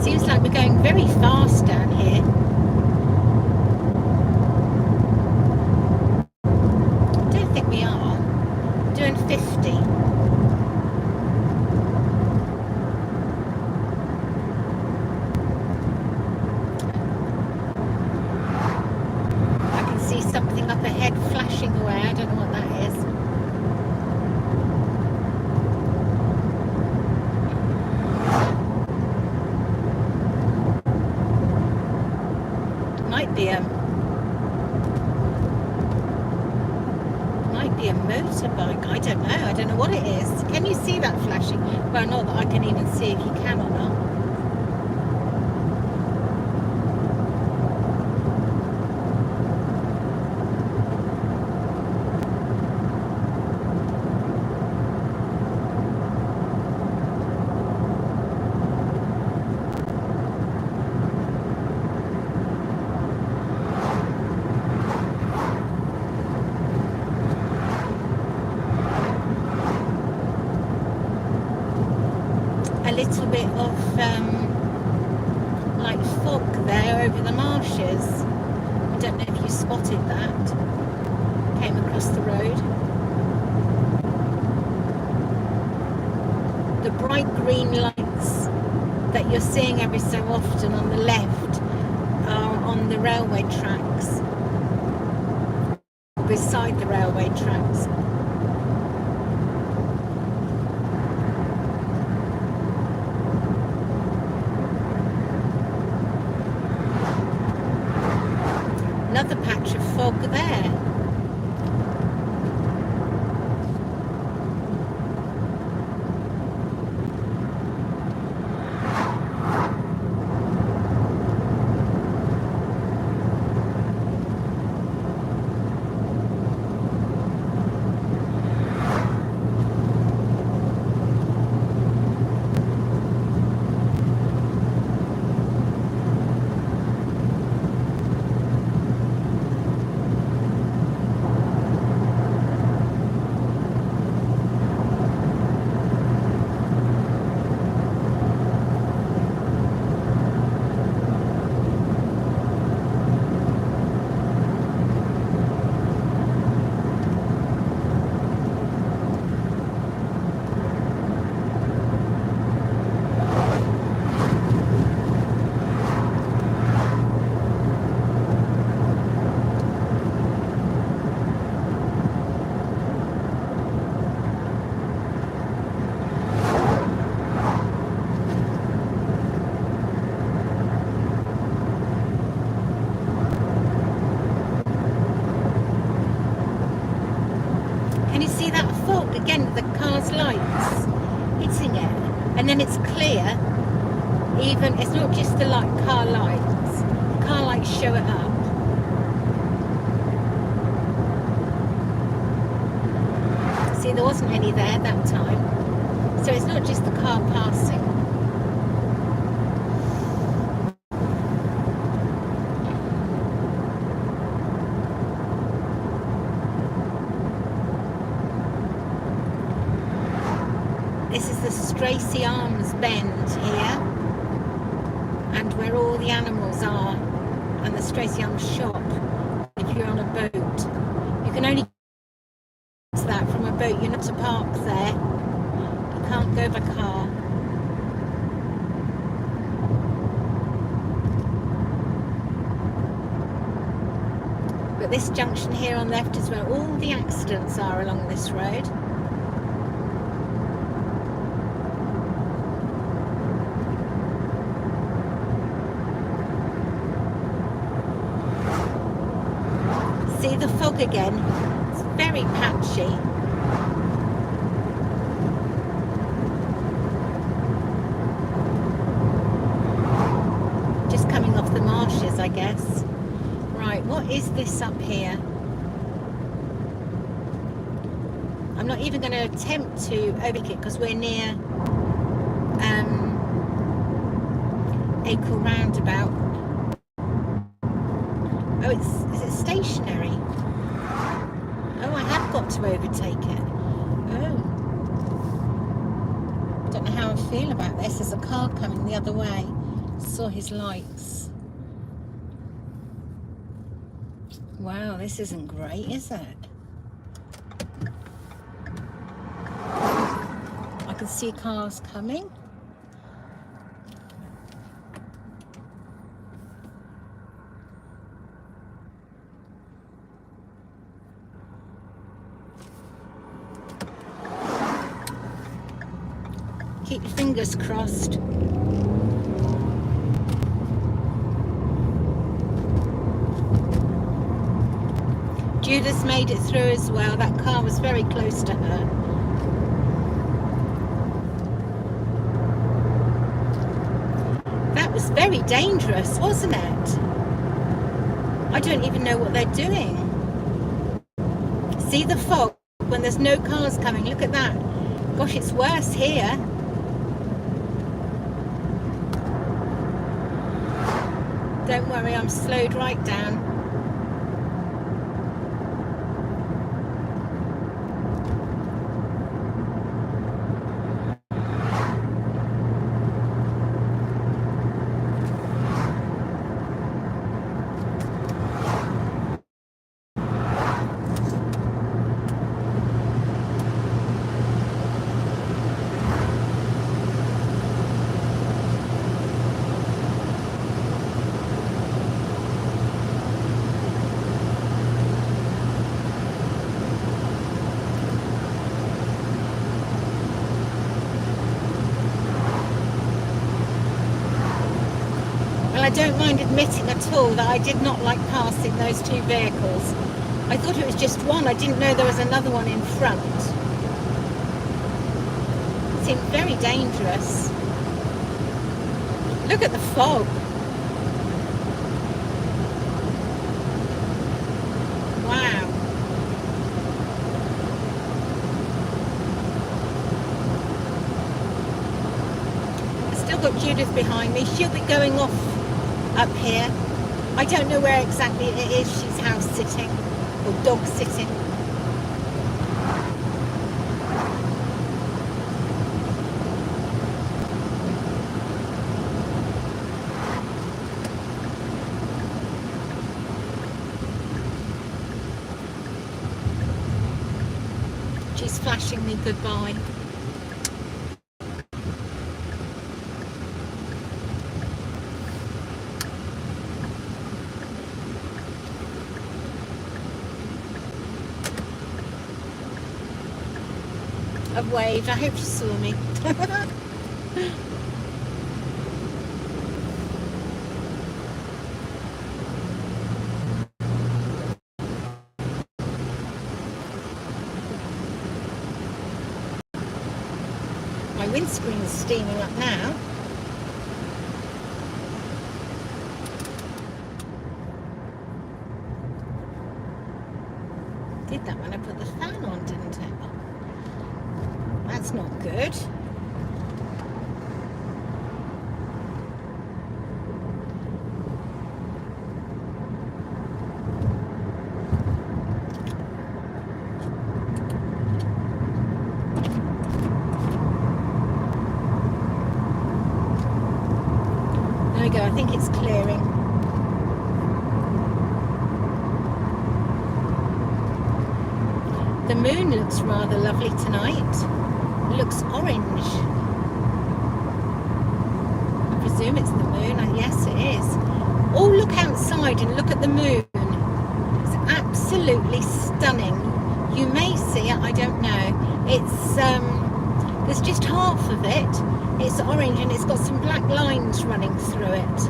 Seems like we're going very fast down here. I don't think we are. Doing 50. Something up ahead flashing away. I don't know what that is. Might be a motorbike. I don't know. I don't know what it is. Can you see that flashing? Well, not that I can even see if you can or not. Little bit of like fog there over the marshes. I don't know if you spotted that. Came across the road. The bright green lights that you're seeing every so often on the left are on the railway tracks, beside the railway tracks. Another patch of fog there. Again, the car's lights hitting it, and then it's clear. Even it's not just the car lights. Car lights show it up. See, there wasn't any there that time, so it's not just the car passing. This is the Stracy Arms Bend here, and where all the animals are, and the Stracy Arms shop. If you're on a boat, you can only get to that from a boat. You're not to park there. You can't go by car. But this junction here on the left is where all the accidents are along this road. See the fog again? It's very patchy. Just coming off the marshes, I guess. Right, what is this up here? I'm not even going to attempt to overtake it because we're near Acle Roundabout. Oh, is it stationary? Oh, I have got to overtake it. Oh. Don't know how I feel about this. There's a car coming the other way. Saw his lights. Wow, this isn't great, is it? I can see cars coming. Keep your fingers crossed. Judith made it through as well. That car was very close to her. That was very dangerous, wasn't it? I don't even know what they're doing. See the fog when there's no cars coming? Look at that. Gosh, it's worse here. Don't worry, I'm slowed right down. I don't mind admitting at all that I did not like passing those two vehicles. I thought it was just one. I didn't know there was another one in front. It seemed very dangerous. Look at the fog. Wow. I've still got Judith behind me. She'll be going off up here. I don't know where exactly it is. She's house sitting or dog sitting. She's flashing me goodbye. I've waved. I hope she saw me. My windscreen is steaming up now. Did that when I put the fan on, didn't it? That's not good. we go. I think it's clearing. The moon looks rather lovely tonight. It looks orange. I presume it's the moon. Yes, it is. Oh, look outside and look at the moon. It's absolutely stunning. You may see it, I don't know. It's there's just half of it. It's orange and it's got some black lines running through it.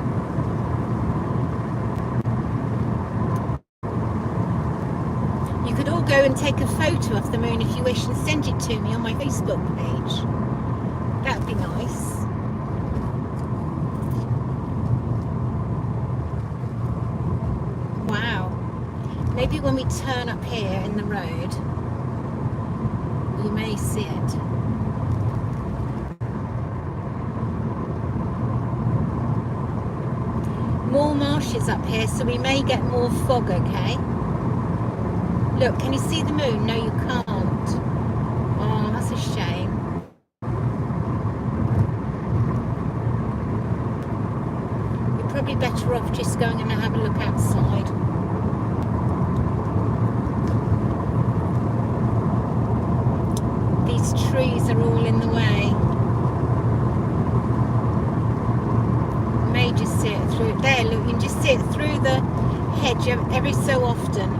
You could all go and take a photo of the moon if you wish and send it to me on my Facebook page. That'd be nice. Wow. Maybe when we turn up here in the road, you may see it. More marshes up here, so we may get more fog, okay? Look, can you see the moon? No, you can't. Oh, that's a shame. You're probably better off just going and have a look outside. These trees are all in the way. You may just see it through there. Look, you can just see it through the hedge every so often.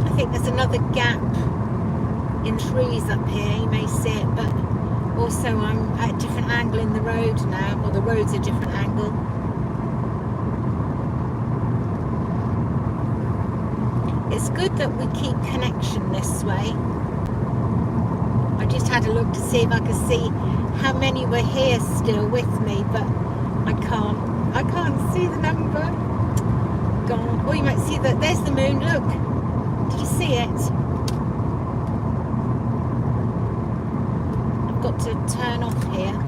I think there's another gap in trees up here. You may see it, but also I'm at a different angle in the road now. Well, the road's a different angle. It's good that we keep connection this way. I just had a look to see if I could see how many were here still with me, but I can't see the number. Gone. Oh, you might see that. There's the moon. Look. Did you see it? I've got to turn off here.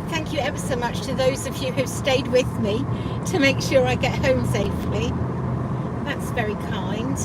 Thank you ever so much to those of you who've stayed with me to make sure I get home safely. That's very kind.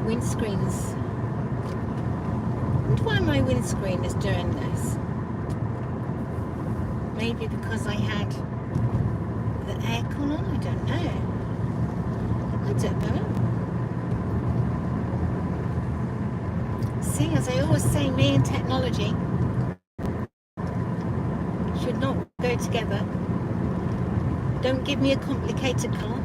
Windscreens. I wonder why my windscreen is doing this. Maybe because I had the aircon on, I don't know. I don't know. See, as I always say, me and technology should not go together. Don't give me a complicated car.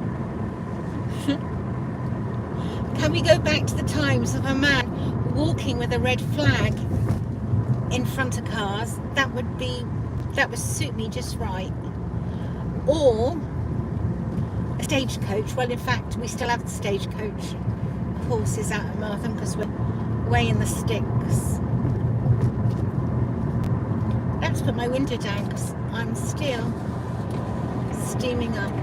Can we go back to the times of a man walking with a red flag in front of cars? That would suit me just right. Or a stagecoach. Well, in fact, we still have the stagecoach horses out at Martham because we're way in the sticks. Let's put my window down because I'm still steaming up.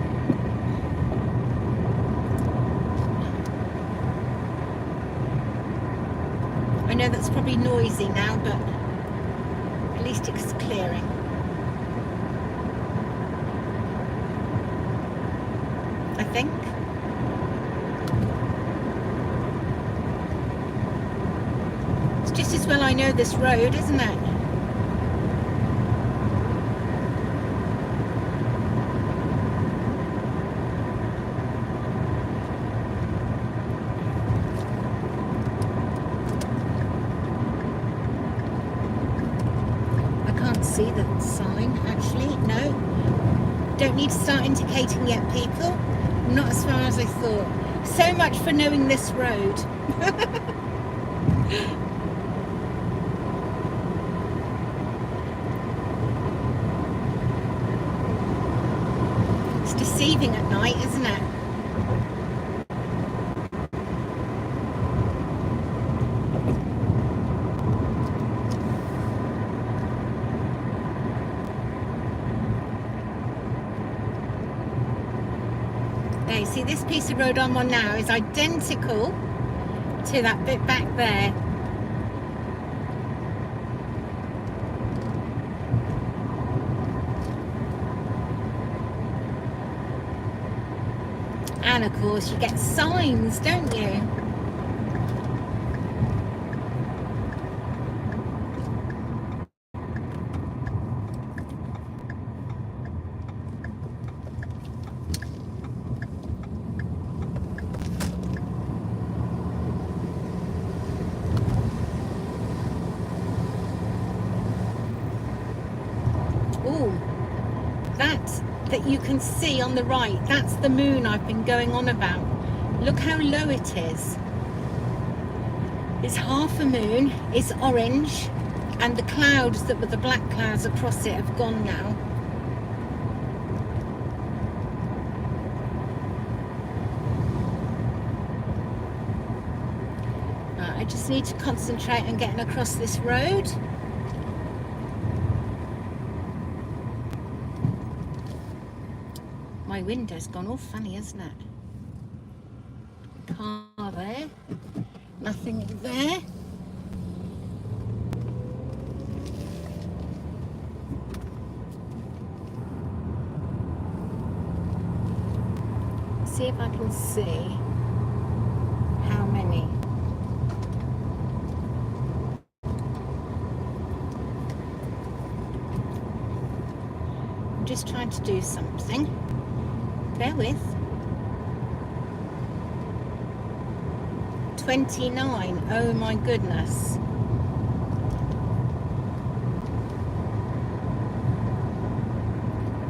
I know that's probably noisy now, but at least it's clearing. I think. It's just as well I know this road, isn't it? don't need to start indicating yet, people. Not as far as I thought. So much for knowing this road. It's deceiving at night, isn't it? There, you see this piece of road I'm on now is identical to that bit back there. And of course you get signs, don't you? Oh, that you can see on the right, that's the moon I've been going on about. Look how low it is. It's half a moon, it's orange, and the clouds that were the black clouds across it have gone now. I just need to concentrate on getting across this road. My window's gone all funny, isn't it? Car there, nothing there. See if I can see how many. I'm just trying to do something. Bear with. 29. Oh my goodness.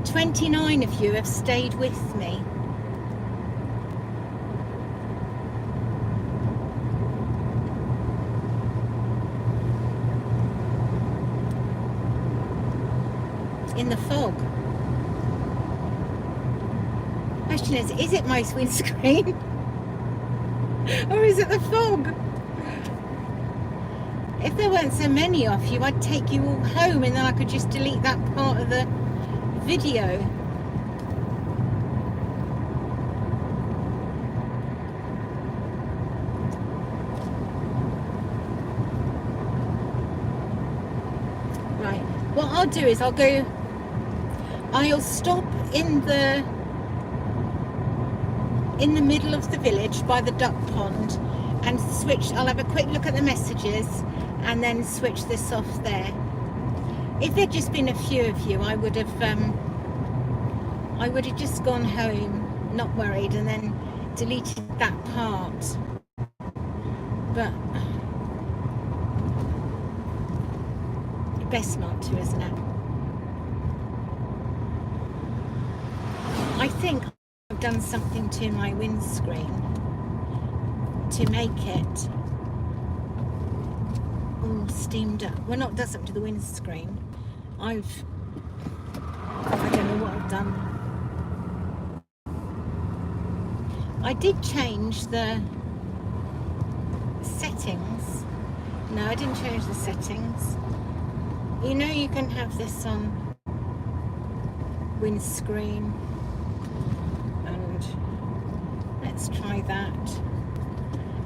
"29 of you have stayed with me. In the fog. Question is it my windscreen? Or is it the fog? If there weren't so many of you, I'd take you all home and then I could just delete that part of the video. Right, what I'll do is I'll stop in the middle of the village by the duck pond and switch. I'll have a quick look at the messages and then switch this off there. If there'd just been a few of you, I would have just gone home, not worried, and then deleted that part. But best not to, isn't it? I think I've done something to my windscreen to make it all steamed up. Well, not done something to the windscreen. I don't know what I've done. I did change the settings. No, I didn't change the settings. You know, you can have this on windscreen. Let's try that,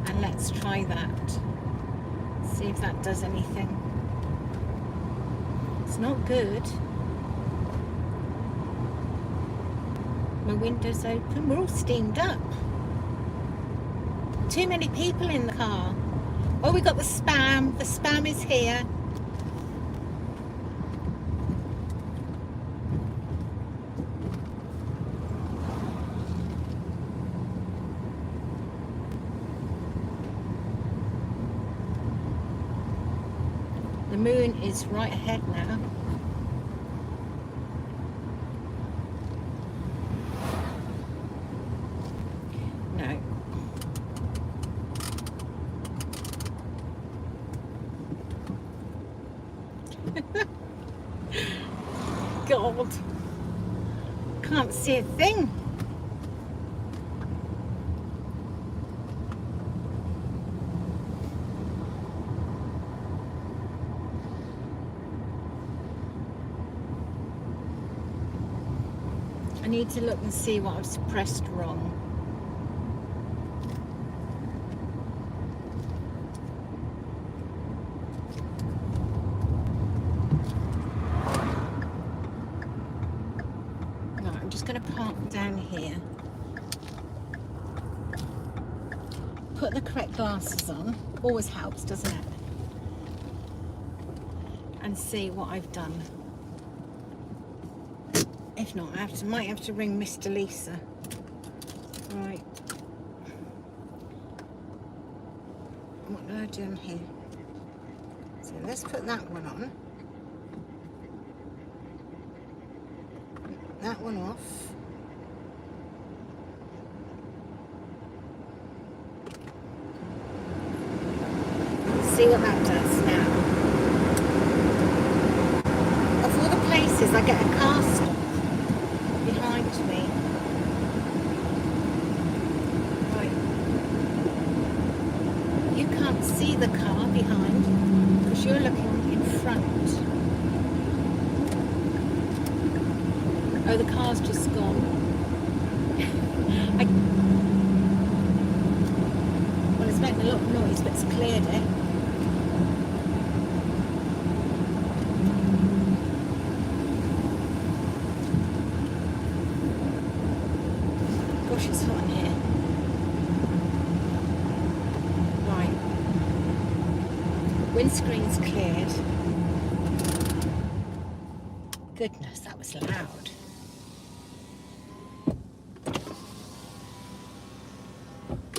and let's try that. See if that does anything. It's not good. My window's open. We're all steamed up. Too many people in the car. Oh, we got the spam. The spam is here. The moon is right ahead now. can't see a thing. I need to look and see what I've pressed wrong. No, I'm just going to park down here. Put the correct glasses on. Always helps, doesn't it? And see what I've done. If not, might have to ring Mr. Lisa. Right. What do I do in here? So let's put that one on. That one off. See what that does now. Of all the places, I get a car stop behind me. Right. You can't see the car behind because you're looking in front. Oh, the car's just gone. Well, it's making a lot of noise, but it's cleared it. Gosh, it's hot in here. Right. Windscreen's cleared. Goodness, that was loud.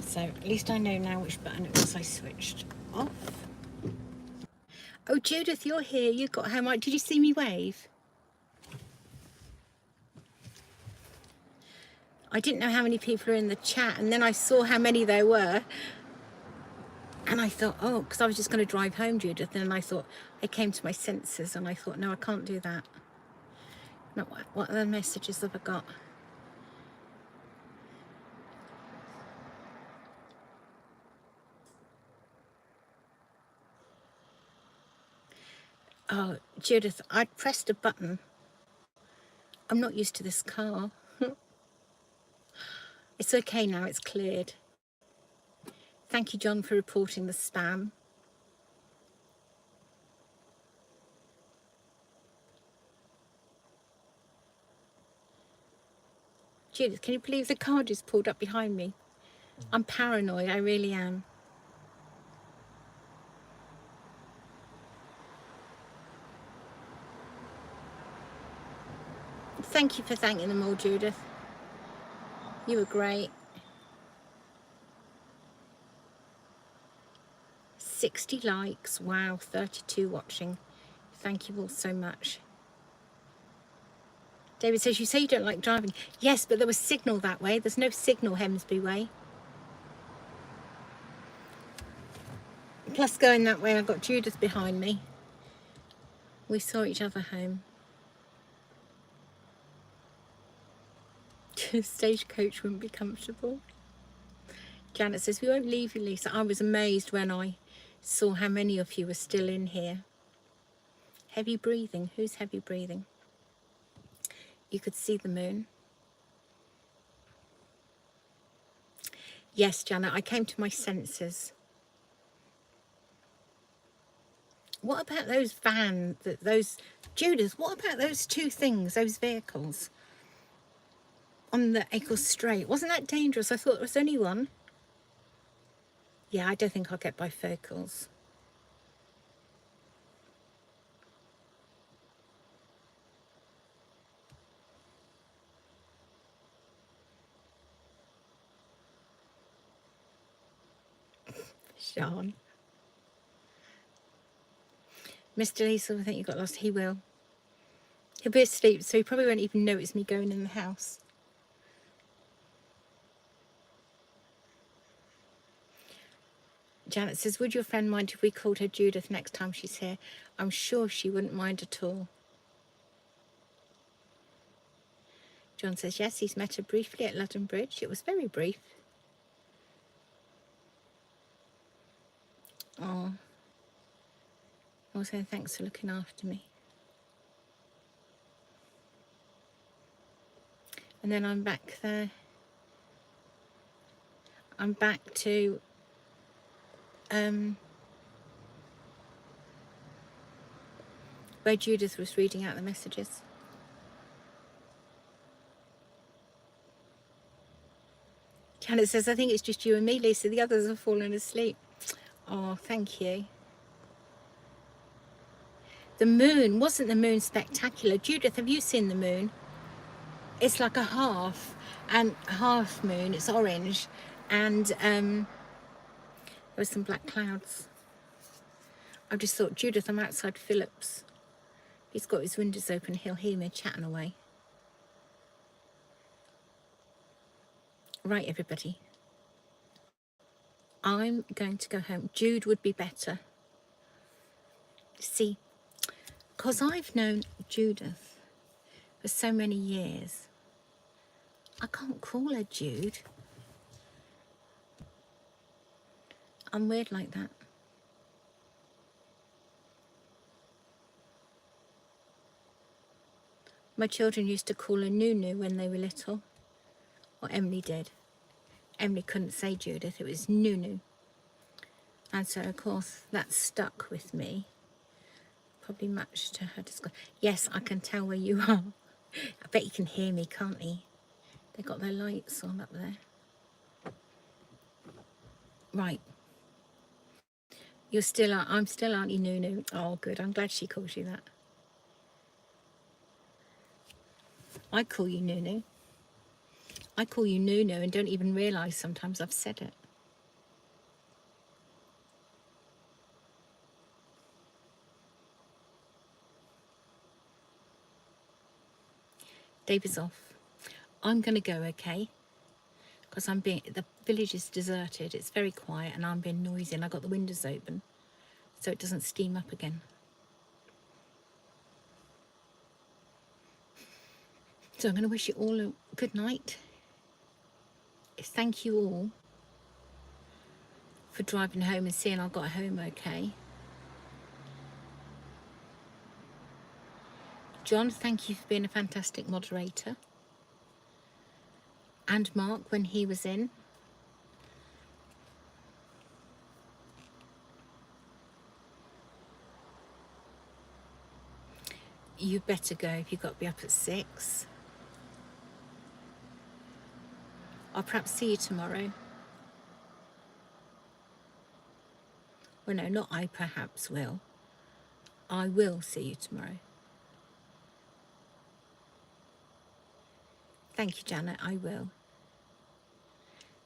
So at least I know now which button it was I switched off. Oh, Judith, you're here. You got home. Did you see me wave? I didn't know how many people are in the chat, and then I saw how many there were. And I thought, oh, because I was just going to drive home, Judith. And then I thought, I came to my senses and I thought, no, I can't do that. No, what other messages have I got? Oh, Judith, I pressed a button. I'm not used to this car. It's okay now, it's cleared. Thank you, John, for reporting the spam. Judith, can you believe the car just pulled up behind me? I'm paranoid, I really am. Thank you for thanking them all, Judith. You were great. 60 likes, wow, 32 watching. Thank you all so much. David says, you say you don't like driving. Yes, but there was signal that way. There's no signal Hemsby way. Plus going that way, I've got Judith behind me. We saw each other home. Stagecoach wouldn't be comfortable. Janet says, we won't leave you, Lisa. I was amazed when I saw how many of you were still in here. Heavy breathing. Who's heavy breathing? You could see the moon. Yes, Janet, I came to my senses. What about those Judith, what about those two things, those vehicles on the Acle Strait? Wasn't that dangerous? I thought there was only one. Yeah, I don't think I'll get bifocals. Sean. Mr. Lisa, I think you got lost. He will. He'll be asleep, so he probably won't even notice me going in the house. Janet says, would your friend mind if we called her Judith next time she's here? I'm sure she wouldn't mind at all. John says, yes, he's met her briefly at London Bridge. It was very brief. Oh. Also, thanks for looking after me. And then I'm back there. I'm back to where Judith was reading out the messages. Janet says, I think it's just you and me, Lisa. The others have fallen asleep. Oh, thank you. The moon, wasn't the moon spectacular? Judith, have you seen the moon? It's like a half moon. It's orange, and there were some black clouds. I just thought, Judith, I'm outside Philip's. He's got his windows open. He'll hear me chatting away. Right, everybody. I'm going to go home. Jude would be better. See, because I've known Judith for so many years, I can't call her Jude. I'm weird like that. My children used to call her Nunu when they were little. Or Emily did. Emily couldn't say Judith, it was Nunu. And so, of course, that stuck with me. Probably much to her disgust. Yes, I can tell where you are. I bet you can hear me, can't you? They've got their lights on up there. Right. You're still, I'm still Auntie Nunu. Oh, good. I'm glad she calls you that. I call you Nunu. I call you Nunu and don't even realise sometimes I've said it. David's off. I'm going to go, okay? Because the village is deserted. It's very quiet and I'm being noisy and I've got the windows open so it doesn't steam up again. So I'm going to wish you all a good night. Thank you all for driving home and seeing I got home okay. John, thank you for being a fantastic moderator. And Mark, when he was in. You better go if you've got to be up at 6. I'll perhaps see you tomorrow. Well, no, not I perhaps will. I will see you tomorrow. Thank you, Janet, I will.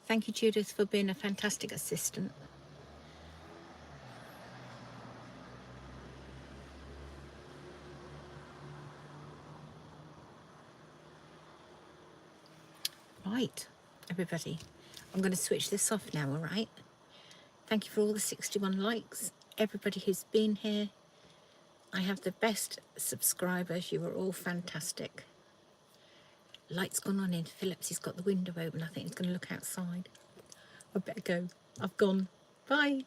Thank you, Judith, for being a fantastic assistant. Right, everybody. I'm going to switch this off now, all right? Thank you for all the 61 likes. Everybody who's been here. I have the best subscribers. You are all fantastic. Light's gone on in Phillips. He's got the window open. I think he's going to look outside. I better go. I've gone. Bye.